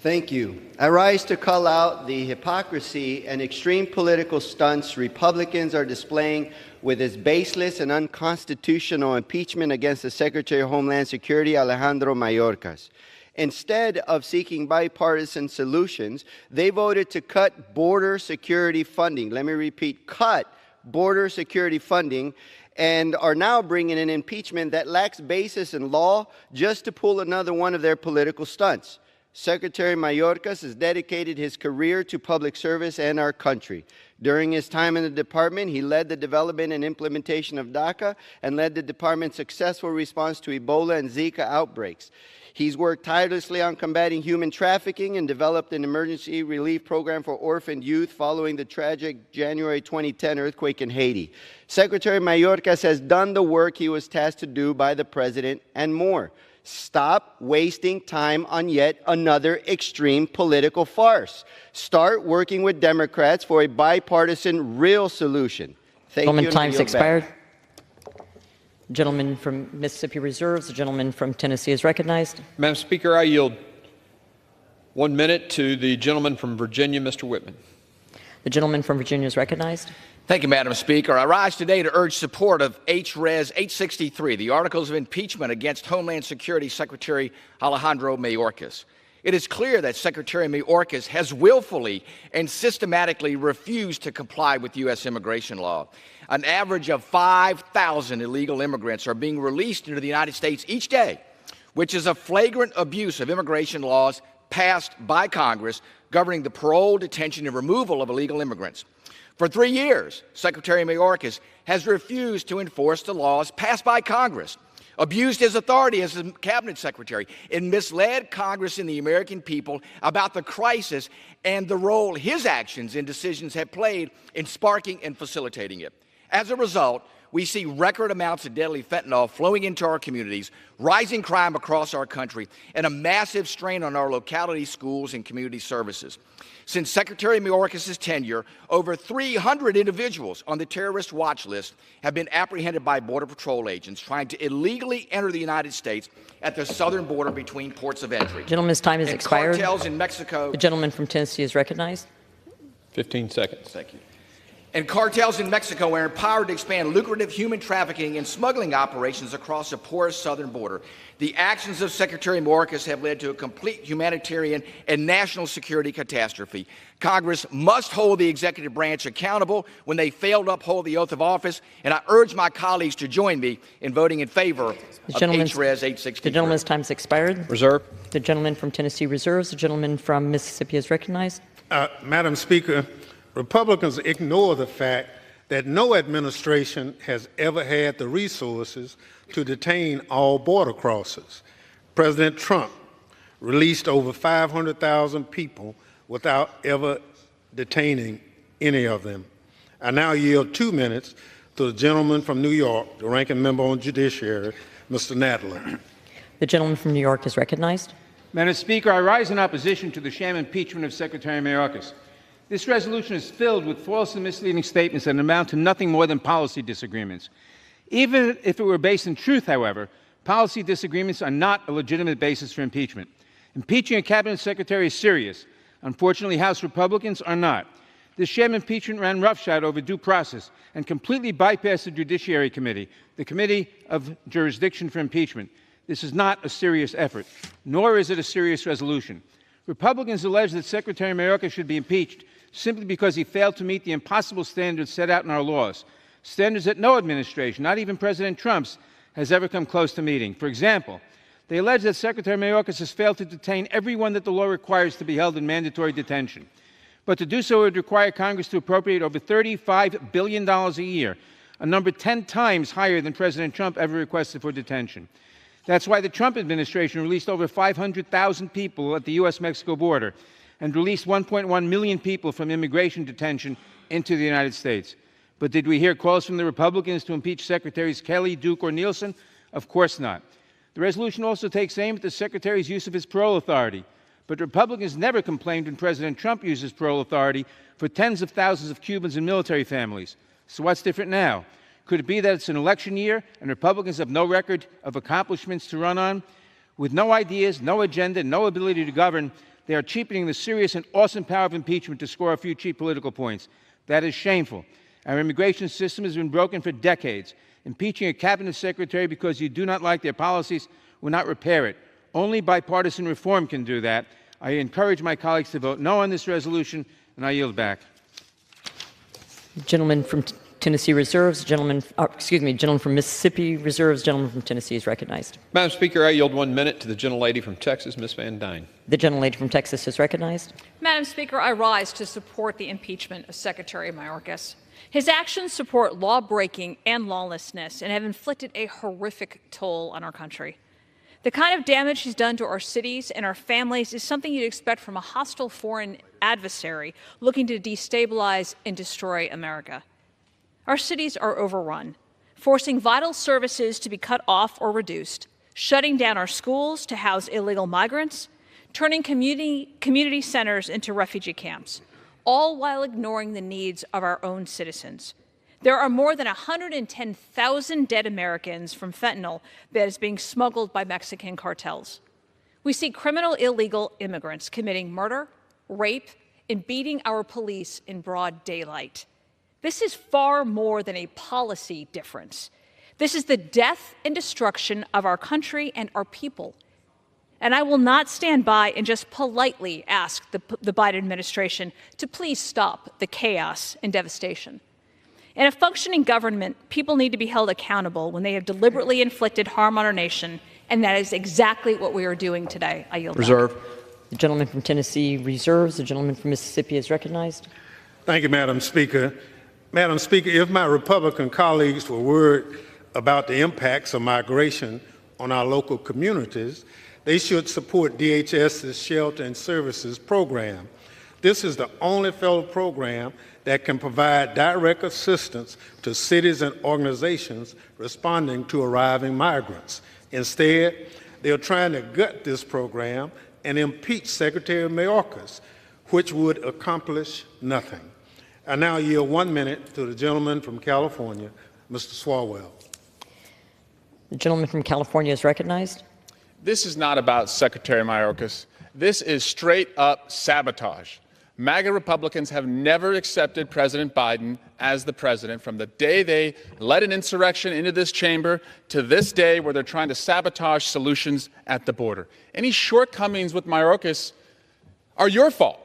Thank you. I rise to call out the hypocrisy and extreme political stunts Republicans are displaying with this baseless and unconstitutional impeachment against the Secretary of Homeland Security, Alejandro Mayorkas. Instead of seeking bipartisan solutions, they voted to cut border security funding. Let me repeat, cut border security funding, and are now bringing an impeachment that lacks basis in law just to pull another one of their political stunts. Secretary Mayorkas has dedicated his career to public service and our country. During his time in the department, he led the development and implementation of DACA and led the department's successful response to Ebola and Zika outbreaks. He's worked tirelessly on combating human trafficking and developed an emergency relief program for orphaned youth following the tragic January 2010 earthquake in Haiti. Secretary Mayorkas has done the work he was tasked to do by the president and more. Stop wasting time on yet another extreme political farce. Start working with Democrats for a bipartisan, real solution. Thank you. Time's expired. Gentleman from Mississippi reserves. The gentleman from Tennessee is recognized. Madam Speaker, I yield 1 minute to the gentleman from Virginia, Mr. Whitman. The gentleman from Virginia is recognized. Thank you, Madam Speaker. I rise today to urge support of H.Res. 863, the Articles of Impeachment against Homeland Security Secretary Alejandro Mayorkas. It is clear that Secretary Mayorkas has willfully and systematically refused to comply with U.S. immigration law. An average of 5,000 illegal immigrants are being released into the United States each day, which is a flagrant abuse of immigration laws passed by Congress governing the parole, detention, and removal of illegal immigrants. For 3 years, Secretary Mayorkas has refused to enforce the laws passed by Congress, abused his authority as a cabinet secretary, and misled Congress and the American people about the crisis and the role his actions and decisions have played in sparking and facilitating it. As a result, we see record amounts of deadly fentanyl flowing into our communities, rising crime across our country, and a massive strain on our locality, schools, and community services. Since Secretary Mayorkas' tenure, over 300 individuals on the terrorist watch list have been apprehended by Border Patrol agents trying to illegally enter the United States at the southern border between ports of entry. Gentleman's time has expired. Cartels in Mexico. The gentleman from Tennessee is recognized. 15 seconds. Thank you. And cartels in Mexico are empowered to expand lucrative human trafficking and smuggling operations across the porous southern border. The actions of Secretary Mayorkas have led to a complete humanitarian and national security catastrophe. Congress must hold the executive branch accountable when they fail to uphold the oath of office, and I urge my colleagues to join me in voting in favor of H.Res. 863. The gentleman's time has expired. Reserve. The gentleman from Tennessee reserves. The gentleman from Mississippi is recognized. Madam Speaker, Republicans ignore the fact that no administration has ever had the resources to detain all border crossers. President Trump released over 500,000 people without ever detaining any of them. I now yield 2 minutes To the gentleman from New York, the ranking member on Judiciary, Mr. Nadler. The gentleman from New York is recognized. Madam Speaker, I rise in opposition to the sham impeachment of Secretary Mayorkas. This resolution is filled with false and misleading statements that amount to nothing more than policy disagreements. Even if it were based in truth, however, policy disagreements are not a legitimate basis for impeachment. Impeaching a cabinet secretary is serious. Unfortunately, House Republicans are not. This sham impeachment ran roughshod over due process and completely bypassed the Judiciary Committee, the Committee of Jurisdiction for Impeachment. This is not a serious effort, nor is it a serious resolution. Republicans allege that Secretary Mayorkas should be impeached simply because he failed to meet the impossible standards set out in our laws, standards that no administration, not even President Trump's, has ever come close to meeting. For example, they allege that Secretary Mayorkas has failed to detain everyone that the law requires to be held in mandatory detention. But to do so would require Congress to appropriate over $35 billion a year, a number 10 times higher than President Trump ever requested for detention. That's why the Trump administration released over 500,000 people at the U.S.-Mexico border and released 1.1 million people from immigration detention into the United States. But did we hear calls from the Republicans to impeach Secretaries Kelly, Duke, or Nielsen? Of course not. The resolution also takes aim at the Secretary's use of his parole authority. But Republicans never complained when President Trump uses parole authority for tens of thousands of Cubans and military families. So what's different now? Could it be that it's an election year and Republicans have no record of accomplishments to run on? With no ideas, no agenda, no ability to govern, they are cheapening the serious and awesome power of impeachment to score a few cheap political points. That is shameful. Our immigration system has been broken for decades. Impeaching a cabinet secretary because you do not like their policies will not repair it. Only bipartisan reform can do that. I encourage my colleagues to vote no on this resolution, and I yield back. Gentleman from Tennessee reserves. Gentleman from Mississippi reserves. Gentleman from Tennessee is recognized. Madam Speaker, I yield 1 minute to the gentlelady from Texas, Ms. Van Dyne. The gentlelady from Texas is recognized. Madam Speaker, I rise to support the impeachment of Secretary Mayorkas. His actions support law-breaking and lawlessness and have inflicted a horrific toll on our country. The kind of damage he's done to our cities and our families is something you'd expect from a hostile foreign adversary looking to destabilize and destroy America. Our cities are overrun, forcing vital services to be cut off or reduced, shutting down our schools to house illegal migrants, turning community centers into refugee camps, all while ignoring the needs of our own citizens. There are more than 110,000 dead Americans from fentanyl that is being smuggled by Mexican cartels. We see criminal illegal immigrants committing murder, rape, and beating our police in broad daylight. This is far more than a policy difference. This is the death and destruction of our country and our people. And I will not stand by and just politely ask the Biden administration to please stop the chaos and devastation. In a functioning government, people need to be held accountable when they have deliberately inflicted harm on our nation, and that is exactly what we are doing today. I yield Reserve. back. The gentleman from Tennessee reserves. The gentleman from Mississippi is recognized. Thank you, Madam Speaker. Madam Speaker, if my Republican colleagues were worried about the impacts of migration on our local communities, they should support DHS's Shelter and Services program. This is the only federal program that can provide direct assistance to cities and organizations responding to arriving migrants. Instead, they are trying to gut this program and impeach Secretary Mayorkas, which would accomplish nothing. I now yield 1 minute to the gentleman from California, Mr. Swalwell. The gentleman from California is recognized. This is not about Secretary Mayorkas. This is straight-up sabotage. MAGA Republicans have never accepted President Biden as the president from the day they led an insurrection into this chamber to this day where they're trying to sabotage solutions at the border. Any shortcomings with Mayorkas are your fault.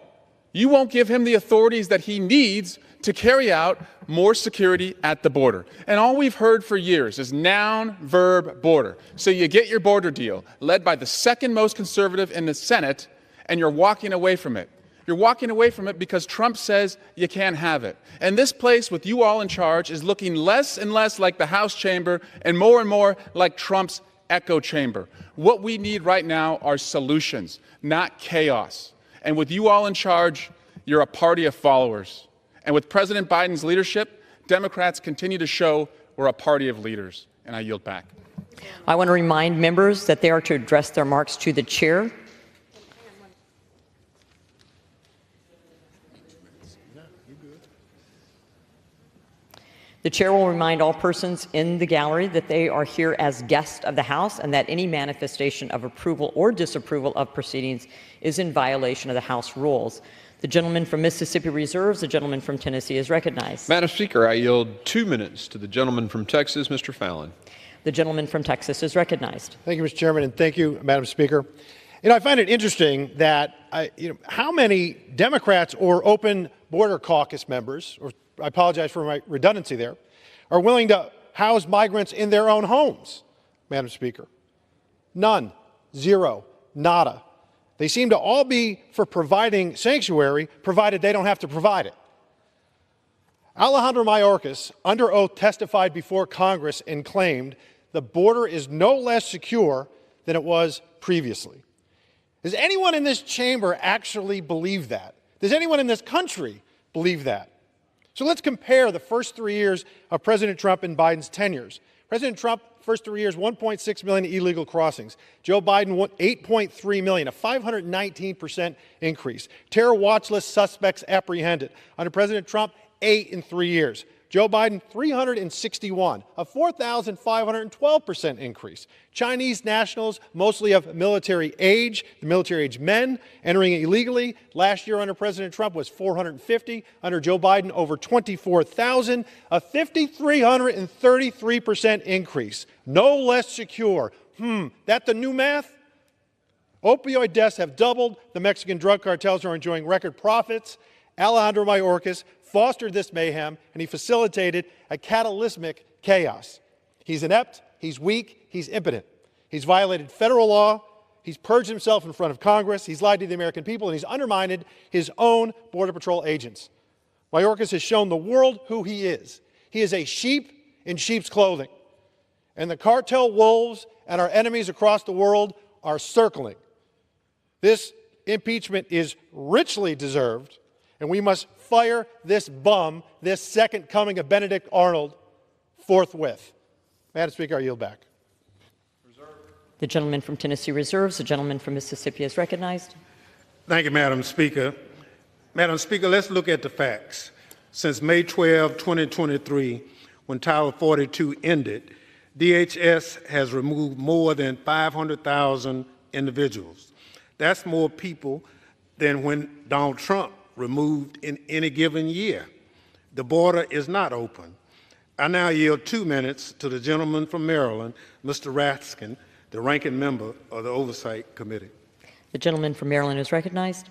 You won't give him the authorities that he needs to carry out more security at the border. And all we've heard for years is noun, verb, border. So you get your border deal, led by the second most conservative in the Senate, and you're walking away from it. You're walking away from it because Trump says you can't have it. And this place, with you all in charge, is looking less and less like the House chamber and more like Trump's echo chamber. What we need right now are solutions, not chaos. And with you all in charge, you're a party of followers. And with President Biden's leadership, Democrats continue to show we're a party of leaders. And I yield back. I want to remind members that they are to address their remarks to the chair. The chair will remind all persons in the gallery that they are here as guests of the House and that any manifestation of approval or disapproval of proceedings is in violation of the House rules. The gentleman from Mississippi reserves. The gentleman from Tennessee is recognized. Madam Speaker, I yield 2 minutes to the gentleman from Texas, Mr. Fallon. The gentleman from Texas is recognized. Thank you, Mr. Chairman, and thank you, Madam Speaker. I find it interesting that how many Democrats or open border caucus members, or I apologize for my redundancy there, are willing to house migrants in their own homes, Madam Speaker. None, zero, nada. They seem to all be for providing sanctuary, provided they don't have to provide it. Alejandro Mayorkas, under oath, testified before Congress and claimed the border is no less secure than it was previously. Does anyone in this chamber actually believe that? Does anyone in this country believe that? So let's compare the first 3 years of President Trump and Biden's tenures. President Trump, first 3 years, 1.6 million illegal crossings. Joe Biden, 8.3 million, a 519% increase. Terror watch list suspects apprehended. Under President Trump, 8 in 3 years. Joe Biden, 361, a 4,512% increase. Chinese nationals, mostly of military age, the military age men, entering illegally. Last year under President Trump was 450. Under Joe Biden, over 24,000, a 5,333% increase. No less secure. That the new math? Opioid deaths have doubled. The Mexican drug cartels are enjoying record profits. Alejandro Mayorkas fostered this mayhem, and he facilitated a cataclysmic chaos. He's inept, he's weak, he's impotent. He's violated federal law, he's purged himself in front of Congress, he's lied to the American people, and he's undermined his own Border Patrol agents. Mayorkas has shown the world who he is. He is a sheep in sheep's clothing. And the cartel wolves and our enemies across the world are circling. This impeachment is richly deserved, and we must fire this bum, this second coming of Benedict Arnold, forthwith. Madam Speaker, I yield back. The gentleman from Tennessee reserves. The gentleman from Mississippi is recognized. Thank you, Madam Speaker. Madam Speaker, let's look at the facts. Since May 12, 2023, when Title 42 ended, DHS has removed more than 500,000 individuals. That's more people than when Donald Trump removed in any given year. The border is not open. I now yield 2 minutes to the gentleman from Maryland, Mr. Raskin, the ranking member of the Oversight Committee. The gentleman from Maryland is recognized.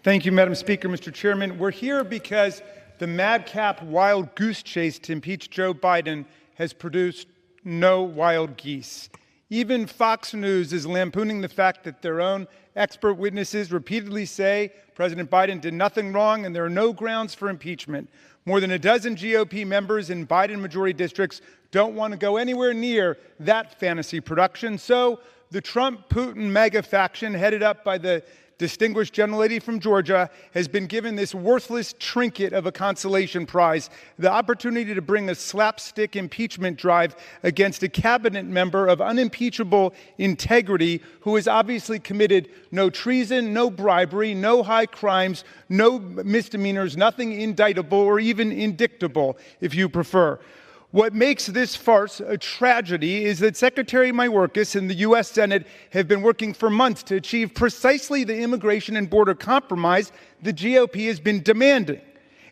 Thank you, Madam Speaker. Mr. Chairman, we're here because the madcap wild goose chase to impeach Joe Biden has produced no wild geese. Even Fox News is lampooning the fact that their own expert witnesses repeatedly say President Biden did nothing wrong and there are no grounds for impeachment. More than a dozen GOP members in Biden majority districts don't want to go anywhere near that fantasy production. So the Trump-Putin mega faction, headed up by the distinguished gentlelady from Georgia, has been given this worthless trinket of a consolation prize, the opportunity to bring a slapstick impeachment drive against a cabinet member of unimpeachable integrity who has obviously committed no treason, no bribery, no high crimes, no misdemeanors, nothing indictable or even indictable, if you prefer. What makes this farce a tragedy is that Secretary Mayorkas and the U.S. Senate have been working for months to achieve precisely the immigration and border compromise the GOP has been demanding.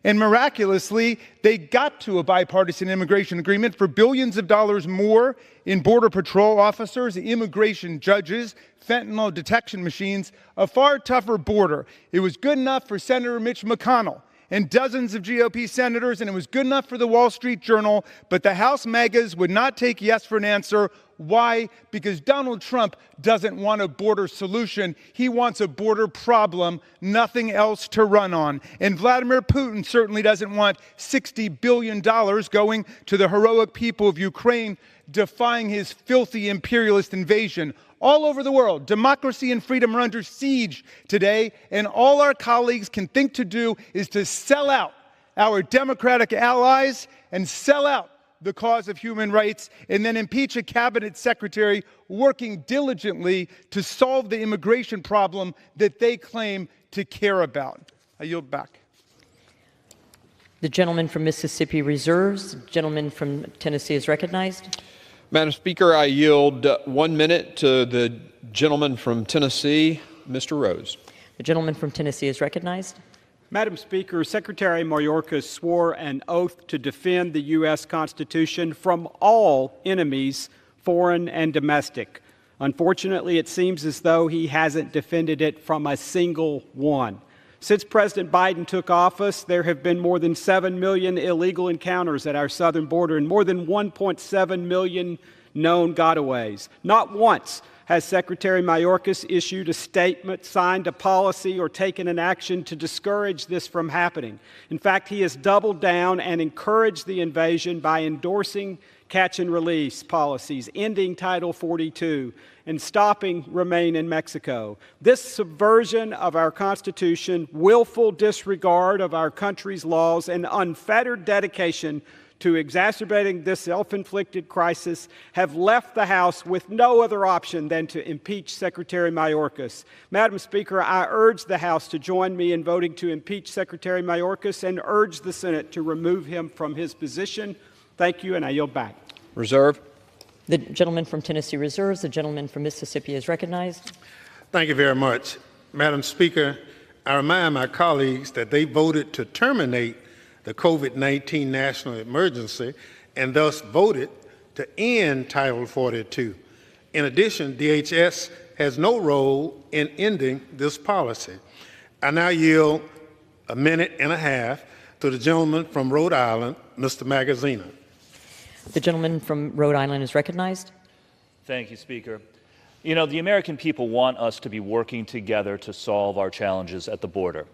And miraculously, they got to a bipartisan immigration agreement for billions of dollars more in Border Patrol officers, immigration judges, fentanyl detection machines, a far tougher border. It was good enough for Senator Mitch McConnell and dozens of GOP senators, and it was good enough for the Wall Street Journal, but the House MAGAs would not take yes for an answer. Why? Because Donald Trump doesn't want a border solution. He wants a border problem, nothing else to run on. And Vladimir Putin certainly doesn't want $60 billion going to the heroic people of Ukraine, defying his filthy imperialist invasion. All over the world, democracy and freedom are under siege today, and all our colleagues can think to do is to sell out our Democratic allies and sell out the cause of human rights, and then impeach a cabinet secretary working diligently to solve the immigration problem that they claim to care about. I yield back. The gentleman from Mississippi reserves. The gentleman from Tennessee is recognized. Madam Speaker, I yield 1 minute to the gentleman from Tennessee, Mr. Rose. The gentleman from Tennessee is recognized. Madam Speaker, Secretary Mayorkas swore an oath to defend the U.S. Constitution from all enemies, foreign and domestic. Unfortunately, it seems as though he hasn't defended it from a single one. Since President Biden took office, there have been more than 7 million illegal encounters at our southern border and more than 1.7 million known gotaways. Not once has Secretary Mayorkas issued a statement, signed a policy, or taken an action to discourage this from happening. In fact, he has doubled down and encouraged the invasion by endorsing catch and release policies, ending Title 42, and stopping Remain in Mexico. This subversion of our Constitution, willful disregard of our country's laws, and unfettered dedication to exacerbating this self-inflicted crisis have left the House with no other option than to impeach Secretary Mayorkas. Madam Speaker, I urge the House to join me in voting to impeach Secretary Mayorkas and urge the Senate to remove him from his position. Thank you, and I yield back. Reserve. The gentleman from Tennessee reserves. The gentleman from Mississippi is recognized. Thank you very much. Madam Speaker, I remind my colleagues that they voted to terminate the COVID-19 national emergency and thus voted to end Title 42. In addition, DHS has no role in ending this policy. I now yield 1.5 minutes to the gentleman from Rhode Island, Mr. Magaziner. The gentleman from Rhode Island is recognized. Thank you, Speaker. You know, the American people want us to be working together to solve our challenges at the border.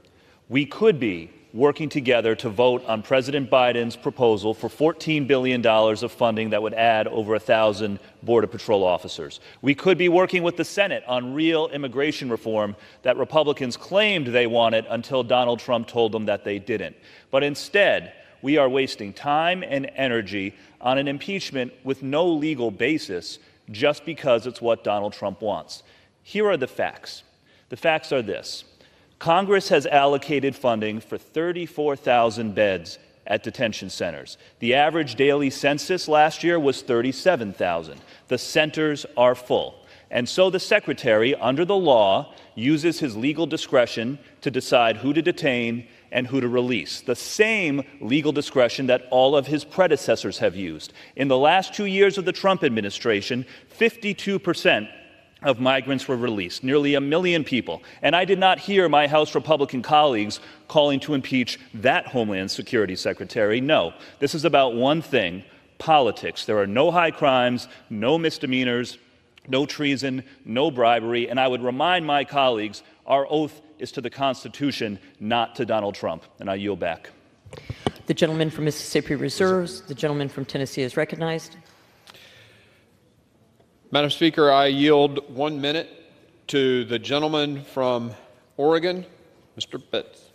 We could be working together to vote on President Biden's proposal for $14 billion of funding that would add over 1,000 Border Patrol officers. We could be working with the Senate on real immigration reform that Republicans claimed they wanted until Donald Trump told them that they didn't. But instead, we are wasting time and energy on an impeachment with no legal basis just because it's what Donald Trump wants. Here are the facts. The facts are this. Congress has allocated funding for 34,000 beds at detention centers. The average daily census last year was 37,000. The centers are full. And so the Secretary, under the law, uses his legal discretion to decide who to detain and who to release, the same legal discretion that all of his predecessors have used. In the last 2 years of the Trump administration, 52% of migrants were released, nearly 1 million people. And I did not hear my House Republican colleagues calling to impeach that Homeland Security Secretary. No, this is about one thing, politics. There are no high crimes, no misdemeanors, no treason, no bribery. And I would remind my colleagues, our oath is to the Constitution, not to Donald Trump. And I yield back. The gentleman from Mississippi reserves. The gentleman from Tennessee is recognized. Madam Speaker, I yield 1 minute to the gentleman from Oregon, Mr. Betts.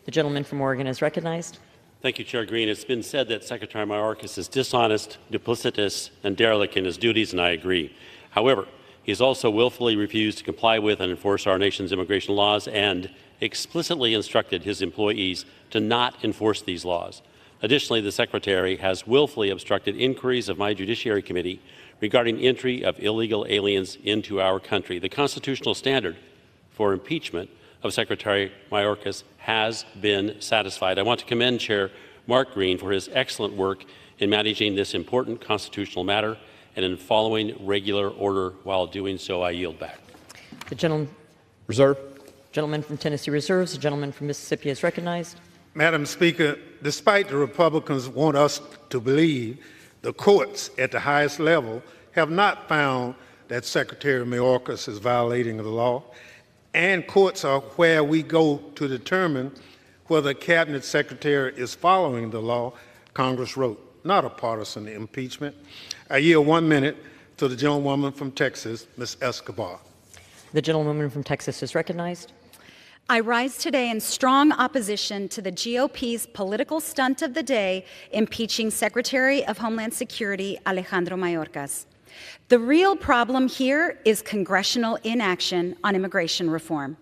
The gentleman from Oregon is recognized. Thank you, Chair Green. It's been said that Secretary Mayorkas is dishonest, duplicitous, and derelict in his duties, and I agree. However, he has also willfully refused to comply with and enforce our nation's immigration laws and explicitly instructed his employees to not enforce these laws. Additionally, the Secretary has willfully obstructed inquiries of my Judiciary Committee regarding entry of illegal aliens into our country. The constitutional standard for impeachment of Secretary Mayorkas has been satisfied. I want to commend Chair Mark Green for his excellent work in managing this important constitutional matter and in following regular order. While doing so, I yield back. The gentleman from Tennessee reserves. The gentleman from Mississippi is recognized. Madam Speaker, despite the Republicans want us to believe, the courts at the highest level have not found that Secretary Mayorkas is violating the law, and courts are where we go to determine whether a cabinet secretary is following the law Congress wrote, not a partisan impeachment. I yield 1 minute to the gentlewoman from Texas, Ms. Escobar. The gentlewoman from Texas is recognized. I rise today in strong opposition to the GOP's political stunt of the day, impeaching Secretary of Homeland Security Alejandro Mayorkas. The real problem here is congressional inaction on immigration reform.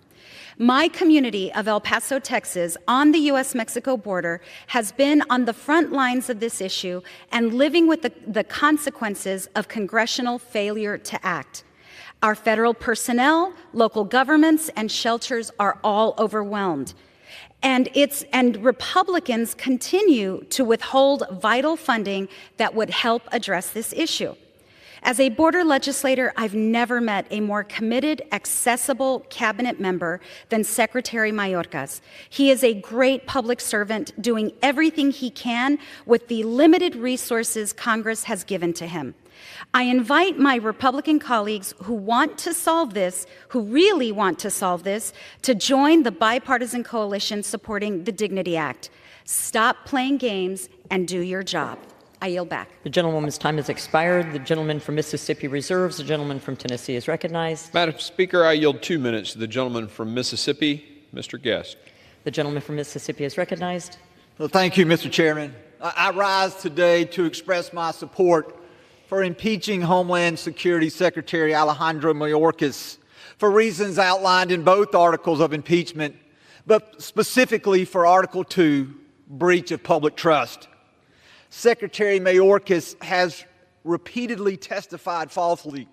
My community of El Paso, Texas, on the U.S.-Mexico border, has been on the front lines of this issue and living with the consequences of congressional failure to act. Our federal personnel, local governments, and shelters are all overwhelmed. And Republicans continue to withhold vital funding that would help address this issue. As a border legislator, I've never met a more committed, accessible cabinet member than Secretary Mayorkas. He is a great public servant doing everything he can with the limited resources Congress has given to him. I invite my Republican colleagues who want to solve this, who really want to solve this, to join the bipartisan coalition supporting the Dignity Act. Stop playing games and do your job. I yield back. The gentlewoman's time has expired. The gentleman from Mississippi reserves. The gentleman from Tennessee is recognized. Madam Speaker, I yield 2 minutes to the gentleman from Mississippi, Mr. Guest. The gentleman from Mississippi is recognized. Well, thank you, Mr. Chairman. I rise today to express my support for impeaching Homeland Security Secretary Alejandro Mayorkas for reasons outlined in both articles of impeachment, but specifically for Article 2, breach of public trust. Secretary Mayorkas has repeatedly testified falsely,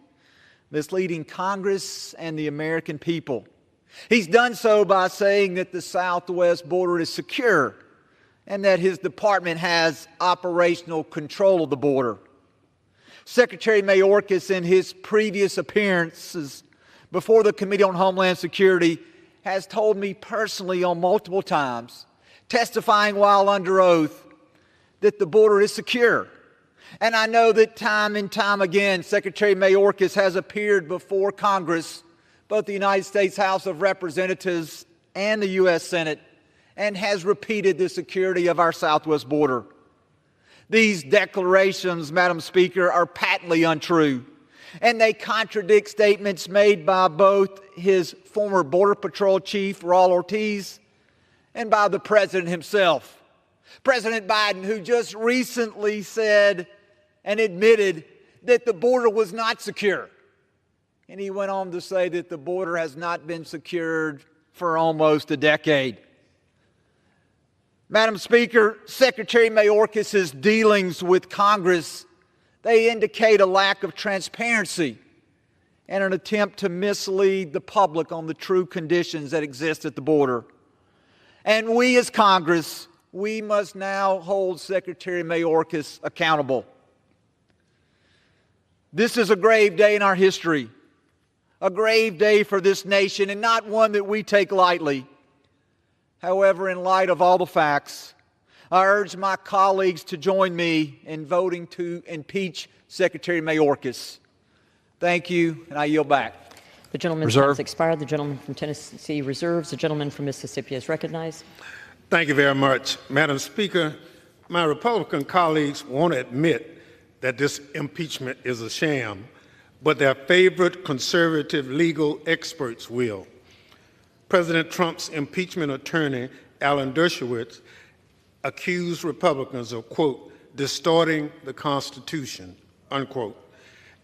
misleading Congress and the American people. He's done so by saying that the southwest border is secure and that his department has operational control of the border. Secretary Mayorkas, in his previous appearances before the Committee on Homeland Security, has told me personally on multiple times, testifying while under oath, that the border is secure. And I know that time and time again, Secretary Mayorkas has appeared before Congress, both the United States House of Representatives and the U.S. Senate, and has repeated the security of our southwest border. These declarations, Madam Speaker, are patently untrue, and they contradict statements made by both his former Border Patrol Chief, Raul Ortiz, and by the President himself. President Biden, who just recently said and admitted that the border was not secure. And he went on to say that the border has not been secured for almost a decade. Madam Speaker, Secretary Mayorkas' dealings with Congress, they indicate a lack of transparency and an attempt to mislead the public on the true conditions that exist at the border. And we as Congress, we must now hold Secretary Mayorkas accountable. This is a grave day in our history, a grave day for this nation, and not one that we take lightly. However, in light of all the facts, I urge my colleagues to join me in voting to impeach Secretary Mayorkas. Thank you, and I yield back. The gentleman's time has expired. The gentleman from Tennessee reserves. The gentleman from Mississippi is recognized. Thank you very much. Madam Speaker, my Republican colleagues won't admit that this impeachment is a sham, but their favorite conservative legal experts will. President Trump's impeachment attorney, Alan Dershowitz, accused Republicans of, quote, distorting the Constitution, unquote.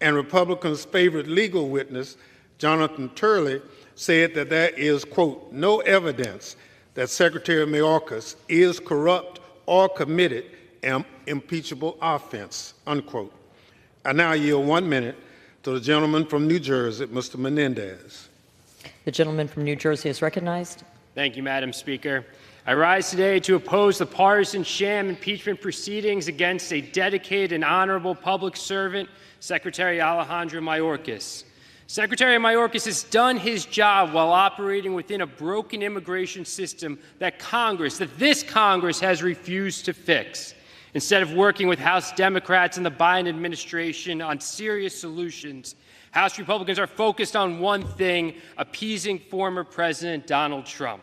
And Republicans' favorite legal witness, Jonathan Turley, said that there is, quote, no evidence that Secretary Mayorkas is corrupt or committed an impeachable offense, unquote. I now yield 1 minute to the gentleman from New Jersey, Mr. Menendez. The gentleman from New Jersey is recognized. Thank you, Madam Speaker. I rise today to oppose the partisan sham impeachment proceedings against a dedicated and honorable public servant, Secretary Alejandro Mayorkas. Secretary Mayorkas has done his job while operating within a broken immigration system that this Congress has refused to fix. Instead of working with House Democrats and the Biden administration on serious solutions, House Republicans are focused on one thing: appeasing former President Donald Trump.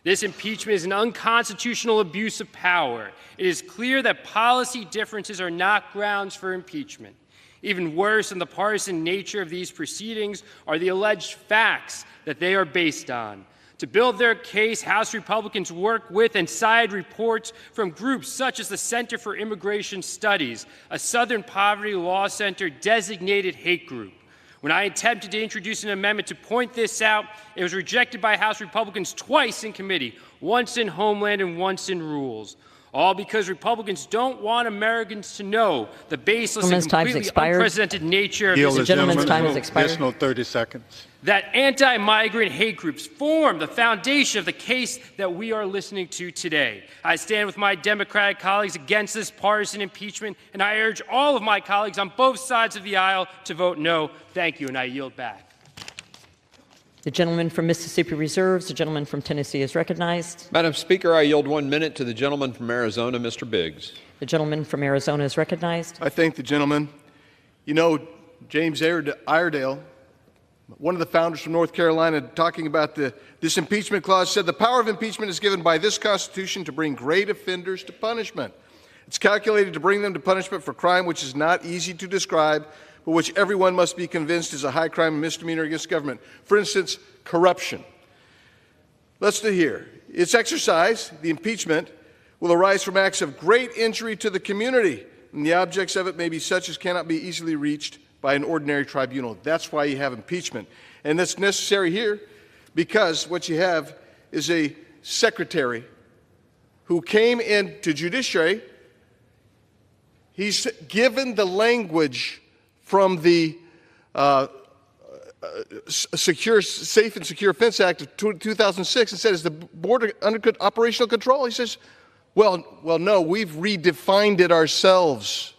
This impeachment is an unconstitutional abuse of power. It is clear that policy differences are not grounds for impeachment. Even worse than the partisan nature of these proceedings are the alleged facts that they are based on. To build their case, House Republicans work with and cite reports from groups such as the Center for Immigration Studies, a Southern Poverty Law Center designated hate group. When I attempted to introduce an amendment to point this out, it was rejected by House Republicans twice in committee, once in Homeland and once in Rules. All because Republicans don't want Americans to know the baseless and completely unprecedented nature of this. The gentleman's time has expired. Additional 30 seconds. That anti-migrant hate groups form the foundation of the case that we are listening to today. I stand with my Democratic colleagues against this partisan impeachment, and I urge all of my colleagues on both sides of the aisle to vote no. Thank you, and I yield back. The gentleman from Mississippi reserves. The gentleman from Tennessee is recognized. Madam Speaker, I yield 1 minute to the gentleman from Arizona, Mr. Biggs. The gentleman from Arizona is recognized. I thank the gentleman. You know, James Iredale, one of the founders from North Carolina, talking about this impeachment clause, said the power of impeachment is given by this Constitution to bring great offenders to punishment. It's calculated to bring them to punishment for crime which is not easy to describe, but which everyone must be convinced is a high crime and misdemeanor against government. For instance, corruption. Let's do here. Its exercise, the impeachment, will arise from acts of great injury to the community, and the objects of it may be such as cannot be easily reached by an ordinary tribunal. That's why you have impeachment. And that's necessary here because what you have is a secretary who came into judiciary. He's given the language from the Safe and Secure Fence Act of 2006 and said, is the border under operational control? He says, well, no, we've redefined it ourselves.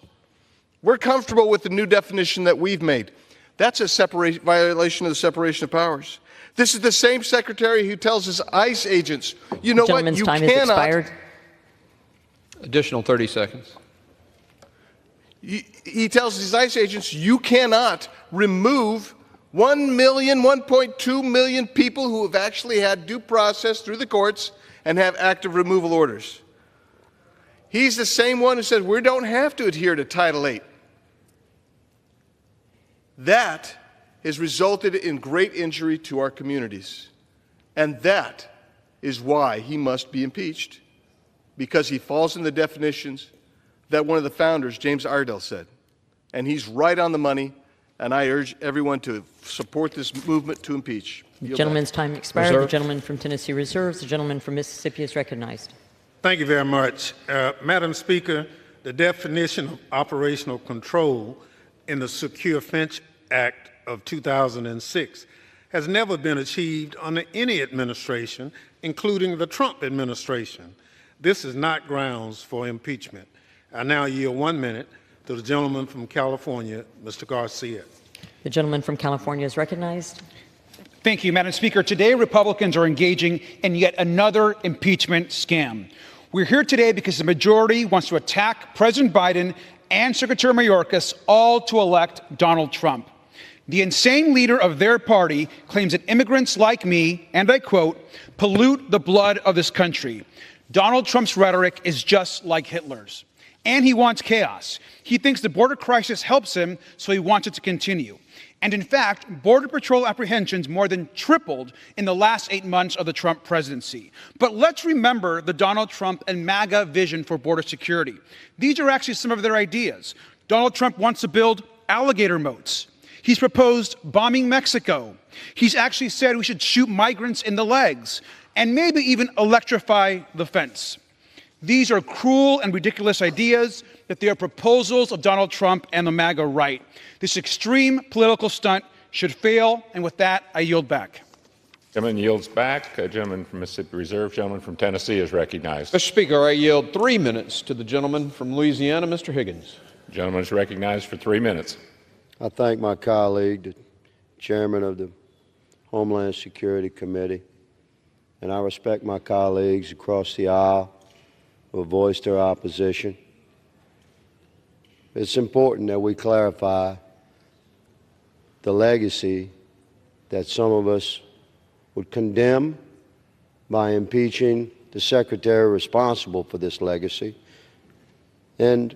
We're comfortable with the new definition that we've made. That's a violation of the separation of powers. This is the same secretary who tells his ICE agents, you know what, you time has expired. Additional 30 seconds. He tells his ICE agents, you cannot remove 1 million, 1.2 million people who have actually had due process through the courts and have active removal orders. He's the same one who says we don't have to adhere to Title VIII. That has resulted in great injury to our communities. And that is why he must be impeached, because he falls in the definitions that one of the founders, James Iredale, said. And he's right on the money, and I urge everyone to support this movement to impeach. The gentleman's time expired. The gentleman from Tennessee reserves. The gentleman from Mississippi is recognized. Thank you very much. Madam Speaker, the definition of operational control in the Secure Fence Act of 2006 has never been achieved under any administration, including the Trump administration. This is not grounds for impeachment. I now yield 1 minute to the gentleman from California, Mr. Garcia. The gentleman from California is recognized. Thank you, Madam Speaker. Today, Republicans are engaging in yet another impeachment scam. We're here today because the majority wants to attack President Biden and Secretary Mayorkas, all to elect Donald Trump. The insane leader of their party claims that immigrants like me, and I quote, pollute the blood of this country. Donald Trump's rhetoric is just like Hitler's. And he wants chaos. He thinks the border crisis helps him, so he wants it to continue. And in fact, Border Patrol apprehensions more than tripled in the last 8 months of the Trump presidency. But let's remember the Donald Trump and MAGA vision for border security. These are actually some of their ideas. Donald Trump wants to build alligator moats. He's proposed bombing Mexico. He's actually said we should shoot migrants in the legs and maybe even electrify the fence. These are cruel and ridiculous ideas, that they are proposals of Donald Trump and the MAGA right. This extreme political stunt should fail, and with that, I yield back. Gentleman yields back. A gentleman from Mississippi Reserve, gentleman from Tennessee is recognized. Mr. Speaker, I yield 3 minutes to the gentleman from Louisiana, Mr. Higgins. The gentleman is recognized for 3 minutes. I thank my colleague, the chairman of the Homeland Security Committee, and I respect my colleagues across the aisle who have voiced their opposition. It's important that we clarify the legacy that some of us would condemn by impeaching the secretary responsible for this legacy, and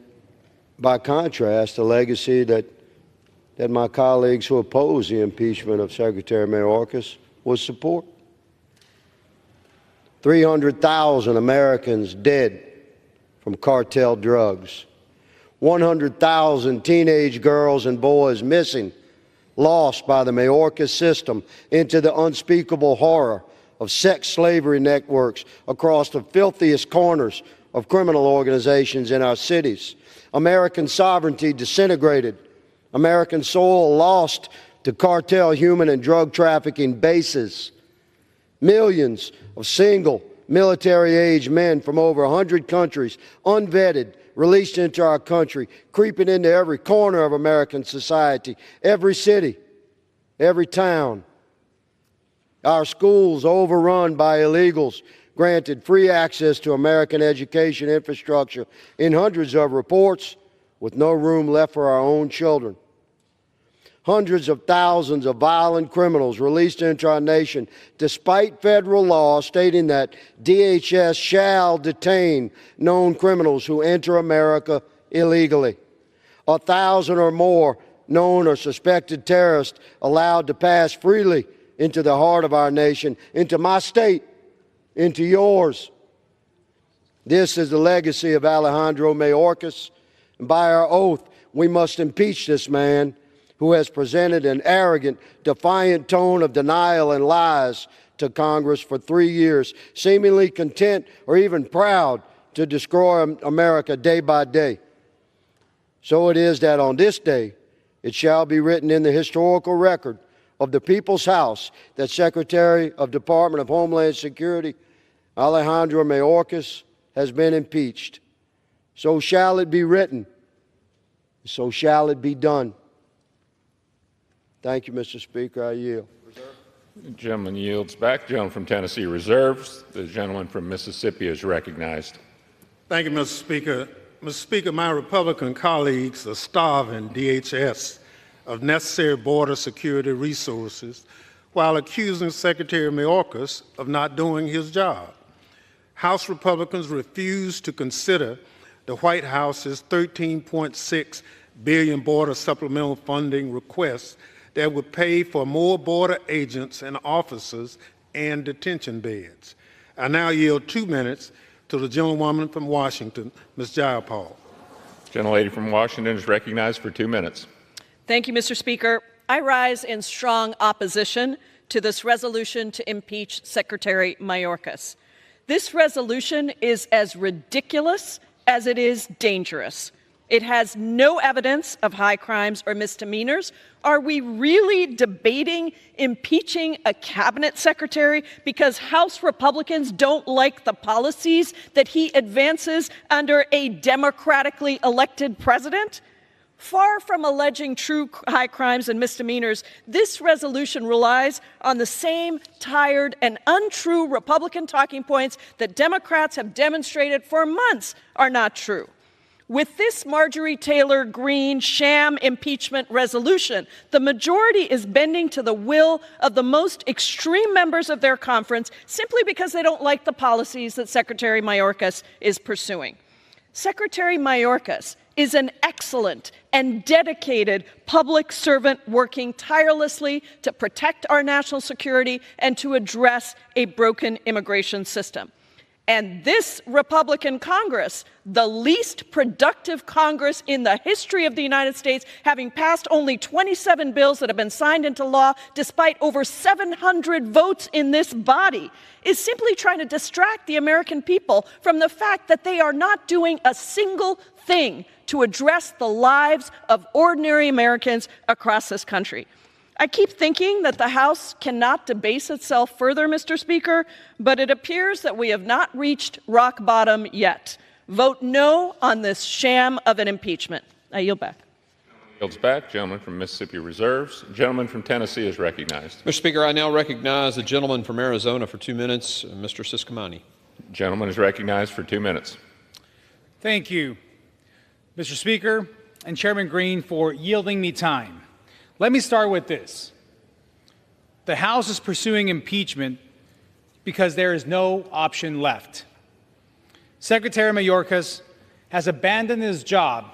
by contrast, the legacy that my colleagues who oppose the impeachment of Secretary Mayorkas would support. 300,000 Americans dead from cartel drugs. 100,000 teenage girls and boys missing, lost by the Mayorkas system into the unspeakable horror of sex slavery networks across the filthiest corners of criminal organizations in our cities. American sovereignty disintegrated. American soil lost to cartel human and drug trafficking bases. Millions of single military-age men from over 100 countries, unvetted, released into our country, creeping into every corner of American society, every city, every town. Our schools overrun by illegals, granted free access to American education infrastructure in hundreds of reports, with no room left for our own children. Hundreds of thousands of violent criminals released into our nation, despite federal law stating that DHS shall detain known criminals who enter America illegally. 1,000 or more known or suspected terrorists allowed to pass freely into the heart of our nation, into my state, into yours. This is the legacy of Alejandro Mayorkas, and by our oath, we must impeach this man who has presented an arrogant, defiant tone of denial and lies to Congress for 3 years, seemingly content or even proud to destroy America day by day. So it is that on this day, it shall be written in the historical record of the People's House that Secretary of Department of Homeland Security Alejandro Mayorkas has been impeached. So shall it be written. So shall it be done. Thank you, Mr. Speaker. I yield. The gentleman yields back. The gentleman from Tennessee reserves. The gentleman from Mississippi is recognized. Thank you, Mr. Speaker. Mr. Speaker, my Republican colleagues are starving DHS of necessary border security resources while accusing Secretary Mayorkas of not doing his job. House Republicans refuse to consider the White House's $13.6 billion border supplemental funding request that would pay for more border agents and officers and detention beds. I now yield 2 minutes to the gentlewoman from Washington, Ms. Jayapal. Gentlelady from Washington is recognized for 2 minutes. Thank you, Mr. Speaker. I rise in strong opposition to this resolution to impeach Secretary Mayorkas. This resolution is as ridiculous as it is dangerous. It has no evidence of high crimes or misdemeanors. Are we really debating impeaching a cabinet secretary because House Republicans don't like the policies that he advances under a democratically elected president? Far from alleging true high crimes and misdemeanors, this resolution relies on the same tired and untrue Republican talking points that Democrats have demonstrated for months are not true. With this Marjorie Taylor Greene sham impeachment resolution, the majority is bending to the will of the most extreme members of their conference simply because they don't like the policies that Secretary Mayorkas is pursuing. Secretary Mayorkas is an excellent and dedicated public servant working tirelessly to protect our national security and to address a broken immigration system. And this Republican Congress, the least productive Congress in the history of the United States, having passed only 27 bills that have been signed into law despite over 700 votes in this body, is simply trying to distract the American people from the fact that they are not doing a single thing to address the lives of ordinary Americans across this country. I keep thinking that the House cannot debase itself further, Mr. Speaker, but it appears that we have not reached rock bottom yet. Vote no on this sham of an impeachment. I yield back. Yields back. Gentleman from Mississippi reserves. Gentleman from Tennessee is recognized. Mr. Speaker, I now recognize the gentleman from Arizona for 2 minutes, Mr. Siscomani. Gentleman is recognized for 2 minutes. Thank you, Mr. Speaker, and Chairman Green for yielding me time. Let me start with this. The House is pursuing impeachment because there is no option left. Secretary Mayorkas has abandoned his job,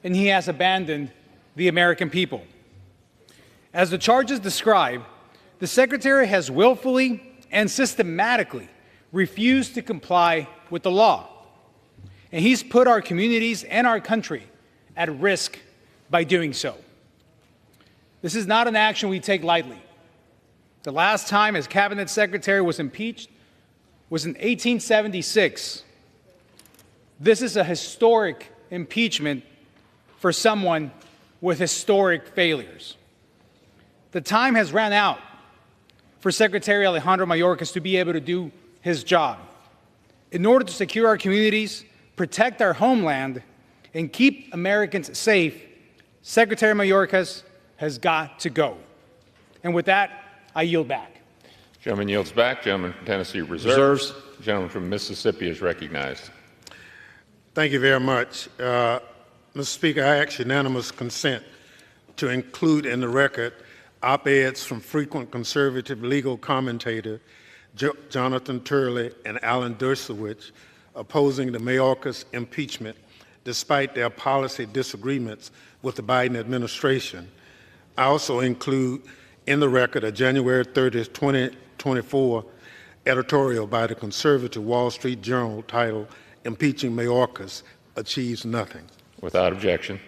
and he has abandoned the American people. As the charges describe, the Secretary has willfully and systematically refused to comply with the law. And he's put our communities and our country at risk by doing so. This is not an action we take lightly. The last time his cabinet secretary was impeached was in 1876. This is a historic impeachment for someone with historic failures. The time has run out for Secretary Alejandro Mayorkas to be able to do his job. In order to secure our communities, protect our homeland, and keep Americans safe, Secretary Mayorkas has got to go. And with that, I yield back. Gentleman yields back. Gentleman from Tennessee reserves. Gentleman from Mississippi is recognized. Thank you very much. Mr. Speaker, I ask unanimous consent to include in the record op-eds from frequent conservative legal commentator Jonathan Turley and Alan Dershowitz opposing the Mayorkas impeachment despite their policy disagreements with the Biden administration. I also include in the record a January 30th, 2024 editorial by the conservative Wall Street Journal titled "Impeaching Mayorkas Achieves Nothing." Without objection.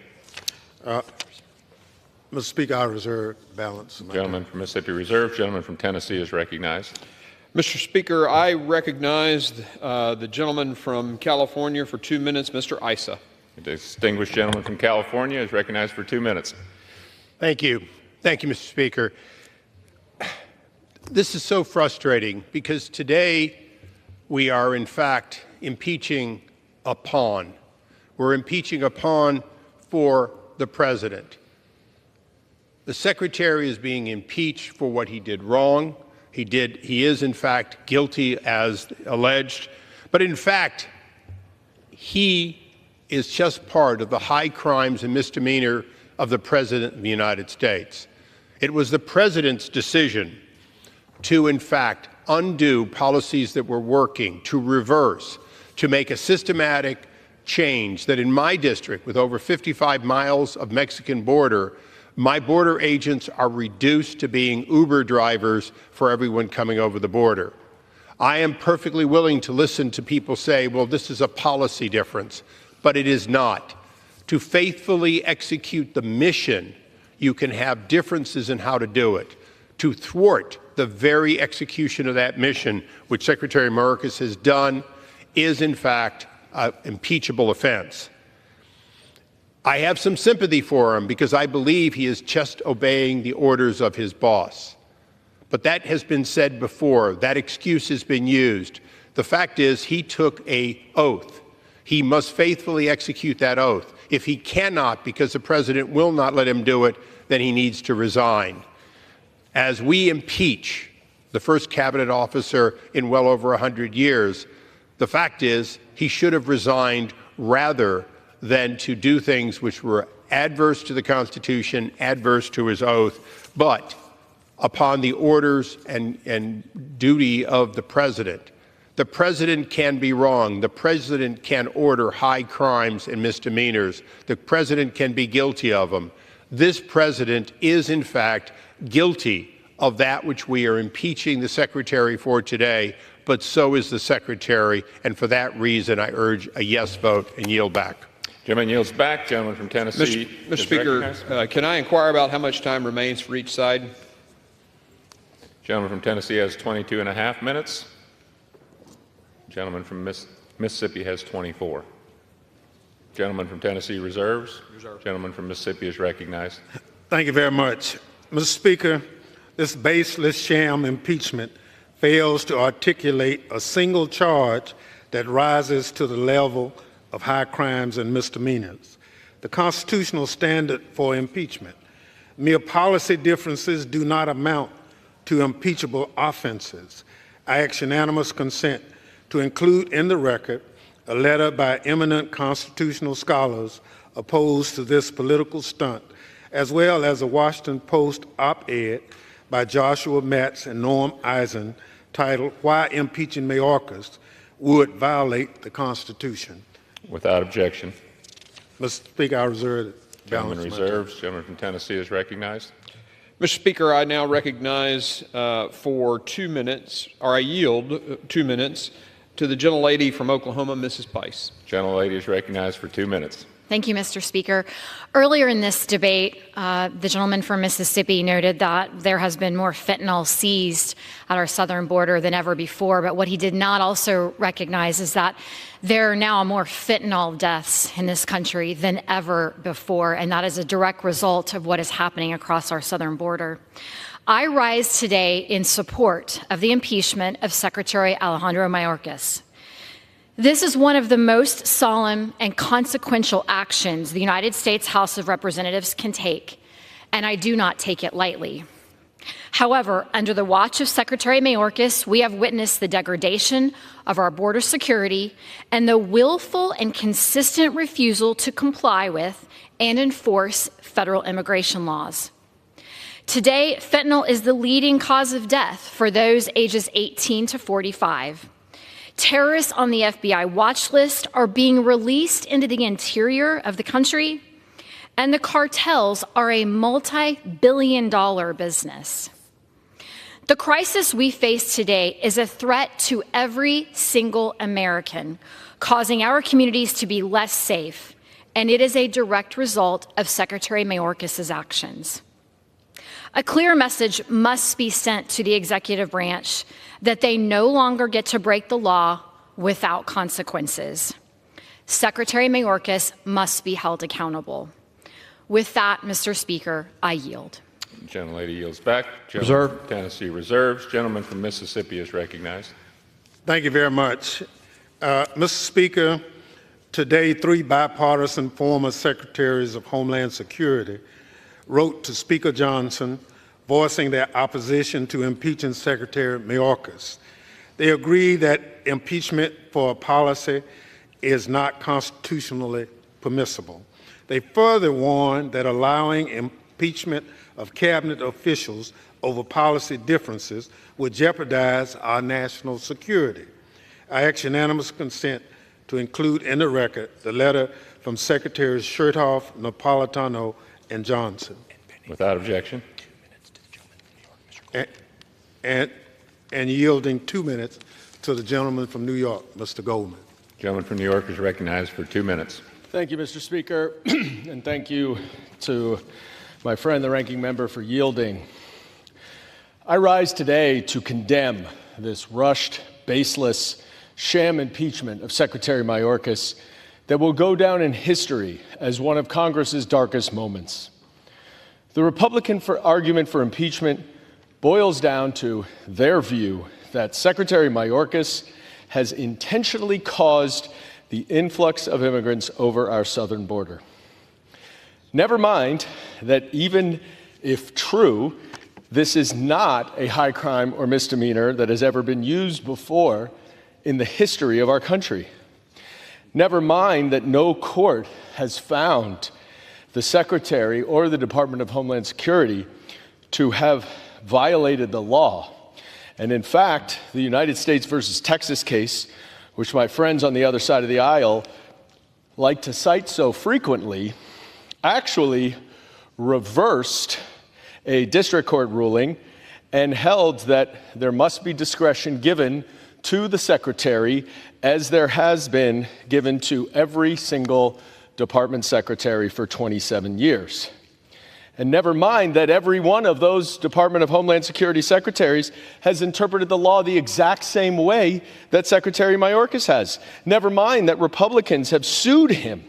Mr. Speaker, I reserve balance. Gentleman from Mississippi reserves. Gentleman from Tennessee is recognized. Mr. Speaker, I recognize the gentleman from California for 2 minutes, Mr. Issa. The distinguished gentleman from California is recognized for 2 minutes. Thank you. Thank you, Mr. Speaker. This is so frustrating because today we are, in fact, impeaching a pawn. We're impeaching a pawn for the president. The secretary is being impeached for what he did wrong. He is, in fact, guilty as alleged. But in fact, he is just part of the high crimes and misdemeanor of the President of the United States. It was the President's decision to, in fact, undo policies that were working, to reverse, to make a systematic change that in my district, with over 55 miles of Mexican border, my border agents are reduced to being Uber drivers for everyone coming over the border. I am perfectly willing to listen to people say, well, this is a policy difference, but it is not. To faithfully execute the mission, you can have differences in how to do it. To thwart the very execution of that mission, which Secretary Mayorkas has done, is in fact an impeachable offense. I have some sympathy for him because I believe he is just obeying the orders of his boss. But that has been said before. That excuse has been used. The fact is he took an oath. He must faithfully execute that oath. If he cannot, because the president will not let him do it, then he needs to resign. As we impeach the first cabinet officer in well over 100 years, the fact is he should have resigned rather than to do things which were adverse to the Constitution, adverse to his oath, but upon the orders and duty of the president. The president can be wrong. The president can order high crimes and misdemeanors. The president can be guilty of them. This president is, in fact, guilty of that which we are impeaching the secretary for today, but so is the secretary, and for that reason I urge a yes vote and yield back. Gentleman yields back. Gentleman from Tennessee. Mr. Speaker, can I inquire about how much time remains for each side? Gentleman from Tennessee has 22 and a half minutes. Gentleman from Mississippi has 24. Gentleman from Tennessee reserves. Gentleman from Mississippi is recognized. Thank you very much. Mr. Speaker, this baseless sham impeachment fails to articulate a single charge that rises to the level of high crimes and misdemeanors. The constitutional standard for impeachment. Mere policy differences do not amount to impeachable offenses. I ask unanimous consent to include in the record a letter by eminent constitutional scholars opposed to this political stunt, as well as a Washington Post op-ed by Joshua Metz and Norm Eisen titled "Why Impeaching Mayorkas Would Violate the Constitution." Without objection. Mr. Speaker, I reserve the balance. Gentleman reserves. Gentleman from Tennessee is recognized. Mr. Speaker, I now recognize for 2 minutes, or I yield 2 minutes, to the gentlelady from Oklahoma, Mrs. Bice. Gentlelady is recognized for 2 minutes. Thank you, Mr. Speaker. Earlier in this debate, the gentleman from Mississippi noted that there has been more fentanyl seized at our southern border than ever before. But what he did not also recognize is that there are now more fentanyl deaths in this country than ever before. And that is a direct result of what is happening across our southern border. I rise today in support of the impeachment of Secretary Alejandro Mayorkas. This is one of the most solemn and consequential actions the United States House of Representatives can take, and I do not take it lightly. However, under the watch of Secretary Mayorkas, we have witnessed the degradation of our border security and the willful and consistent refusal to comply with and enforce federal immigration laws. Today, fentanyl is the leading cause of death for those ages 18 to 45. Terrorists on the FBI watch list are being released into the interior of the country, and the cartels are a multi-billion-dollar business. The crisis we face today is a threat to every single American, causing our communities to be less safe, and it is a direct result of Secretary Mayorkas' actions. A clear message must be sent to the executive branch that they no longer get to break the law without consequences. Secretary Mayorkas must be held accountable. With that, Mr. Speaker, I yield. Gentlelady yields back. Reserve. Tennessee reserves. Gentleman from Mississippi is recognized. Thank you very much. Mr. Speaker, today 3 bipartisan former secretaries of Homeland Security wrote to Speaker Johnson voicing their opposition to impeaching Secretary Mayorkas. They agree that impeachment for a policy is not constitutionally permissible. They further warned that allowing impeachment of cabinet officials over policy differences would jeopardize our national security. I ask unanimous consent to include in the record the letter from Secretaries Chertoff, Napolitano, and Johnson. Without objection. And yielding 2 minutes to the gentleman from New York, Mr. Goldman. Gentleman from New York is recognized for 2 minutes. Thank you, Mr. Speaker, and thank you to my friend, the ranking member, for yielding. I rise today to condemn this rushed, baseless, sham impeachment of Secretary Mayorkas that will go down in history as one of Congress's darkest moments. The Republican argument for impeachment boils down to their view that Secretary Mayorkas has intentionally caused the influx of immigrants over our southern border. Never mind that even if true, this is not a high crime or misdemeanor that has ever been used before in the history of our country. Never mind that no court has found the Secretary or the Department of Homeland Security to have violated the law. And in fact, the United States versus Texas case, which my friends on the other side of the aisle like to cite so frequently, actually reversed a district court ruling and held that there must be discretion given to the Secretary, as there has been given to every single department secretary for 27 years. And never mind that every one of those Department of Homeland Security secretaries has interpreted the law the exact same way that Secretary Mayorkas has. Never mind that Republicans have sued him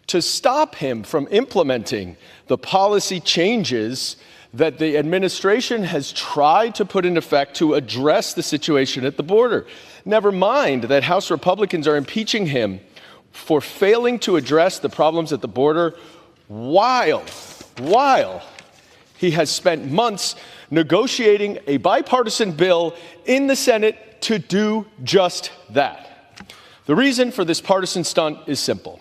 to stop him from implementing the policy changes that the administration has tried to put in effect to address the situation at the border. Never mind that House Republicans are impeaching him for failing to address the problems at the border while he has spent months negotiating a bipartisan bill in the Senate to do just that. The reason for this partisan stunt is simple.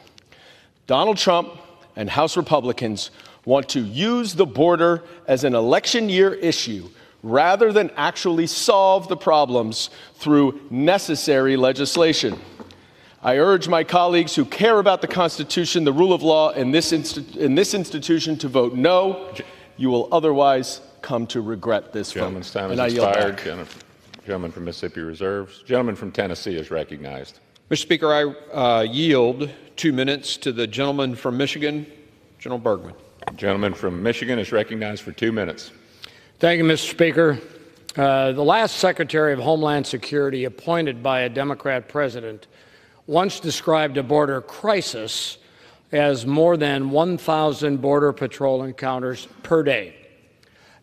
Donald Trump and House Republicans want to use the border as an election year issue rather than actually solve the problems through necessary legislation. I urge my colleagues who care about the Constitution, the rule of law, and this institution to vote no. You will otherwise come to regret this vote. Gentleman's time And has I yield expired. back. Gentleman from Mississippi reserves. Gentleman from Tennessee is recognized. Mr. Speaker, I yield 2 minutes to the gentleman from Michigan, General Bergman. Gentleman from Michigan is recognized for 2 minutes. Thank you, Mr. Speaker. The last Secretary of Homeland Security appointed by a Democrat president once described a border crisis as more than 1,000 Border Patrol encounters per day.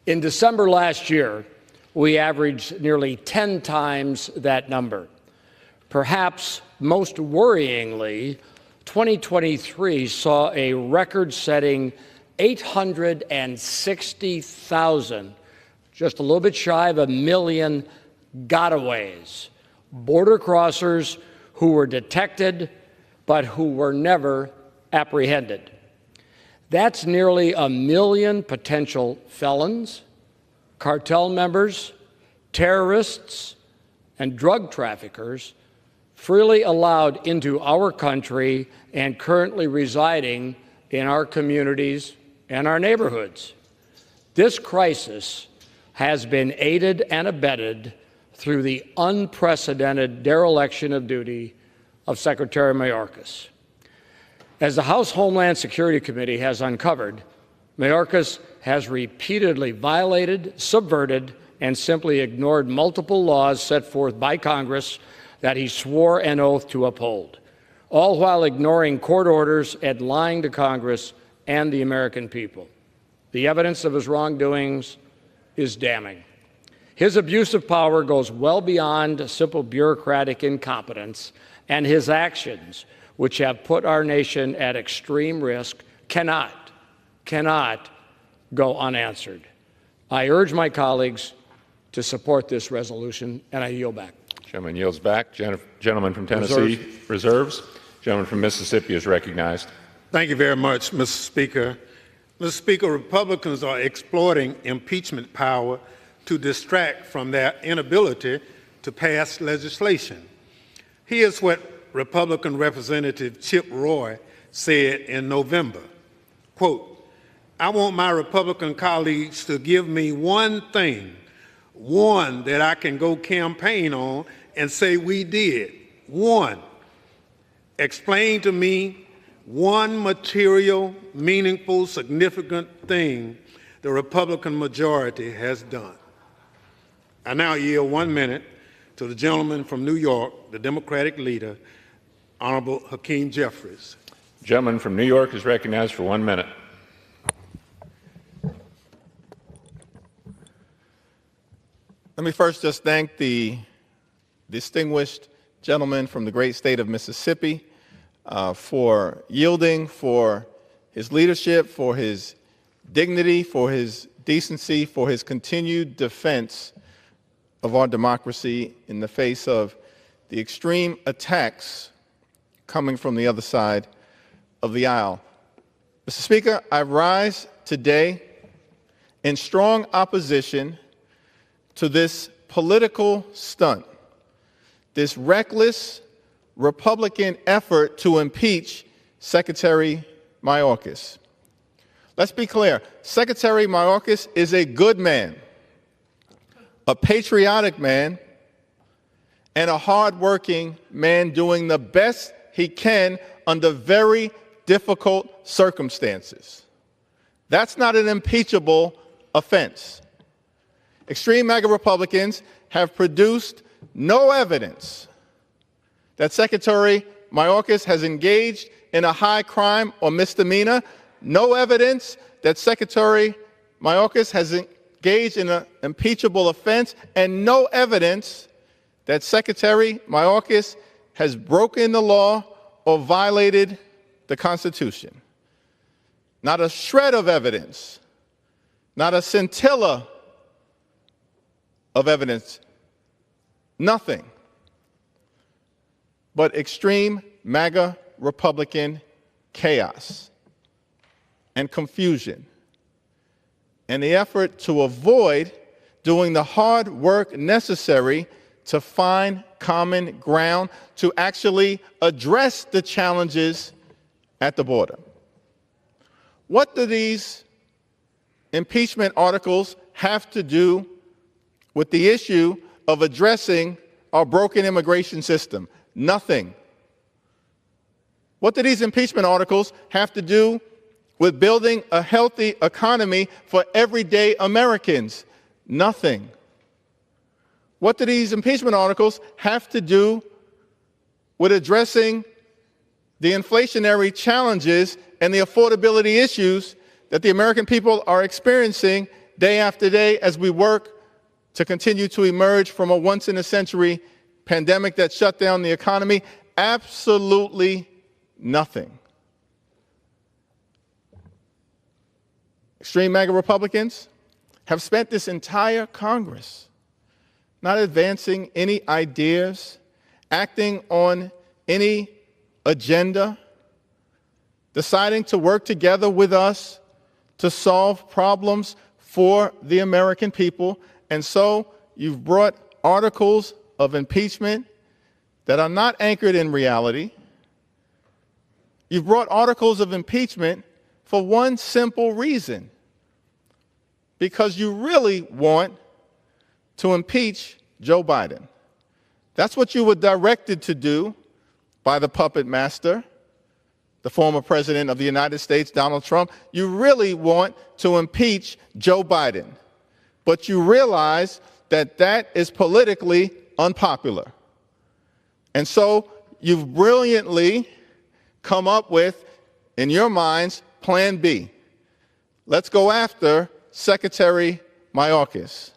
In December last year, we averaged nearly 10 times that number. Perhaps most worryingly, 2023 saw a record-setting 860,000, just a little bit shy of 1 million gotaways, border crossers who were detected but who were never apprehended. That's nearly 1 million potential felons, cartel members, terrorists, and drug traffickers freely allowed into our country and currently residing in our communities and our neighborhoods. This crisis has been aided and abetted through the unprecedented dereliction of duty of Secretary Mayorkas. As the House Homeland Security Committee has uncovered, Mayorkas has repeatedly violated, subverted, and simply ignored multiple laws set forth by Congress that he swore an oath to uphold, all while ignoring court orders and lying to Congress and the American people. The evidence of his wrongdoings is damning. His abuse of power goes well beyond simple bureaucratic incompetence, and his actions, which have put our nation at extreme risk, cannot go unanswered. I urge my colleagues to support this resolution, and I yield back. Gentleman yields back. Gentleman from Tennessee reserves. Gentleman from Mississippi is recognized. Thank you very much, Mr. Speaker. Mr. Speaker, Republicans are exploiting impeachment power to distract from their inability to pass legislation. Here's what Republican Representative Chip Roy said in November, quote, "I want my Republican colleagues to give me one thing, one that I can go campaign on and say we did. One. Explain to me one material, meaningful, significant thing the Republican majority has done." I now yield 1 minute to the gentleman from New York, the Democratic leader, Honorable Hakeem Jeffries. Gentleman from New York is recognized for 1 minute. Let me first just thank the distinguished gentleman from the great state of Mississippi for yielding, for his leadership, for his dignity, for his decency, for his continued defense of our democracy in the face of the extreme attacks coming from the other side of the aisle. Mr. Speaker, I rise today in strong opposition to this political stunt, this reckless Republican effort to impeach Secretary Mayorkas. Let's be clear, Secretary Mayorkas is a good man, a patriotic man, and a hardworking man doing the best he can under very difficult circumstances. That's not an impeachable offense. Extreme MAGA Republicans have produced no evidence that Secretary Mayorkas has engaged in a high crime or misdemeanor, no evidence that Secretary Mayorkas has engaged in an impeachable offense, and no evidence that Secretary Mayorkas has broken the law or violated the Constitution. Not a shred of evidence, not a scintilla of evidence, nothing but extreme MAGA Republican chaos and confusion, and the effort to avoid doing the hard work necessary to find common ground to actually address the challenges at the border. What do these impeachment articles have to do with the issue of addressing our broken immigration system? Nothing. What do these impeachment articles have to do with building a healthy economy for everyday Americans? Nothing. What do these impeachment articles have to do with addressing the inflationary challenges and the affordability issues that the American people are experiencing day after day as we work to continue to emerge from a once-in-a-century pandemic that shut down the economy? Absolutely nothing. Extreme MAGA Republicans have spent this entire Congress not advancing any ideas, acting on any agenda, deciding to work together with us to solve problems for the American people. And so you've brought articles of impeachment that are not anchored in reality. You've brought articles of impeachment for one simple reason: because you really want to impeach Joe Biden. That's what you were directed to do by the puppet master, the former president of the United States, Donald Trump. You really want to impeach Joe Biden, but you realize that that is politically unpopular. And so you've brilliantly come up with, in your minds, Plan B. Let's go after Secretary Mayorkas.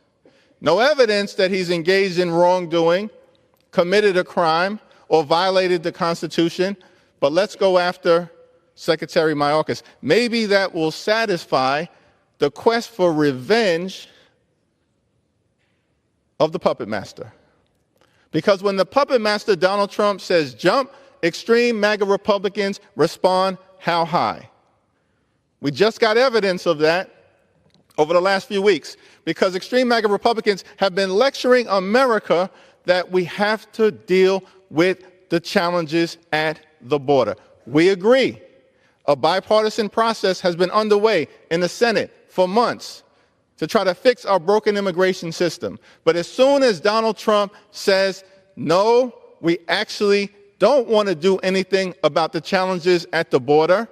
No evidence that he's engaged in wrongdoing, committed a crime, or violated the Constitution, but let's go after Secretary Mayorkas. Maybe that will satisfy the quest for revenge of the puppet master. Because when the puppet master, Donald Trump, says jump, extreme MAGA Republicans respond, how high? We just got evidence of that over the last few weeks, because extreme MAGA Republicans have been lecturing America that we have to deal with the challenges at the border. We agree. A bipartisan process has been underway in the Senate for months to try to fix our broken immigration system. But as soon as Donald Trump says, no, we actually don't want to do anything about the challenges at the border,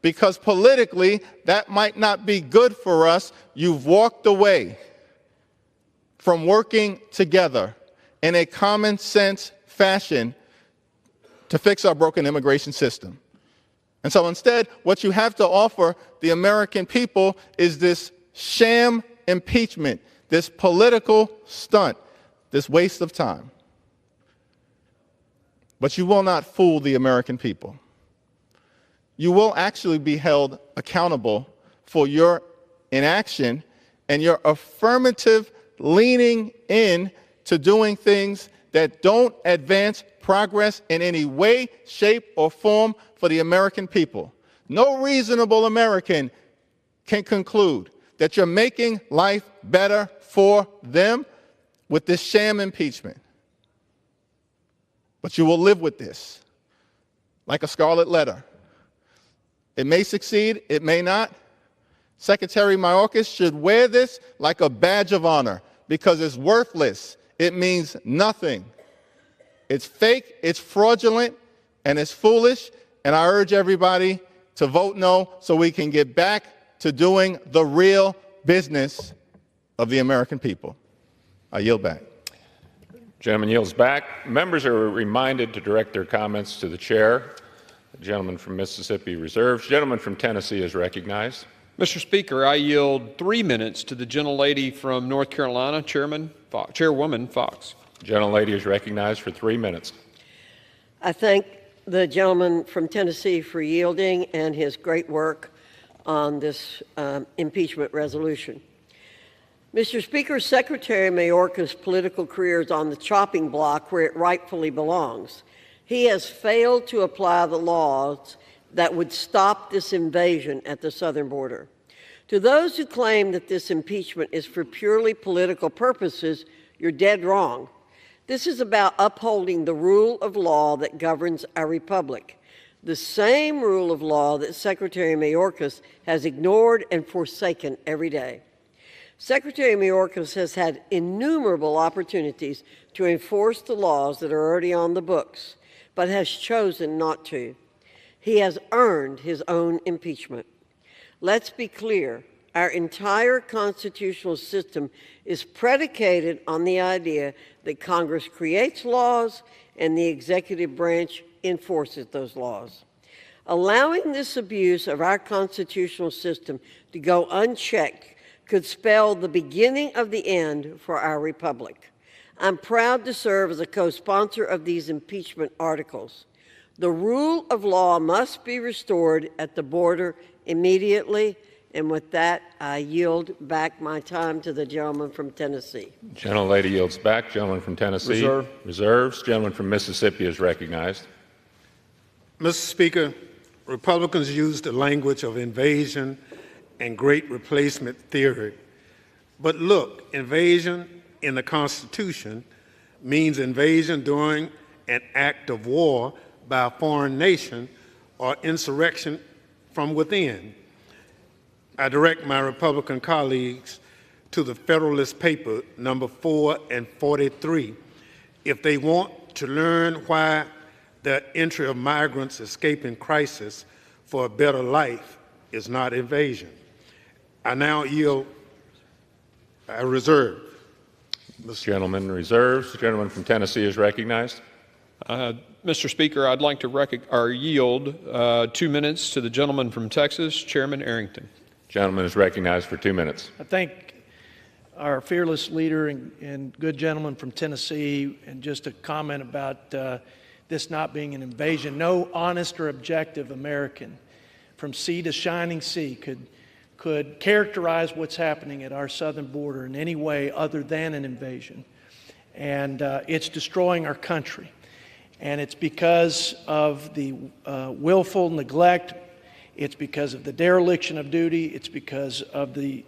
because politically that might not be good for us, you've walked away from working together in a common sense fashion to fix our broken immigration system. And so instead, what you have to offer the American people is this sham impeachment, this political stunt, this waste of time. But you will not fool the American people. You will actually be held accountable for your inaction and your affirmative leaning in to doing things that don't advance progress in any way, shape, or form for the American people. No reasonable American can conclude that you're making life better for them with this sham impeachment. But you will live with this like a scarlet letter. It may succeed, it may not. Secretary Mayorkas should wear this like a badge of honor, because it's worthless. It means nothing. It's fake, it's fraudulent, and it's foolish. And I urge everybody to vote no so we can get back to doing the real business of the American people. I yield back. Gentleman yields back. Members are reminded to direct their comments to the chair. The gentleman from Mississippi reserves. Gentleman from Tennessee is recognized. Mr. Speaker, I yield 3 minutes to the gentlelady from North Carolina, Chairwoman Fox. The gentlelady is recognized for 3 minutes. I thank the gentleman from Tennessee for yielding and his great work on this impeachment resolution. Mr. Speaker, Secretary Mayorkas' political career is on the chopping block where it rightfully belongs. He has failed to apply the laws that would stop this invasion at the southern border. To those who claim that this impeachment is for purely political purposes, you're dead wrong. This is about upholding the rule of law that governs our republic, the same rule of law that Secretary Mayorkas has ignored and forsaken every day. Secretary Mayorkas has had innumerable opportunities to enforce the laws that are already on the books, but has chosen not to. He has earned his own impeachment. Let's be clear, our entire constitutional system is predicated on the idea that Congress creates laws and the executive branch enforces those laws. Allowing this abuse of our constitutional system to go unchecked could spell the beginning of the end for our republic. I'm proud to serve as a co-sponsor of these impeachment articles. The rule of law must be restored at the border immediately, and with that, I yield back my time to the gentleman from Tennessee. Gentlelady yields back. Gentleman from Tennessee reserves. Gentleman from Mississippi is recognized. Mr. Speaker, Republicans use the language of invasion and great replacement theory. But look, invasion in the Constitution means invasion during an act of war by a foreign nation or insurrection from within. I direct my Republican colleagues to the Federalist Paper number 4 and 43 if they want to learn why the entry of migrants escaping crisis for a better life is not invasion. I now yield. I reserve. Gentleman reserves. The gentleman from Tennessee is recognized. Mr. Speaker, I'd like to yield 2 minutes to the gentleman from Texas, Chairman Arrington. Gentleman is recognized for 2 minutes. I thank our fearless leader and good gentleman from Tennessee, and just a comment about this not being an invasion. No honest or objective American from sea to shining sea could characterize what's happening at our southern border in any way other than an invasion. And it's destroying our country. And it's because of the willful neglect. It's because of the dereliction of duty. It's because of the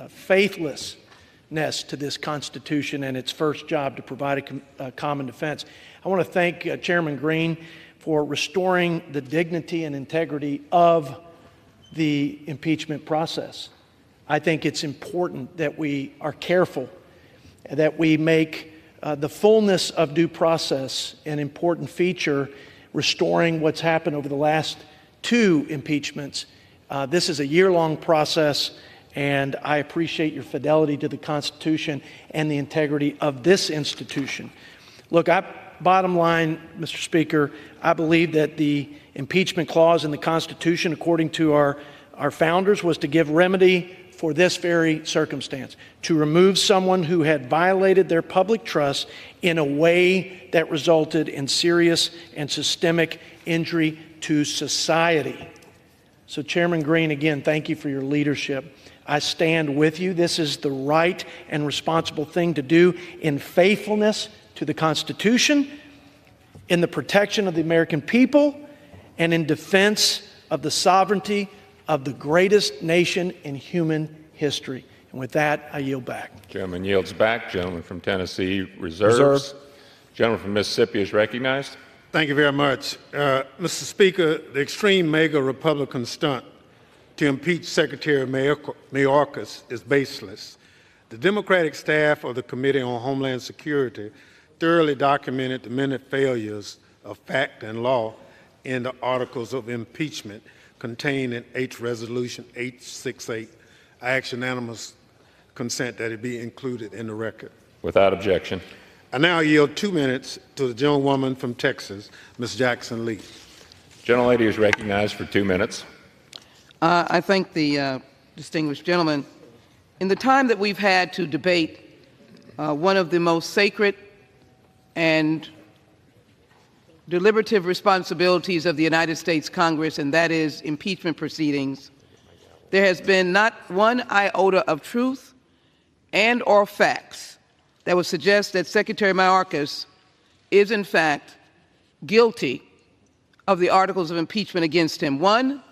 faithlessness to this Constitution and its first job to provide a common defense. I want to thank Chairman Green for restoring the dignity and integrity of the impeachment process. I think it's important that we are careful, that we make the fullness of due process an important feature, restoring what's happened over the last 2 impeachments. This is a year-long process, and I appreciate your fidelity to the Constitution and the integrity of this institution. Look, bottom line, Mr. Speaker, I believe that the impeachment clause in the Constitution, according to our founders, was to give remedy for this very circumstance, to remove someone who had violated their public trust in a way that resulted in serious and systemic injury to society. So, Chairman Green, again, thank you for your leadership. I stand with you. This is the right and responsible thing to do in faithfulness to the Constitution, in the protection of the American people, and in defense of the sovereignty of the greatest nation in human history. And with that, I yield back. Gentleman yields back. Gentleman from Tennessee reserves. Gentleman from Mississippi is recognized. Thank you very much. Mr. Speaker, the extreme mega Republican stunt to impeach Secretary Mayorkas is baseless. The Democratic staff of the Committee on Homeland Security thoroughly documented the many failures of fact and law in the articles of impeachment contained in Resolution 868. I ask unanimous consent that it be included in the record. Without objection. I now yield 2 minutes to the gentlewoman from Texas, Ms. Jackson Lee. Gentlelady is recognized for 2 minutes. I thank the distinguished gentleman. In the time that we've had to debate one of the most sacred and deliberative responsibilities of the United States Congress, and that is impeachment proceedings, there has been not one iota of truth and or facts that would suggest that Secretary Mayorkas is in fact guilty of the articles of impeachment against him. One,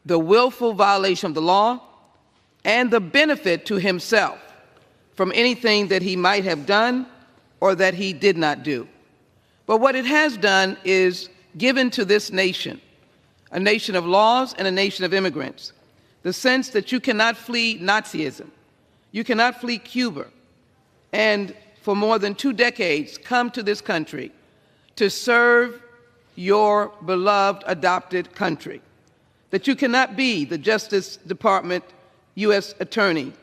the willful violation of the law, and the benefit to himself from anything that he might have done or that he did not do. But what it has done is given to this nation, a nation of laws and a nation of immigrants, the sense that you cannot flee Nazism, You cannot flee Cuba and for more than 2 decades come to this country to serve your beloved adopted country. That you cannot be the Justice Department U.S. Attorney.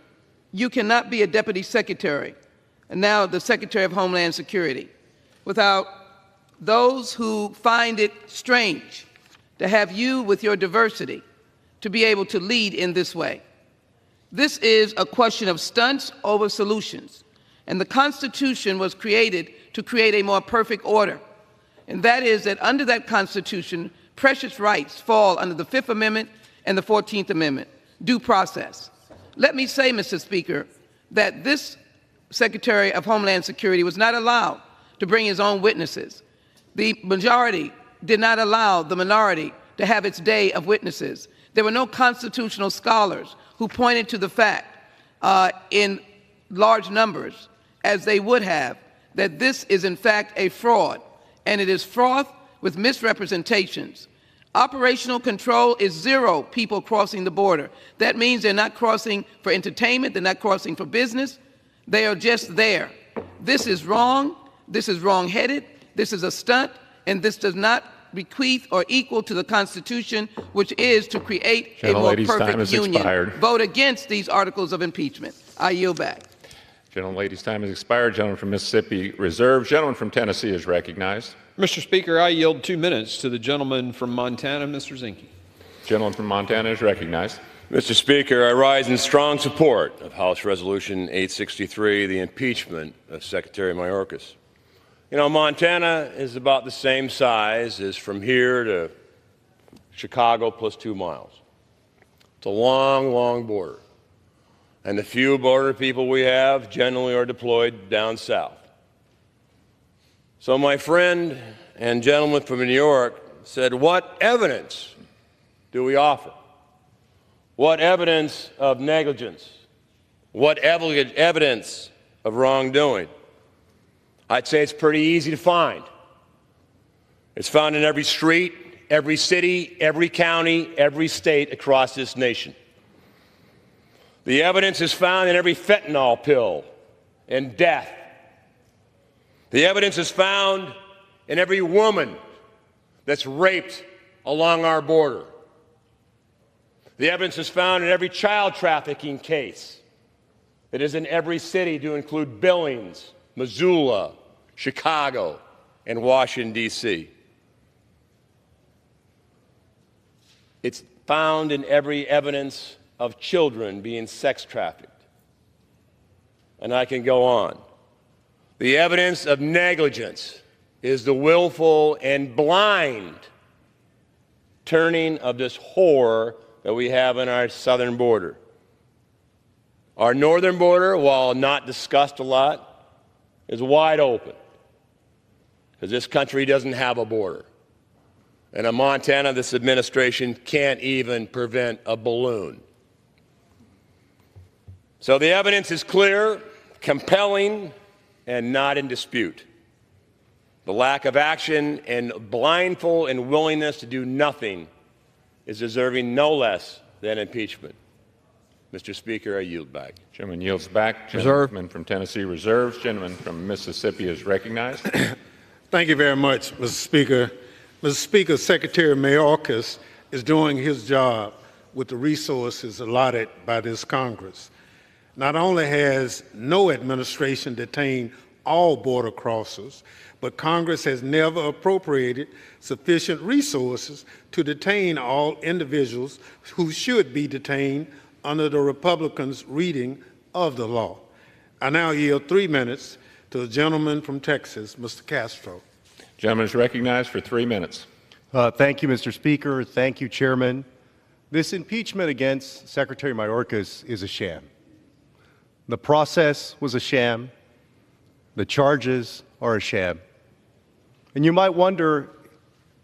You cannot be a Deputy Secretary, and now the Secretary of Homeland Security, without those who find it strange to have you with your diversity to be able to lead in this way. This is a question of stunts over solutions, and the Constitution was created to create a more perfect order, and that is that under that Constitution, precious rights fall under the 5th Amendment and the 14th Amendment, due process. Let me say, Mr. Speaker, that this Secretary of Homeland Security was not allowed to bring his own witnesses. The majority did not allow the minority to have its day of witnesses. There were no constitutional scholars who pointed to the fact in large numbers, as they would have, that this is in fact a fraud, and it is fraught with misrepresentations. Operational control is 0 people crossing the border. That means they're not crossing for entertainment, they're not crossing for business, they are just there. This is wrong, this is wrong-headed, this is a stunt, and this does not bequeath or equal to the Constitution, which is to create a more perfect union. Vote against these articles of impeachment. I yield back. Gentlelady's time has expired. Gentleman from Mississippi reserved. Gentleman from Tennessee is recognized. Mr. Speaker, I yield 2 minutes to the gentleman from Montana, Mr. Zinke. Gentleman from Montana is recognized. Mr. Speaker, I rise in strong support of House Resolution 863, the impeachment of Secretary Mayorkas. You know, Montana is about the same size as from here to Chicago plus 2 miles. It's a long, long border. And the few border people we have generally are deployed down south. So my friend and gentleman from New York said, what evidence do we offer? What evidence of negligence? What evidence of wrongdoing? I'd say it's pretty easy to find. It's found in every street, every city, every county, every state across this nation. The evidence is found in every fentanyl pill and death. The evidence is found in every woman that's raped along our border. The evidence is found in every child trafficking case. It is in every city, to include Billings, Missoula, Chicago, and Washington, D.C. It's found in every evidence of children being sex trafficked. And I can go on. The evidence of negligence is the willful and blind turning of this horror that we have in our southern border. Our northern border, while not discussed a lot, is wide open, because this country doesn't have a border. And in Montana, this administration can't even prevent a balloon. So the evidence is clear, compelling, and not in dispute. The lack of action and blindfold and willingness to do nothing is deserving no less than impeachment. Mr. Speaker, I yield back. Gentleman yields back. Gentleman from Tennessee reserves. Gentleman from Mississippi is recognized. Thank you very much, Mr. Speaker. Mr. Speaker, Secretary Mayorkas is doing his job with the resources allotted by this Congress. Not only has no administration detained all border crossers, but Congress has never appropriated sufficient resources to detain all individuals who should be detained under the Republicans' reading of the law. I now yield 3 minutes to the gentleman from Texas, Mr. Castro. Gentleman is recognized for 3 minutes. Thank you, Mr. Speaker. Thank you, Chairman. This impeachment against Secretary Mayorkas is a sham. The process was a sham. The charges are a sham. And you might wonder,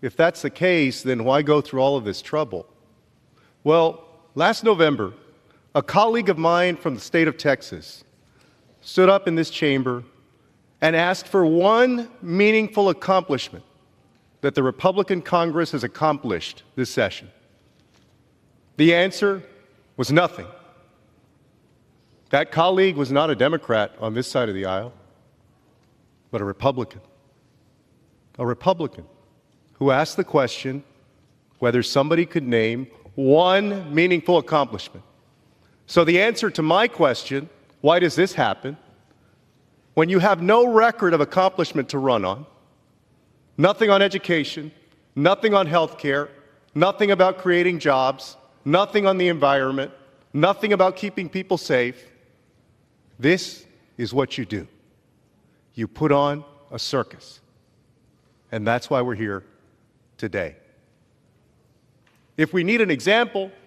if that's the case, then why go through all of this trouble? Well, last November, a colleague of mine from the state of Texas stood up in this chamber and asked for one meaningful accomplishment that the Republican Congress has accomplished this session. The answer was nothing. That colleague was not a Democrat on this side of the aisle, but a Republican. A Republican who asked the question whether somebody could name one meaningful accomplishment. So the answer to my question, why does this happen, when you have no record of accomplishment to run on, nothing on education, nothing on health care, nothing about creating jobs, nothing on the environment, nothing about keeping people safe, this is what you do. You put on a circus. And that's why we're here today. If we need an example